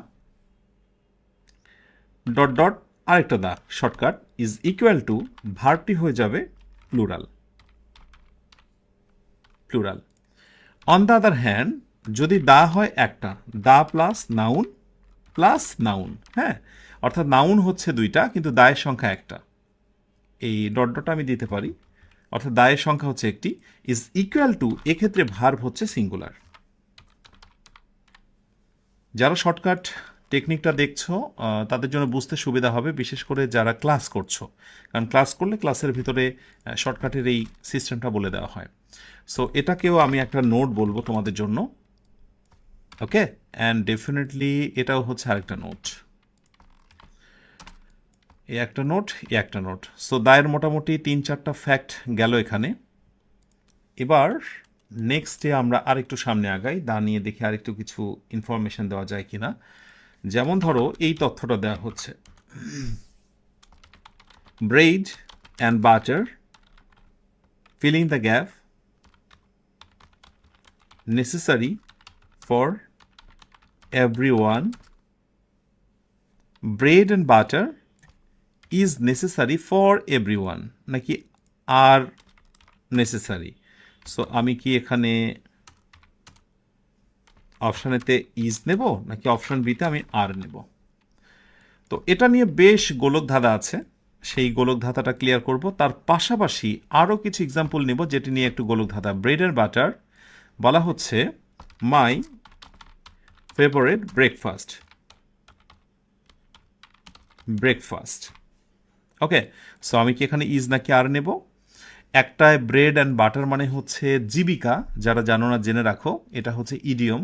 S1: ডট ডট আরেকটা দা শর্টকাট ইজ ইকুয়াল টু, ভার্বটি হয়ে যাবে plural. Plural. On the other hand, যদি দা হয় একটা, দা প্লাস নাউন, হ্যাঁ, অর্থাৎ নাউন হচ্ছে দুইটা কিন্তু দায়ের সংখ্যা একটা, এই ডট ডট আমি দিতে পারি, অর্থাৎ দায়ের সংখ্যা হচ্ছে একটি, ইজ ইকুয়াল টু, এক্ষেত্রে ভার্ব হচ্ছে সিঙ্গুলার। যারা শর্টকাট টেকনিকটা দেখছো তাদের জন্য বুঝতে সুবিধা হবে, বিশেষ করে যারা ক্লাস করছো, কারণ ক্লাস করলে ক্লাসের ভিতরে শর্টকাটের এই সিস্টেমটা বলে দেওয়া হয়। সো এটাকেও আমি একটা নোট বলবো তোমাদের জন্য। ওকে, অ্যান্ড ডেফিনেটলি এটাও হচ্ছে আরেকটা নোট, এই একটা নোট, এই একটা নোট। সো দায়ের মোটামুটি 3-4টা ফ্যাক্ট গেল এখানে। এবার নেক্সটে আমরা আরেকটু সামনে আগাই, দা নিয়ে দেখি আরেকটু কিছু ইনফরমেশন দেওয়া যায় কিনা। যেমন ধরো এই তথ্যটা দেওয়া হচ্ছে, bread and butter filling the gap necessary for everyone. Bread and butter is necessary for everyone নাকি আর necessary? সো আমি কি এখানে অপশানেতে ইজ নেব নাকি অপশান বিতে আমি আর নেব? তো এটা নিয়ে বেশ গোলকধাঁধা আছে, সেই গোলকধাঁধাটা ক্লিয়ার করব। তার পাশাপাশি আরও কিছু এক্সাম্পল নেব যেটি নিয়ে একটু গোলকধাঁধা। ব্রেড অ্যান্ড বাটার বলা হচ্ছে মাই ফেভারিট ব্রেকফাস্ট। ওকে, সো আমি কি এখানে ইজ নাকি আর নেব? একটায় ব্রেড অ্যান্ড বাটার মানে হচ্ছে জীবিকা, যারা জানো না জেনে রাখো, এটা হচ্ছে ইডিয়ম,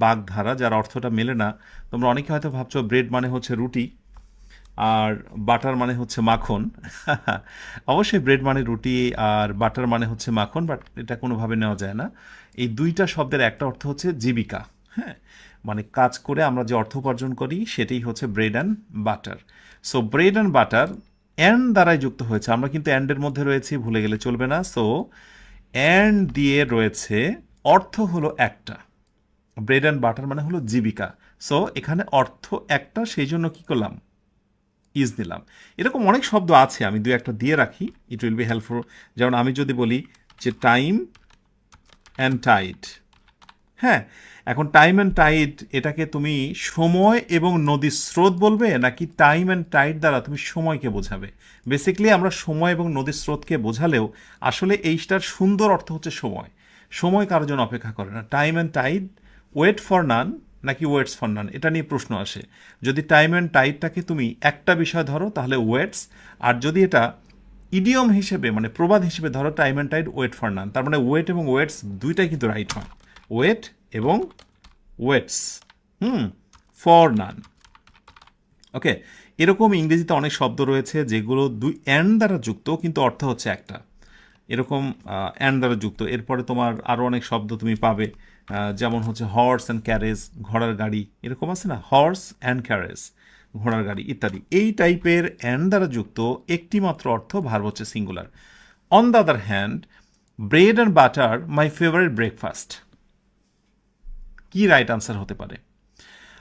S1: বাগধারা, যার অর্থটা মেলে না। তোমরা অনেকে হয়তো ভাবছো ব্রেড মানে হচ্ছে রুটি আর বাটার মানে হচ্ছে মাখন। অবশ্যই ব্রেড মানে রুটি আর বাটার মানে হচ্ছে মাখন, বাট এটা কোনোভাবে নেওয়া যায় না। এই দুইটা শব্দের একটা অর্থ হচ্ছে জীবিকা, হ্যাঁ, মানে কাজ করে আমরা যে অর্থ উপার্জন করি সেটাই হচ্ছে bread and butter. So bread and butter and দ্বারাই যুক্ত হয়েছে, আমরা কিন্তু অ্যান্ডের মধ্যে রয়েছি, ভুলে গেলে চলবে না। সো অ্যান্ড দিয়ে রয়েছে, অর্থ হলো একটা, ব্রেড অ্যান্ড বাটার মানে হলো জীবিকা। সো এখানে অর্থ একটা, সেই জন্য কী করলাম, ইজ দিলাম। এরকম অনেক শব্দ আছে, আমি দু একটা দিয়ে রাখি, ইট উইল বি হেল্পফুল। যেমন আমি যদি বলি যে টাইম অ্যান্ড টাইড, হ্যাঁ, এখন টাইম অ্যান্ড টাইড এটাকে তুমি সময় এবং নদীর স্রোত বলবে নাকি টাইম অ্যান্ড টাইড দ্বারা তুমি সময়কে বোঝাবে? বেসিক্যালি আমরা সময় এবং নদীর স্রোতকে বোঝালেও আসলে এইটার সুন্দর অর্থ হচ্ছে সময়। সময় কারোর জন্য অপেক্ষা করে না। Time and tide, wait for none নাকি ওয়েটস ফর নান, এটা নিয়ে প্রশ্ন আসে। যদি টাইম অ্যান্ড টাইডটাকে তুমি একটা বিষয় ধরো তাহলে ওয়েটস, আর যদি এটা ইডিয়ম হিসেবে মানে প্রবাদ হিসেবে ধরো time and tide wait for none, তার মানে ওয়েট এবং ওয়েটস দুইটাই কিন্তু রাইট হয়, ওয়েট এবং ওয়েটস, ফর নান। ওকে, এরকম ইংরেজিতে অনেক শব্দ রয়েছে যেগুলো দুই অ্যান্ড দ্বারা যুক্ত কিন্তু অর্থ হচ্ছে একটা, এরকম অ্যান্ড দ্বারা যুক্ত। এরপরে তোমার আরও অনেক শব্দ তুমি পাবে, যেমন হচ্ছে হর্স অ্যান্ড ক্যারেজ, ঘোড়ার গাড়ি, এরকম আছে না, হর্স অ্যান্ড ক্যারেজ, ঘোড়ার গাড়ি ইত্যাদি। এই টাইপের অ্যান্ড দ্বারা যুক্ত একটি মাত্র অর্থ, ভার্ব হচ্ছে singular. On the other hand, bread and butter my favourite breakfast, কি রাইট আনসার হতে পারে?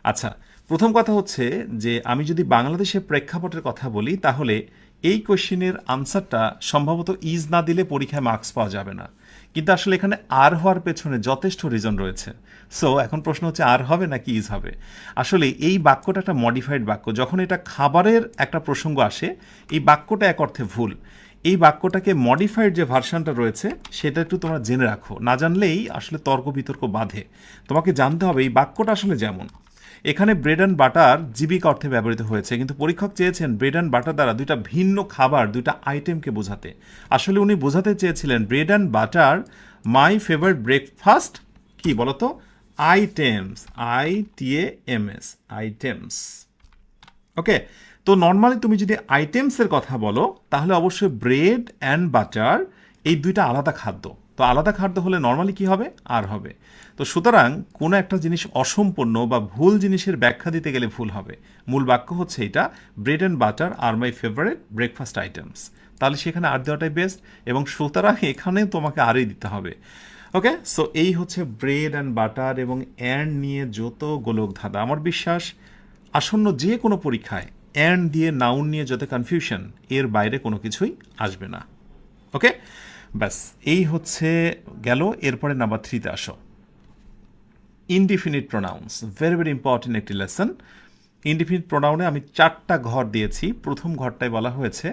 S1: আচ্ছা, প্রথম কথা হচ্ছে যে আমি যদি বাংলাদেশের প্রেক্ষাপটের কথা বলি তাহলে এই কোশ্চেনের আনসারটা সম্ভবত ইজ না দিলে পরীক্ষায় মার্কস পাওয়া যাবে না, কিন্তু আসলে এখানে আর হওয়ার পেছনে যথেষ্ট রিজন রয়েছে। সো এখন প্রশ্ন হচ্ছে আর হবে নাকি ইজ হবে? আসলে এই বাক্যটা একটা মডিফাইড বাক্য, যখন এটা খাবারের একটা প্রসঙ্গ আসে এই বাক্যটা এক অর্থে ভুল। এই বাক্যটাকে মডিফাইড যে ভার্সানটা রয়েছে সেটা একটু তোমরা জেনে রাখো, না জানলেই আসলে তর্ক বিতর্ক বাধে। তোমাকে জানতে হবে এই বাক্যটা আসলে যেমন এখানে ব্রেড অ্যান্ড বাটার জীবিকা অর্থে ব্যবহৃত হয়েছে, কিন্তু পরীক্ষক চেয়েছেন ব্রেড অ্যান্ড বাটার দ্বারা দুইটা ভিন্ন খাবার, দুইটা আইটেমকে বোঝাতে। আসলে উনি বোঝাতে চেয়েছিলেন bread and butter my favourite breakfast, কি বলতো, আইটেমস, ITAMS, আইটেমস। ওকে, তো নর্মালি তুমি যদি আইটেমসের কথা বলো তাহলে অবশ্যই ব্রেড অ্যান্ড বাটার এই দুইটা আলাদা খাদ্য, তো আলাদা খাদ্য হলে নর্মালি কি হবে, আর হবে। তো সুতরাং কোনো একটা জিনিস অসম্পূর্ণ বা ভুল জিনিসের ব্যাখ্যা দিতে গেলে ভুল হবে। মূল বাক্য হচ্ছে এটা, bread and butter are my favourite breakfast items, তাহলে সেখানে আর দেওয়াটাই বেস্ট, এবং সুতরাং এখানে তোমাকে আরই দিতে হবে। ওকে, সো এই হচ্ছে ব্রেড অ্যান্ড বাটার এবং অ্যান্ড নিয়ে যত গোলক ধাঁধা। আমার বিশ্বাস আসন্ন যে কোনো পরীক্ষায় অ্যান্ড দিয়ে নাউন নিয়ে যত কনফিউশন, এর বাইরে কোনো কিছুই আসবে না। ওকে, ব্যাস এই হচ্ছে গেল। এরপরে নাম্বার 3-তে আসো, indefinite pronounce, very very important একটি লেসন। ইনডিফিনিট প্রোনাউনে আমি 4টা ঘর দিয়েছি। প্রথম ঘরটায় বলা হয়েছে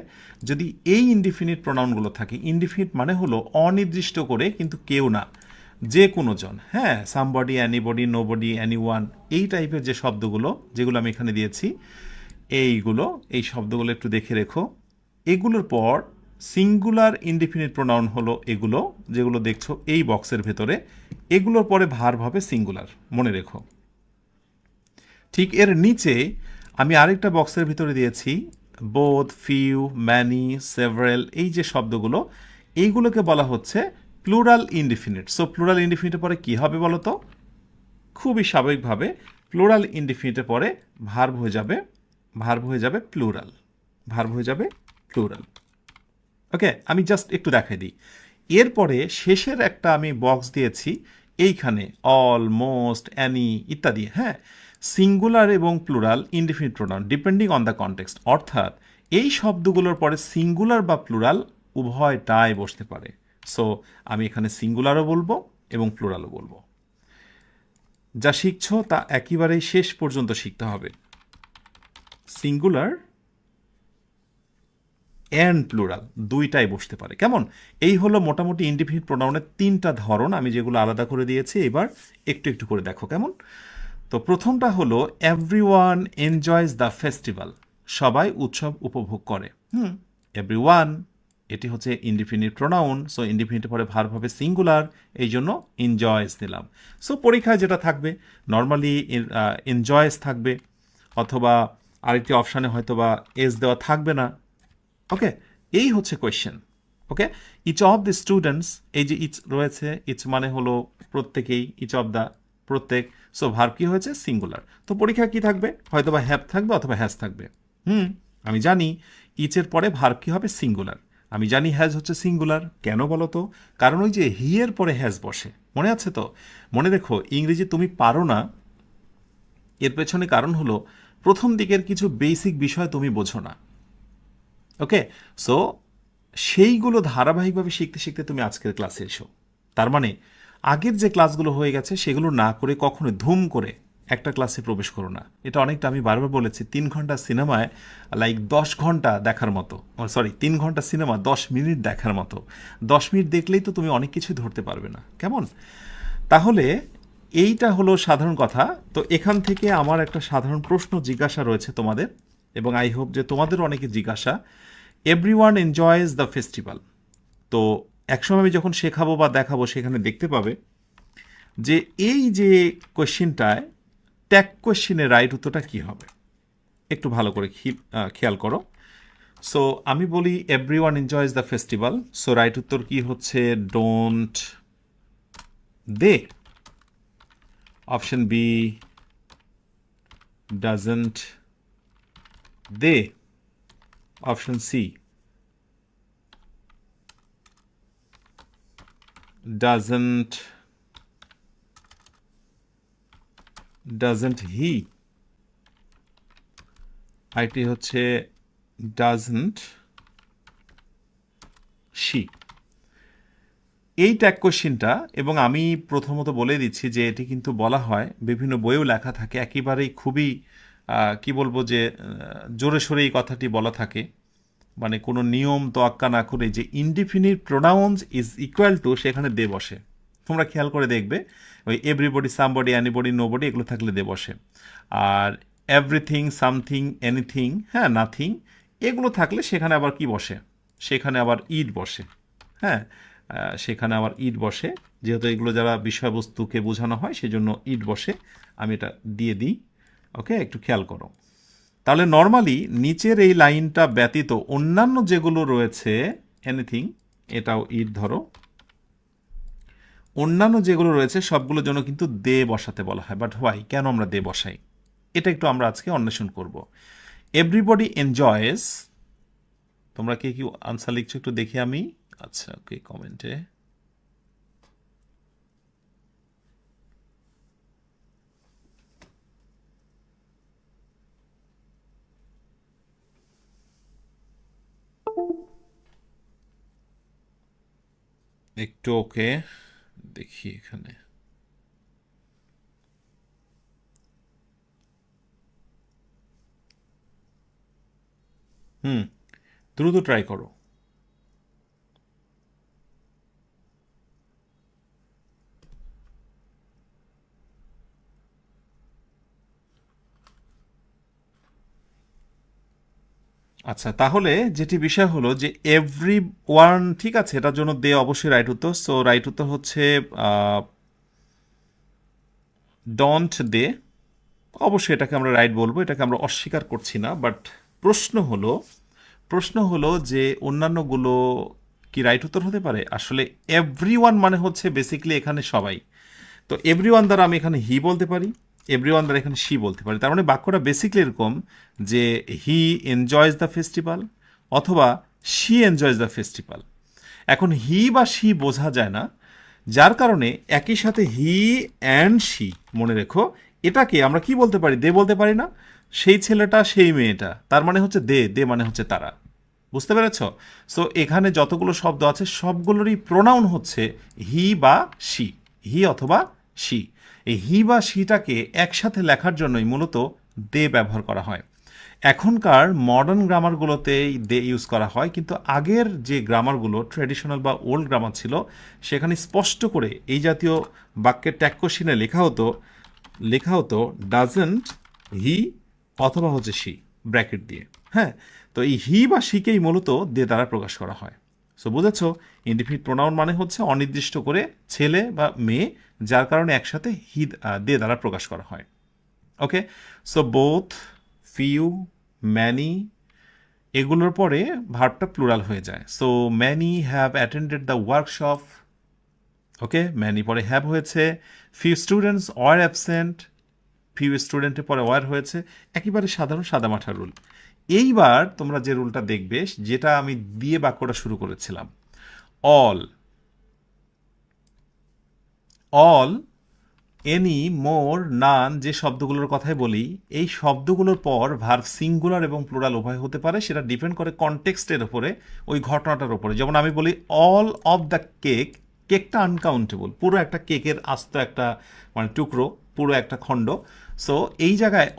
S1: যদি এই ইনডিফিনিট প্রোনাউনগুলো থাকে, ইনডিফিনিট মানে হলো অনির্দিষ্ট করে কিন্তু কেউ না, যে কোনো জন, হ্যাঁ, সামবডি, অ্যানিবডি, নোবডি, অ্যানিওয়ান, এই টাইপের যে শব্দগুলো যেগুলো আমি এখানে দিয়েছি, এইগুলো, এই শব্দগুলো একটু দেখে রেখো। এগুলোর পর সিঙ্গুলার ইনডিফিনিট প্রোনাউন হলো এগুলো যেগুলো দেখছো এই বক্সের ভেতরে, এগুলোর পরে ভার্ব হবে সিঙ্গুলার, মনে রেখো। ঠিক এর নিচে আমি আরেকটা বক্সের ভিতরে দিয়েছি বোথ, ফিউ, ম্যানি, সেভারেল, এই যে শব্দগুলো, এইগুলোকে বলা হচ্ছে প্লুরাল ইনডিফিনিট। সো প্লুরাল ইনডিফিনিটের পরে কী হবে বলো তো? খুবই স্বাভাবিকভাবে প্লুরাল ইনডিফিনিটের পরে ভার্ব হয়ে যাবে, প্লুরাল, ভার্ব হয়ে যাবে প্লুরাল। ওকে, আমি জাস্ট একটু দেখাই দিই। এরপরে শেষের একটা আমি বক্স দিয়েছি এইখানে, অল, মোস্ট, অ্যানি ইত্যাদি, হ্যাঁ, সিঙ্গুলার এবং plural indefinite pronoun depending on the context, অর্থাৎ এই শব্দগুলোর পরে সিঙ্গুলার বা প্লুরাল উভয়টাই বসতে পারে। সো আমি এখানে সিঙ্গুলারও বলবো এবং প্লুরালও বলবো। যা শিখছো তা একেবারেই শেষ পর্যন্ত শিখতে হবে। সিঙ্গুলার অ্যান্ড প্লুরাল দুইটাই বসতে পারে। কেমন? এই হলো মোটামুটি ইনডিফিনিট প্রোনাউনের তিনটা ধরন, আমি যেগুলো আলাদা করে দিয়েছি। এবার একটু একটু করে দেখো কেমন। তো প্রথমটা হলো এভরিওয়ান এনজয়স দ্য ফেস্টিভ্যাল, সবাই উৎসব উপভোগ করে। এভরিওয়ান, এটি হচ্ছে ইনডিফিনিট প্রোনাউন, সো ইনডিফিনিটের পরে ভার্ব হবে সিঙ্গুলার, এই জন্য এনজয়স দিলাম। সো পরীক্ষায় যেটা থাকবে নর্মালি এনজয়স থাকবে, অথবা আরেকটি অপশানে হয়তো বা এস দেওয়া থাকবে না। ওকে, এই হচ্ছে question. Okay, each of the students, এই যে ইচ রয়েছে, ইচ মানে হলো প্রত্যেকেই, ইচ অফ দ্য প্রত্যেক, সো ভার্ব কি হয়েছে সিঙ্গুলার। তো পরীক্ষা কি থাকবে, হয়তো বা হ্যাভ থাকবে অথবা হ্যাজ থাকবে। আমি জানি ইচের পরে ভার্ব কি হবে সিঙ্গুলার, আমি জানি হ্যাজ হচ্ছে সিঙ্গুলার। কেন বলো তো? কারণ ওই যে হি এর পরে হ্যাজ বসে, মনে আছে তো? মনে রেখো, ইংরেজি তুমি পারো না, এর পেছনে কারণ হলো প্রথম দিকের কিছু বেসিক বিষয় তুমি বোঝো না। ওকে, সো সেইগুলো ধারাবাহিকভাবে শিখতে শিখতে তুমি আজকের ক্লাসে এসো। তার মানে আগের যে ক্লাসগুলো হয়ে গেছে সেগুলো না করে কখনো ধুম করে একটা ক্লাসে প্রবেশ করো না। এটা অনেকটা আমি বারবার বলেছি, 3 ঘন্টা সিনেমায় লাইক 10 ঘন্টা দেখার মতো, সরি 3 ঘন্টা সিনেমা 10 মিনিট দেখার মতো। 10 মিনিট দেখলেই তো তুমি অনেক কিছুই ধরতে পারবে না। কেমন? তাহলে এইটা হলো সাধারণ কথা। তো এখান থেকে আমার একটা সাধারণ প্রশ্ন জিজ্ঞাসা রয়েছে তোমাদের, এবং আই হোপ যে তোমাদেরও অনেকে জিজ্ঞাসা, এভরিওয়ান এনজয়েজ দ্য ফেস্টিভ্যাল। তো একসময় আমি যখন শেখাবো বা দেখাবো সেখানে দেখতে পাবে যে এই যে কোয়েশ্চেনটায় ট্যাগ কোয়েশ্চেনের রাইট উত্তরটা কী হবে। একটু ভালো করে খেয়াল করো। সো আমি বলি everyone enjoys the festival, so right উত্তর কি হচ্ছে? Don't they. Option B, doesn't they. Option C, doesn't he। আরেকটি হচ্ছে doesn't she। এই ট্যাগ কোশ্চিনটা, এবং আমি প্রথমত বলে দিচ্ছি যে এটি কিন্তু বলা হয়, বিভিন্ন বইয়েও লেখা থাকে, একেবারেই খুবই কি বলবো যে জোরে সোরে এই কথাটি বলা থাকে, মানে কোনো নিয়ম তোয়াক্কা না করে, যে indefinite pronounce is equal two, সেখানে দে বসে। তোমরা খেয়াল করে দেখবে, ওই এভরিবডি, সামবডি, অ্যানিবডি, নোবডি এগুলো থাকলে দে বসে। আর এভরিথিং, সামথিং, এনিথিং, হ্যাঁ, নাথিং, এগুলো থাকলে সেখানে আবার কি বসে? সেখানে আবার ইট বসে। হ্যাঁ, সেখানে আবার ইট বসে, যেহেতু এগুলো যারা বিষয়বস্তুকে বোঝানো হয় সেজন্য ইট বসে। আমি এটা দিয়ে দিই। ওকে, একটু খেয়াল করো। তাহলে নর্মালি নিচের এই লাইনটা ব্যতীত অন্যান্য যেগুলো রয়েছে, এনিথিং, এটাও ইট ধরো, অন্যান্য যেগুলো রয়েছে সবগুলোর জন্য কিন্তু দে বসাতে বলা হয়। বাট হোয়াই, কেন আমরা দে বসাই, এটা একটু আমরা আজকে অন্বেষণ করব। এভরিবডি এনজয়েস, তোমরা কে কি আনসার লিখছো একটু দেখি আমি। আচ্ছা, ওকে, কমেন্টে। একটু ওকে দেখি এখানে। দ্রুত ট্রাই করো। আচ্ছা, তাহলে যেটি বিষয় হলো যে এভরি ওয়ান, ঠিক আছে, এটার জন্য দে অবশ্যই রাইট উত্তর। সো রাইট উত্তর হচ্ছে ডন্ট দে। অবশ্যই এটাকে আমরা রাইট বলবো, এটাকে আমরা অস্বীকার করছি না, বাট প্রশ্ন হলো প্রশ্ন হলো যে অন্যান্যগুলো কি রাইট উত্তর হতে পারে? আসলে এভরি ওয়ান মানে হচ্ছে বেসিক্যালি এখানে সবাই। তো এভরি ওয়ান দ্বারা আমি এখানে হি বলতে পারি, এভরি ওয়ান দ্বারা এখানে শি বলতে পারি। তার মানে বাক্যটা বেসিক্যালি এরকম যে হি এনজয়স দ্য ফেস্টিভ্যাল অথবা শি এনজয়স দ্য ফেস্টিভ্যাল। এখন হি বা শি বোঝা যায় না, যার কারণে একই সাথে হি অ্যান্ড শি, মনে রেখো, এটাকে আমরা কি বলতে পারি? দে বলতে পারি না? সেই ছেলেটা সেই মেয়েটা, তার মানে হচ্ছে দে, দে মানে হচ্ছে তারা। বুঝতে পেরেছ? সো এখানে যতগুলো শব্দ আছে সবগুলোরই প্রোনাউন হচ্ছে হি বা শি, হি অথবা শি। এই হি বা শিটাকে একসাথে লেখার জন্যই মূলত দে ব্যবহার করা হয়। এখনকার মডার্ন গ্রামারগুলোতে দে ইউজ করা হয়, কিন্তু আগের যে গ্রামারগুলো ট্র্যাডিশনাল বা ওল্ড গ্রামার ছিল সেখানে স্পষ্ট করে এই জাতীয় বাক্যের ট্যাগ কোশ্চেনে লেখা হতো ডাজেন্ট হি অথবা হচ্ছে শি, ব্র্যাকেট দিয়ে। হ্যাঁ, তো এই হি বা শিকেই মূলত দে দ্বারা প্রকাশ করা হয়। সো বুঝেছো, ইনডিফিনিট প্রোনাউন মানে হচ্ছে অনির্দিষ্ট করে ছেলে বা মেয়ে, যার কারণে একসাথে দে দ্বারা প্রকাশ করা হয়। Okay, so both, few, many, এগুলোর পরে ভার্বটা প্লুরাল হয়ে যায়। So many have attended the workshop. Okay, many পরে হ্যাভ হয়েছে। Few students were absent, few স্টুডেন্টের পরে ওয়ার হয়েছে। একেবারে সাধারণ সাদামাঠা রুল। এইবার তোমরা যে রুলটা দেখবে, যেটা আমি দিয়ে বাক্যটা শুরু করেছিলাম, অল, অল, এনি, মোর, নান, যে শব্দগুলোর কথাই বলি, এই শব্দগুলোর পর ভার্ব সিঙ্গুলার এবং প্লুরাল উভয় হতে পারে। সেটা ডিপেন্ড করে কনটেক্সটের ওপরে, ওই ঘটনাটার ওপরে। যেমন আমি বলি অল অফ দ্য কেক, কেকটা আনকাউন্টেবল, পুরো একটা কেকের আস্ত একটা মানে টুকরো, পুরো একটা খণ্ড। সো এই জায়গায়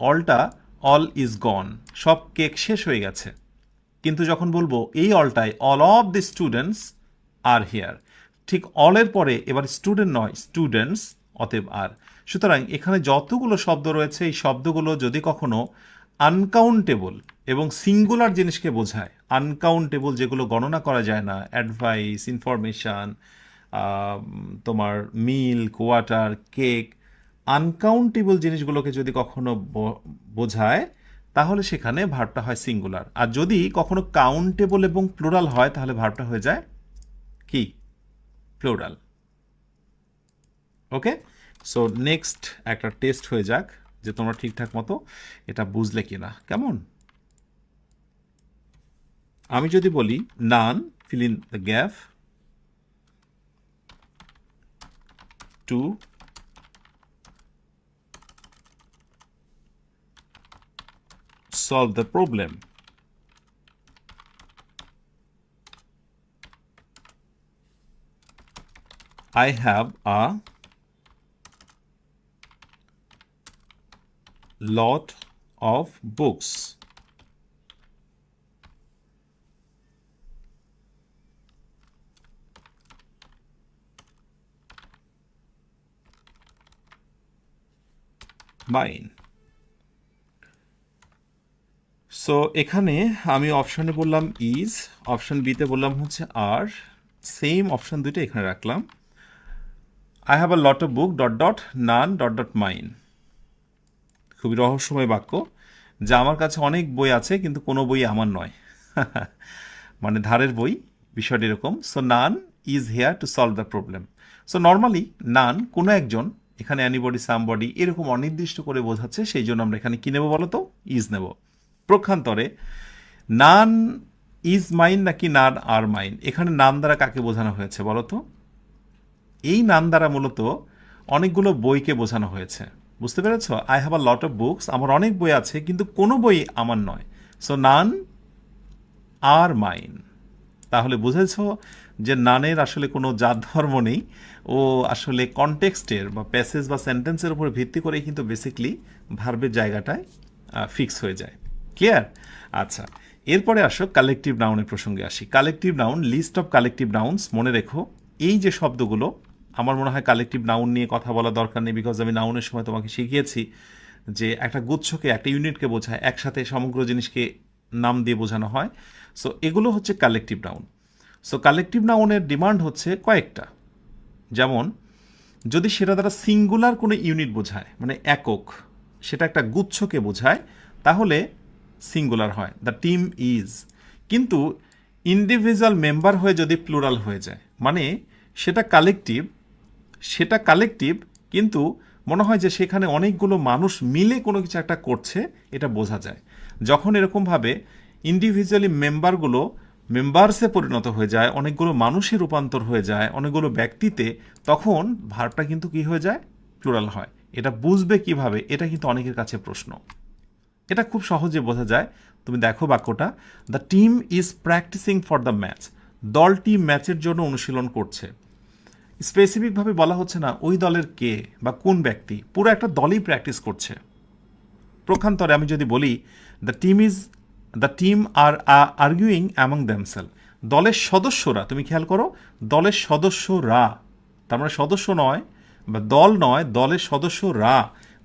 S1: অল ইজ গন, সব কেক শেষ হয়ে গেছে। কিন্তু যখন বলবো এই অলটায় all of the students are here, ঠিক অলের পরে এবার স্টুডেন্ট নয়, স্টুডেন্টস, অতএব আর। সুতরাং এখানে যতগুলো শব্দ রয়েছে এই শব্দগুলো যদি কখনো আনকাউন্টেবল এবং সিঙ্গুলার জিনিসকে বোঝায়, আনকাউন্টেবল যেগুলো গণনা করা যায় না, অ্যাডভাইস, ইনফরমেশান, তোমার মিল্ক, ওয়াটার, কেক, আনকাউন্টেবল জিনিসগুলোকে যদি কখনো বোঝায়, তাহলে সেখানে ভার্বটা হয় সিঙ্গুলার। আর যদি কখনো কাউন্টেবল এবং প্লুরাল হয় তাহলে ভার্বটা হয়ে যায় কি? প্লুরাল। ওকে, সো নেক্সট একটা টেস্ট হয়ে যাক যে তোমরা ঠিকঠাক মতো এটা বুঝলে কিনা। কেমন? আমি যদি বলি none, fill in the gap, to solve the problem. I have a lot of books. Mine. So এখানে আমি অপশানে বললাম ইজ, অপশান বিতে বললাম হচ্ছে আর, সেম অপশান দুইটা এখানে রাখলাম। I have a lot of book dot dot none dot dot mine. খুবই রহস্যময় বাক্য, যা আমার কাছে অনেক বই আছে কিন্তু কোনো বই আমার নয়। মানে ধারের বই, বিষয়টি এরকম। So none is here to solve the problem. So normally none কোনো একজন, এখানে অ্যানিবডি, সামবডি, এরকম অনির্দিষ্ট করে বোঝাচ্ছে, সেই জন্য আমরা এখানে কি নেব বলো তো? ইজ নেব। প্রক্ষান্তরে নান ইজ মাইন নাকি নান আর মাইন, এখানে নান দ্বারা কাকে বোঝানো হয়েছে বলো তো? এই নান দ্বারা মূলত অনেকগুলো বইকে বোঝানো হয়েছে। বুঝতে পেরেছ? I have a lot of books, আমার অনেক বই আছে কিন্তু কোনো বই আমার নয়। So naan are mine. তাহলে বুঝেছ যে নানের আসলে কোনো জাত ধর্ম নেই, ও আসলে কনটেক্সটের বা প্যাসেজ বা সেন্টেন্সের উপর ভিত্তি করেই কিন্তু বেসিকলি ভার্বের জায়গাটায় ফিক্স হয়ে যায়। ক্লিয়ার? আচ্ছা, এরপরে আসো কালেকটিভ নাউনের প্রসঙ্গে আসি। Collective noun, list of collective nouns. মনে রেখো এই যে শব্দগুলো, আমার মনে হয় কালেকটিভ নাউন নিয়ে কথা বলা দরকার নেই, বিকজ আমি নাউনের সময় তোমাকে শিখিয়েছি যে একটা গুচ্ছকে, একটা ইউনিটকে বোঝায়, একসাথে সমগ্র জিনিসকে নাম দিয়ে বোঝানো হয়। সো এগুলো হচ্ছে কালেকটিভ নাউন। সো কালেকটিভ নাউনের ডিমান্ড হচ্ছে কয়েকটা, যেমন যদি সেটা দ্বারা সিঙ্গুলার কোনো ইউনিট বোঝায়, মানে একক, সেটা একটা গুচ্ছকে বোঝায়, তাহলে সিঙ্গুলার হয়, দ্য টিম ইজ। কিন্তু ইন্ডিভিজুয়াল মেম্বার হয়ে যদি প্লুরাল হয়ে যায়, মানে সেটা কালেকটিভ কিন্তু মনে হয় যে সেখানে অনেকগুলো মানুষ মিলে কোনো কিছু একটা করছে, এটা বোঝা যায়। যখন এরকমভাবে ইন্ডিভিজুয়ালি মেম্বারগুলো মেম্বার্সে পরিণত হয়ে যায়, অনেকগুলো মানুষের রূপান্তর হয়ে যায়, অনেকগুলো ব্যক্তিতে, তখন ভার্বটা কিন্তু কি হয়ে যায়, প্লুরাল হয়। এটা বুঝবে কিভাবে, এটা কিন্তু অনেকের কাছে প্রশ্ন। এটা খুব সহজে বোঝা যায়। তুমি দেখো বাক্যটা, the team is practicing for the match. দলটি ম্যাচের জন্য অনুশীলন করছে। স্পেসিফিকভাবে বলা হচ্ছে না ওই দলের কে বা কোন ব্যক্তি, পুরো একটা দলই প্র্যাকটিস করছে। প্রখান্তরে আমি যদি বলি the team are arguing among themselves, দলের সদস্যরা, তুমি খেয়াল করো, দলের সদস্যরা, তার মানে সদস্য নয় বা দল নয়, দলের সদস্যরা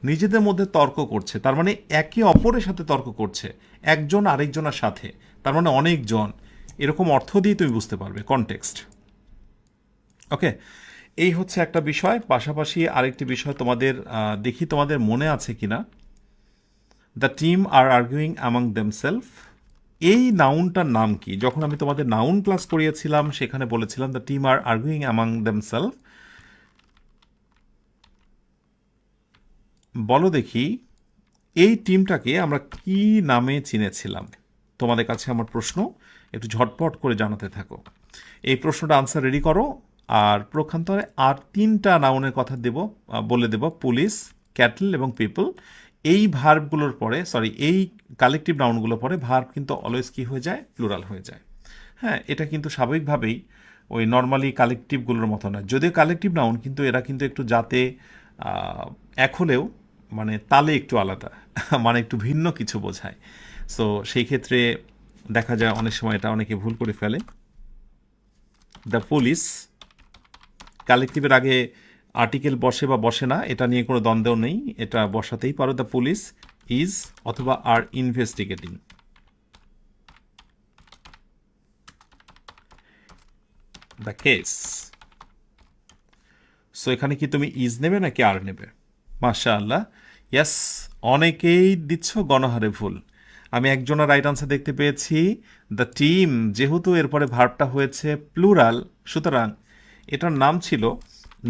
S1: নিজেদের মধ্যে তর্ক করছে, তার মানে একে অপরের সাথে তর্ক করছে, একজন আরেকজনের সাথে, তার মানে অনেকজন। এরকম অর্থ দিয়ে তুমি বুঝতে পারবে কনটেক্সট। ওকে, এই হচ্ছে একটা বিষয়। পাশাপাশি আরেকটি বিষয় তোমাদের দেখি তোমাদের মনে আছে কিনা, the team are arguing among themselves, এই নাউনটার নাম কি? যখন আমি তোমাদের নাউন ক্লাস করিয়েছিলাম সেখানে বলেছিলাম the team are arguing among themselves. বলো দেখি এই টিমটাকে আমরা কি নামে চিনেছিলাম? তোমাদের কাছে আমার প্রশ্ন, একটু ঝটপট করে জানাতে থাকো। এই প্রশ্নটা আনসার রেডি করো। আর প্রক্ষান্তরে আর তিনটা নাউনের কথা বলে দেব, পুলিশ, ক্যাটল এবং পিপল। এই ভার্বগুলোর পরে, এই কালেকটিভ নাউনগুলোর পরে ভার্ব কিন্তু অলওয়েজ কি হয়ে যায়, প্লুরাল হয়ে যায়। হ্যাঁ, এটা কিন্তু স্বাভাবিকভাবেই ওই নর্মালি কালেকটিভগুলোর মতো না, যদিও কালেকটিভ নাউন, কিন্তু এরা কিন্তু একটু যাতে এক হলেও মানে তালে একটু আলাদা মানে একটু ভিন্ন কিছু বোঝায়। সো সেই ক্ষেত্রে দেখা যায় অনেক সময় এটা অনেকে ভুল করে ফেলে। দ্য পুলিশ, কালেকটিভের আগে আর্টিকেল বসে বা বসে না, এটা নিয়ে কোনো দ্বন্দ্ব নেই, এটা বসাতেই পারো। দ্য পুলিশ ইজ অথবা আর ইনভেস্টিগেটিং। দ্য কেস, সো এখানে কি তুমি ইজ নেবে নাকি আর নেবে? মাশাআল্লাহ, ইয়াস, অনেকেই দিচ্ছ গণহারে ভুল। আমি একজনের রাইট আনসার দেখতে পেয়েছি, দ্য টিম, যেহেতু এরপরে ভার্বটা হয়েছে প্লুরাল, সুতরাং এটার নাম ছিল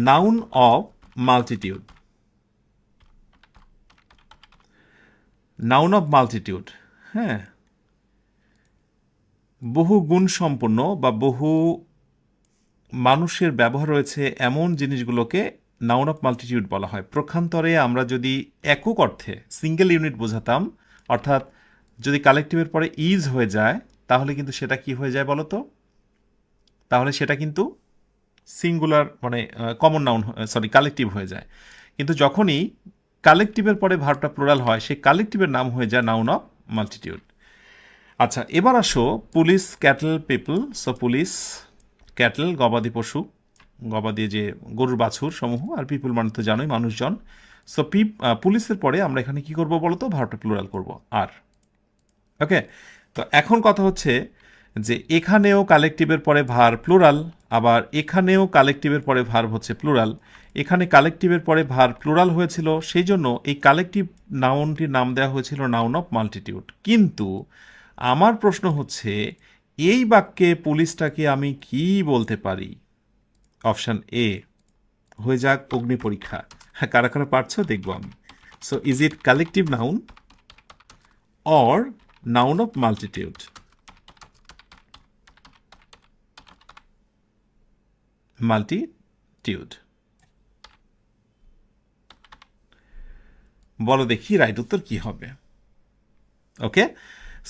S1: noun of multitude. Noun of multitude, হ্যাঁ, বহু গুণ সম্পন্ন বা বহু মানুষের ব্যবহার রয়েছে এমন জিনিসগুলোকে নাউন অফ মাল্টিটিউড বলা হয়। প্রক্ষান্তরে আমরা যদি একক অর্থে সিঙ্গেল ইউনিট বোঝাতাম, অর্থাৎ যদি কালেকটিভের পরে ইজ হয়ে যায়, তাহলে কিন্তু সেটা কি হয়ে যায় বলো তো? তাহলে সেটা কিন্তু সিঙ্গুলার মানে কমন নাউন, কালেকটিভ হয়ে যায়। কিন্তু যখনই কালেকটিভের পরে ভার্বটা প্লুরাল হয়, সেই কালেকটিভের নাম হয়ে যায় নাউন অফ মাল্টিটিউড। আচ্ছা, এবার আসো police, cattle, people. So police, cattle গবাদি পশু, গবাদি যে গরুর বাছুর সমূহ, আর পিপল মানে তো জানোই মানুষজন। সো পুলিশের পরে আমরা এখানে কি করব বলতো, ভার্বটা প্লুরাল করব আর। ওকে, তো এখন কথা হচ্ছে যে এখানেও কালেকটিভের পরে ভার্ব প্লুরাল, আবার এখানেও কালেকটিভের পরে ভার্ব হচ্ছে প্লুরাল। এখানে কালেকটিভের পরে ভার্ব প্লুরাল হয়েছিল, সেই জন্য এই কালেকটিভ নাউনটির নাম দেওয়া হয়েছিল নাউন অফ মাল্টিটিউড। কিন্তু আমার প্রশ্ন হচ্ছে, এই বাক্যে পুলিশটাকে আমি কি বলতে পারি? অপশান এ হয়ে যাক অগ্নি পরীক্ষা। হ্যাঁ, কারা কারা পারছো দেখবো আমি। So is it collective noun or noun of multitude? Multitude, বলো দেখি রাইট উত্তর কি হবে। ওকে,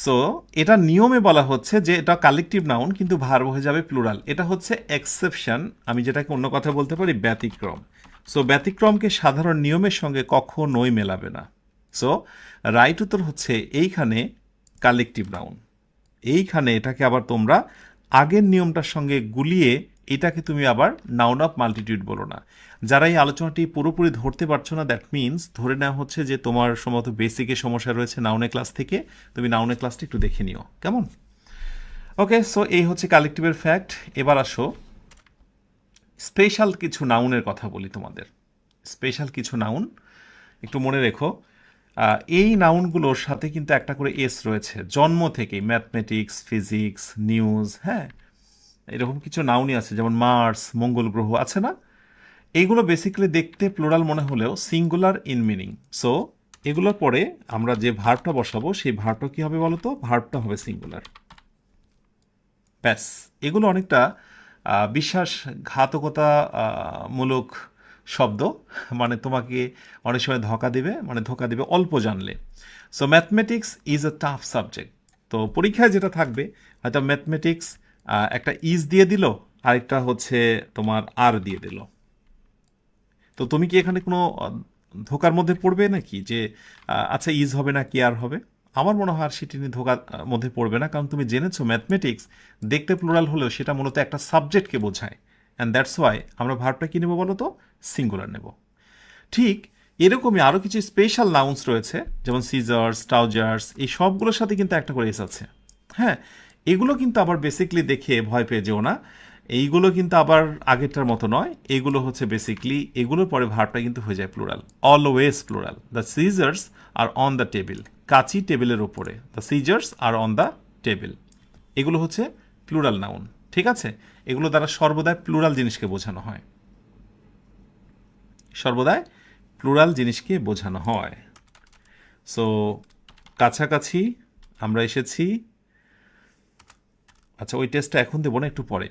S1: সো এটা নিয়মে বলা হচ্ছে যে এটা কালেকটিভ নাউন কিন্তু ভার্ব হয়ে যাবে প্লুরাল। এটা হচ্ছে এক্সেপশন, আমি যেটাকে অন্য কথা বলতে পারি ব্যতিক্রম। সো ব্যতিক্রমকে সাধারণ নিয়মের সঙ্গে কখনোই মেলাবে না। সো রাইট উত্তর হচ্ছে এইখানে কালেকটিভ নাউন। এইখানে এটাকে আবার তোমরা আগের নিয়মটার সঙ্গে গুলিয়ে এটাকে তুমি আবার নাউন অফ মাল্টিটিউড বলো না। যারা এই আলোচনাটি পুরোপুরি ধরতে পারছো না, দ্যাট মিনস ধরে নেওয়া হচ্ছে যে তোমার সম্ভবত বেসিকের সমস্যা রয়েছে নাউনের ক্লাস থেকে, তুমি নাউনের ক্লাসটা একটু দেখে নিও, কেমন? ওকে, সো এই হচ্ছে কালেকটিভের ফ্যাক্ট। এবার আসো স্পেশাল কিছু নাউনের কথা বলি তোমাদের। স্পেশাল কিছু নাউন একটু মনে রেখো। এই নাউনগুলোর সাথে কিন্তু একটা করে এস রয়েছে জন্ম থেকেই, ম্যাথমেটিক্স, ফিজিক্স, নিউজ, হ্যাঁ, এরকম কিছু নাউনই আছে, যেমন মার্স, মঙ্গল গ্রহ আছে না? এইগুলো বেসিক্যালি দেখতে প্লুরাল মনে হলেও সিঙ্গুলার ইন মিনিং। সো এগুলোর পরে আমরা যে ভার্বটা বসাবো সেই ভার্বটা কী হবে বলো তো? ভার্বটা হবে সিঙ্গুলার। ব্যাস, এগুলো অনেকটা বিশ্বাসঘাতকতা মূলক শব্দ, মানে তোমাকে অনেক সময় ধোঁকা দিবে, মানে ধোঁকা দিবে অল্প জানলে। So mathematics is a tough subject. তো পরীক্ষায় যেটা থাকবে, হয়তো ম্যাথমেটিক্স একটা ইজ দিয়ে দিল, আরেকটা হচ্ছে তোমার আর দিয়ে দিল। তো তুমি কি এখানে কোনো ধোকার মধ্যে পড়বে নাকি যে আচ্ছা ইজ হবে না কি আর হবে? আমার মনে হয় আর সেটি নিয়ে ধোকার মধ্যে পড়বে না, কারণ তুমি জেনেছো ম্যাথমেটিক্স দেখতে প্লুরাল হলেও সেটা মূলত একটা সাবজেক্টকে বোঝায়, অ্যান্ড দ্যাটস ওয়াই আমরা ভার্বটা কী নেবো বলো তো? সিঙ্গুলার নেব। ঠিক এরকমই আরও কিছু স্পেশাল নাউন্স রয়েছে, যেমন সিজার্স, ট্রাউজার্স, এই সবগুলোর সাথে কিন্তু একটা করে এস আছে। হ্যাঁ, এগুলো কিন্তু আবার বেসিকলি দেখে ভয় পেয়ে যেও না, এইগুলো কিন্তু আবার আগেরটার মতো নয়। এগুলো হচ্ছে বেসিকলি এগুলোর পরে ভার্বটা কিন্তু হয়ে যায় plural, always plural. The scissors are on the table, কাচি টেবিলের ওপরে, the scissors are on the table, এগুলো হচ্ছে প্লুরাল নাউন। ঠিক আছে, এগুলো দ্বারা সর্বদাই প্লুরাল জিনিসকে বোঝানো হয়, সর্বদাই প্লুরাল জিনিসকে বোঝানো হয়। সো কাছাকাছি আমরা এসেছি। আচ্ছা, ওই টেস্টটা এখন দেবো না, একটু পরে।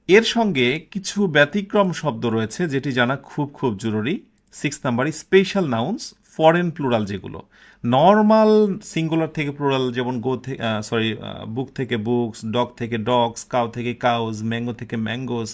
S1: এর সঙ্গে কিছু ব্যতিক্রম শব্দ রয়েছে যেটি জানা খুব খুব জরুরি। 6 number, special nouns, foreign plural, যেগুলো নর্মাল সিঙ্গুলার থেকে প্লুরাল, যেমন গো থেকে বুক থেকে বুকস, ডগ থেকে ডগস, কাউ থেকে কাউজ, ম্যাঙ্গো থেকে ম্যাঙ্গোস,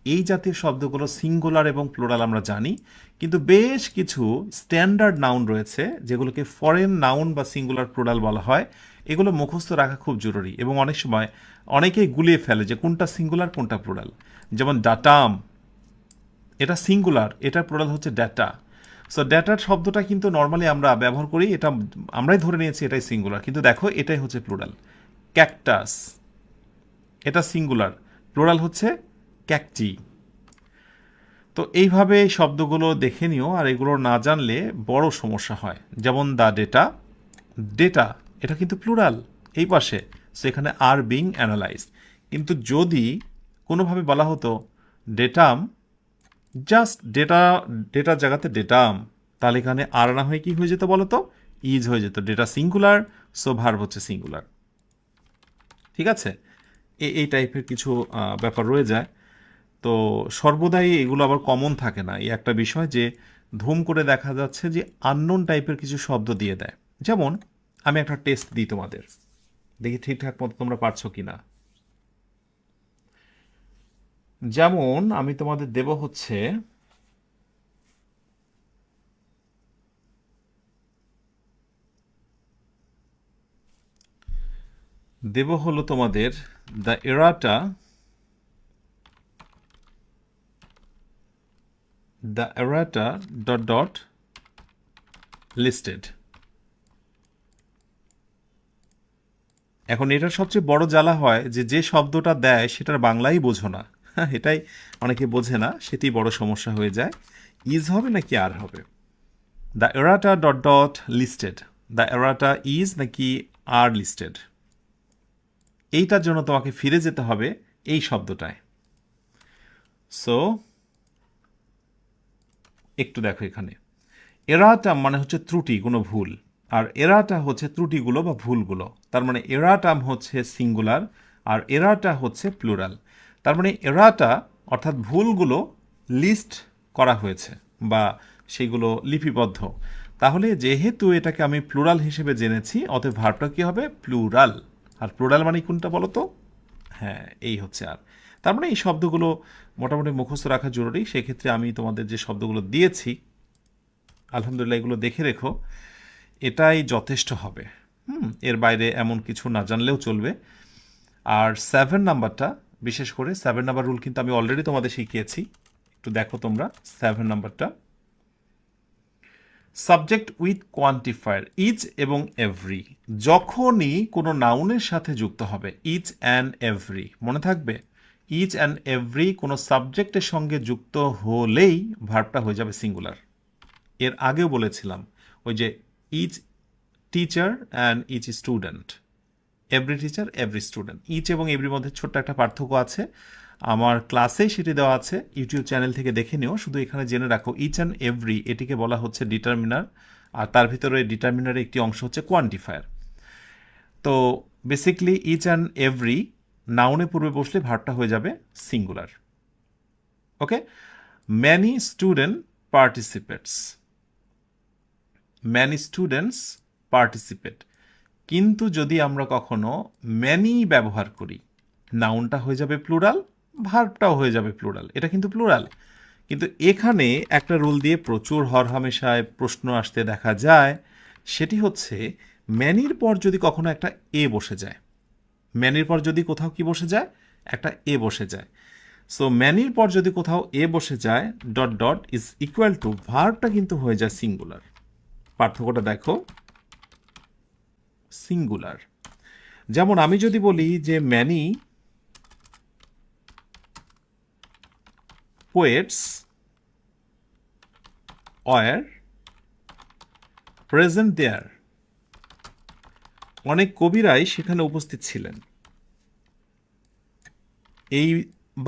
S1: এই জাতীয় শব্দগুলো সিঙ্গুলার এবং প্লুরাল আমরা জানি, কিন্তু বেশ কিছু স্ট্যান্ডার্ড নাউন রয়েছে যেগুলোকে ফরেন নাউন বা সিঙ্গুলার প্লুরাল বলা হয়। এগুলো মুখস্থ রাখা খুব জরুরি, এবং অনেক সময় অনেকেই গুলিয়ে ফেলে যে কোনটা সিঙ্গুলার কোনটা প্লুরাল। যেমন ডাটাম, এটা সিঙ্গুলার, এটা প্লুরাল হচ্ছে ডেটা। সো ডেটার শব্দটা কিন্তু নর্মালি আমরা ব্যবহার করি, এটা আমরাই ধরে নিয়েছি এটাই সিঙ্গুলার, কিন্তু দেখো এটাই হচ্ছে প্লুরাল। ক্যাকটাস, এটা সিঙ্গুলার, প্লুরাল হচ্ছে ক্যাকটি। তো এইভাবে শব্দগুলো দেখে নিও, আর এগুলো না জানলে বড় সমস্যা হয়। যেমন দ্য ডেটা, ডেটা এটা কিন্তু প্লুরাল এই পাশে, সো এখানে আর বিং অ্যানালাইজ। কিন্তু যদি কোনোভাবে বলা হতো ডেটাম, জাস্ট ডেটা, ডেটার জায়গাতে ডেটাম, তাহলে এখানে আর না হয়ে কি হয়ে যেত বলো তো? ইজ হয়ে যেত। ডেটা সিঙ্গুলার, সো ভার্ব হচ্ছে সিঙ্গুলার। ঠিক আছে, এই টাইপের কিছু ব্যাপার রয়ে যায়। তো সর্বদাই এগুলো আবার কমন থাকে না, এই একটা বিষয় যে ধুম করে দেখা যাচ্ছে যে আননোন টাইপের কিছু শব্দ দিয়ে দেয়। যেমন আমি একটা টেস্ট দিই তোমাদের, দেখি ঠিকঠাক মতো তোমরা পারছো কি না। যেমন আমি তোমাদের দেব হচ্ছে হলো তোমাদের the errata, dot dot listed. এখন এটার সবচেয়ে বড় জ্বালা হয় যে শব্দটা দেয় সেটার বাংলাই বোঝো না, এটাই অনেকে বোঝে না, সেটি বড় সমস্যা হয়ে যায়। ইজ হবে নাকি আর হবে? The errata dot dot listed, the errata is নাকি আর লিস্টেড, এইটার জন্য তোমাকে ফিরে যেতে হবে এই শব্দটায়। সো একটু দেখো এখানে, এরাটাম মানে হচ্ছে ত্রুটি, কোনো ভুল, আর এরাটা হচ্ছে ত্রুটিগুলো বা ভুলগুলো। তার মানে এরাটাম হচ্ছে সিঙ্গুলার আর এরাটা হচ্ছে প্লুরাল। তার মানে এরাটা অর্থাৎ ভুলগুলো লিস্ট করা হয়েছে বা সেগুলো লিপিবদ্ধ। তাহলে যেহেতু এটাকে আমি প্লুরাল হিসেবে জেনেছি, অতএব ভার্বটা কী হবে? প্লুরাল। আর প্লুরাল মানে কোনটা বলো তো? হ্যাঁ, এই হচ্ছে আর। তার মানে এই শব্দগুলো মোটামুটি মুখস্থ রাখা জরুরি। সেক্ষেত্রে আমি তোমাদের যে শব্দগুলো দিয়েছি, আলহামদুলিল্লাহ এগুলো দেখে রেখো, এটাই যথেষ্ট হবে। এর বাইরে এমন কিছু না জানলেও চলবে। আর 7 নাম্বারটা, বিশেষ করে 7 নাম্বার রুল কিন্তু আমি অলরেডি তোমাদের শিখিয়েছি, একটু দেখো তোমরা 7 নাম্বারটা। সাবজেক্ট উইথ কোয়ান্টিফায়ার ইচ এবং এভরি যখনই কোনো নাউনের সাথে যুক্ত হবে, ইচ অ্যান্ড এভরি, মনে থাকবে ইচ অ্যান্ড এভরি কোনো সাবজেক্টের সঙ্গে যুক্ত হলেই ভার্বটা হয়ে যাবে সিঙ্গুলার। এর আগেও বলেছিলাম ওই যে each teacher and each student, every teacher every student, each এবং এভরির মধ্যে ছোট্ট একটা পার্থক্য আছে, আমার ক্লাসেই সেটি দেওয়া আছে, ইউটিউব চ্যানেল থেকে দেখে নিও। শুধু এখানে জেনে রাখো ইচ অ্যান্ড এভরি এটিকে বলা হচ্ছে ডিটারমিনার, আর তার ভিতরে ডিটারমিনারের একটি অংশ হচ্ছে কোয়ান্টিফায়ার। তো বেসিকলি ইচ অ্যান্ড এভরি নাউনে পূর্বে বসলে ভার্বটা হয়ে যাবে singular. Okay, many student participates, many students participate, কিন্তু যদি আমরা কখনো ম্যানি ব্যবহার করি নাউনটা হয়ে যাবে প্লুরাল, ভার্বটাও হয়ে যাবে প্লুরাল, এটা কিন্তু প্লুরাল। কিন্তু এখানে একটা রুল দিয়ে প্রচুর হরহামেশায় প্রশ্ন আসতে দেখা যায়, সেটি হচ্ছে ম্যানির পর যদি কখনো একটা এ বসে যায়, ম্যানির পর যদি কোথাও কি বসে যায়, একটা এ বসে যায়, সো ম্যানির পর যদি কোথাও এ বসে যায় dot dot is equal to ভার্বটা কিন্তু হয়ে যায় সিঙ্গুলার। পার্থক্যটা দেখো, সিঙ্গুলার। যেমন আমি যদি বলি যে ম্যানি পোয়েটস ওয়ার প্রেজেন্ট দেয়ার, অনেক কবিরাই সেখানে উপস্থিত ছিলেন, এই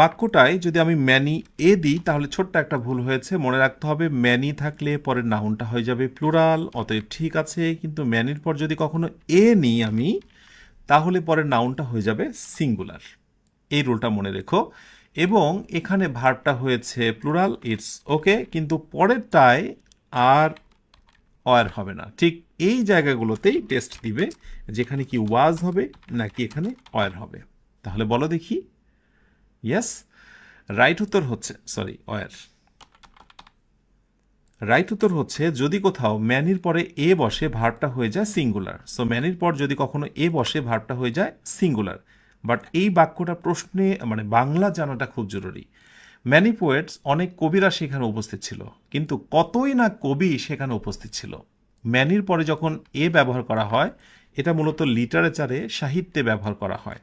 S1: বাক্যটায় যদি আমি ম্যানি এ দিই তাহলে ছোট্ট একটা ভুল হয়েছে, মনে রাখতে হবে ম্যানি থাকলে পরের নাউনটা হয়ে যাবে প্লুরাল, অতএব ঠিক আছে। কিন্তু ম্যানির পর যদি কখনো এ নিই আমি, তাহলে পরের নাউনটা হয়ে যাবে সিঙ্গুলার, এই রুলটা মনে রেখো। এবং এখানে ভার্বটা হয়েছে প্লুরাল, ইটস ওকে, কিন্তু পরেরটায় আর অয়ার হবে না, ঠিক এই জায়গাগুলোতেই টেস্ট দিবে যেখানে কি ওয়াজ হবে নাকি এখানে অয়ার হবে। তাহলে বলো দেখি, ইয়েস, রাইট উত্তর হচ্ছে অয়ার। রাইট উত্তর হচ্ছে যদি কোথাও ম্যানির পরে এ বসে ভার্বটা হয়ে যায় সিঙ্গুলার, সো ম্যানির পর যদি কখনো এ বসে ভার্বটা হয়ে যায় সিঙ্গুলার। বাট এই বাক্যটা প্রশ্নে মানে বাংলা জানাটা খুব জরুরি। ম্যানি পোয়েটস, অনেক কবিরা সেখানে উপস্থিত ছিল, কিন্তু কতই না কবি সেখানে উপস্থিত ছিল। ম্যানির পরে যখন এ ব্যবহার করা হয়, এটা মূলত লিটারেচারে সাহিত্যে ব্যবহার করা হয়,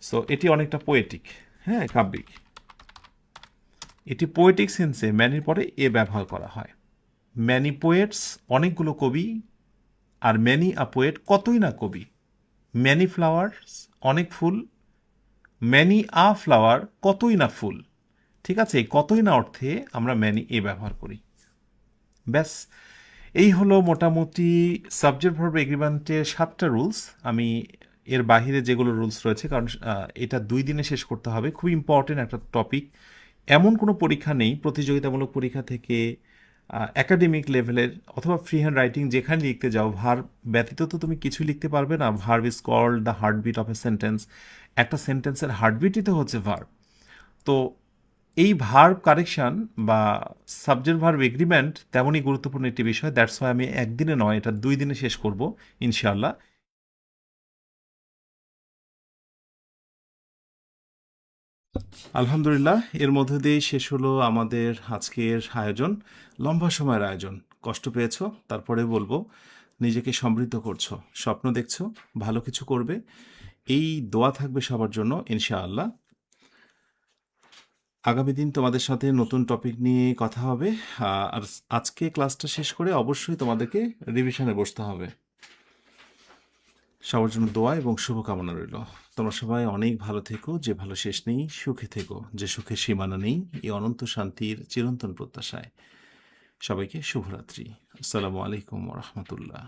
S1: সো এটি অনেকটা পোয়েটিক, হ্যাঁ কাব্যিক, এটি পোয়েটিক সেন্সে ম্যানির পরে এ ব্যবহার করা হয়। ম্যানি পোয়েটস অনেকগুলো কবি, আর ম্যানি আ পোয়েট কতই না কবি। ম্যানি ফ্লাওয়ার্স অনেক ফুল, ম্যানি আ ফ্লাওয়ার কতই না ফুল। ঠিক আছে, এই কতই না অর্থে আমরা ম্যানি এ ব্যবহার করি। ব্যাস, এই হলো মোটামুটি সাবজেক্ট ভার্ব এগ্রিমেন্টের 7টা রুলস। আমি এর বাহিরে যেগুলো রুলস রয়েছে, কারণ এটা 2 দিনে শেষ করতে হবে, খুব ইম্পর্টেন্ট একটা টপিক। এমন কোনো পরীক্ষা নেই প্রতিযোগিতামূলক পরীক্ষা থেকে একাডেমিক লেভেলের অথবা ফ্রি হ্যান্ড রাইটিং যেখানে লিখতে যাও, ভার্ব ব্যতীত তো তুমি কিছু লিখতে পারবে না। Verb is called the heartbeat of a sentence, একটা সেন্টেন্সের হার্টবিটই তো হচ্ছে ভার্ব। তো এই ভার্ব কারেকশন বা সাবজেক্ট ভার্ব এগ্রিমেন্ট তেমনই গুরুত্বপূর্ণ একটি বিষয়, দ্যাটস ওয়াই আমি একদিনে নয়, এটা 2 দিনে শেষ করব ইনশাআল্লাহ। আলহামদুলিল্লাহ, এর মধ্যে দিয়েই শেষ হলো আমাদের আজকের আয়োজন। লম্বা সময়ের আয়োজন, কষ্ট পেয়েছো, তারপরে বলবো নিজেকে সমৃদ্ধ করছো, স্বপ্ন দেখছো, ভালো কিছু করবে, এই দোয়া থাকবে সবার জন্য ইনশাআল্লাহ। আগামী দিন তোমাদের সাথে নতুন টপিক নিয়ে কথা হবে, আর আজকে ক্লাসটা শেষ করে অবশ্যই তোমাদেরকে রিভিশনে বসতে হবে। সবার জন্য দোয়া এবং শুভকামনা রইল। তোমরা সবাই অনেক ভালো থেকো, যে ভালো শেষ নেই, সুখে থেকো, যে সুখের সীমানা নেই, এই অনন্ত শান্তির চিরন্তন প্রত্যাশায়। সবাইকে শুভরাত্রি। আসসালামু আলাইকুম ওয়া রাহমাতুল্লাহ।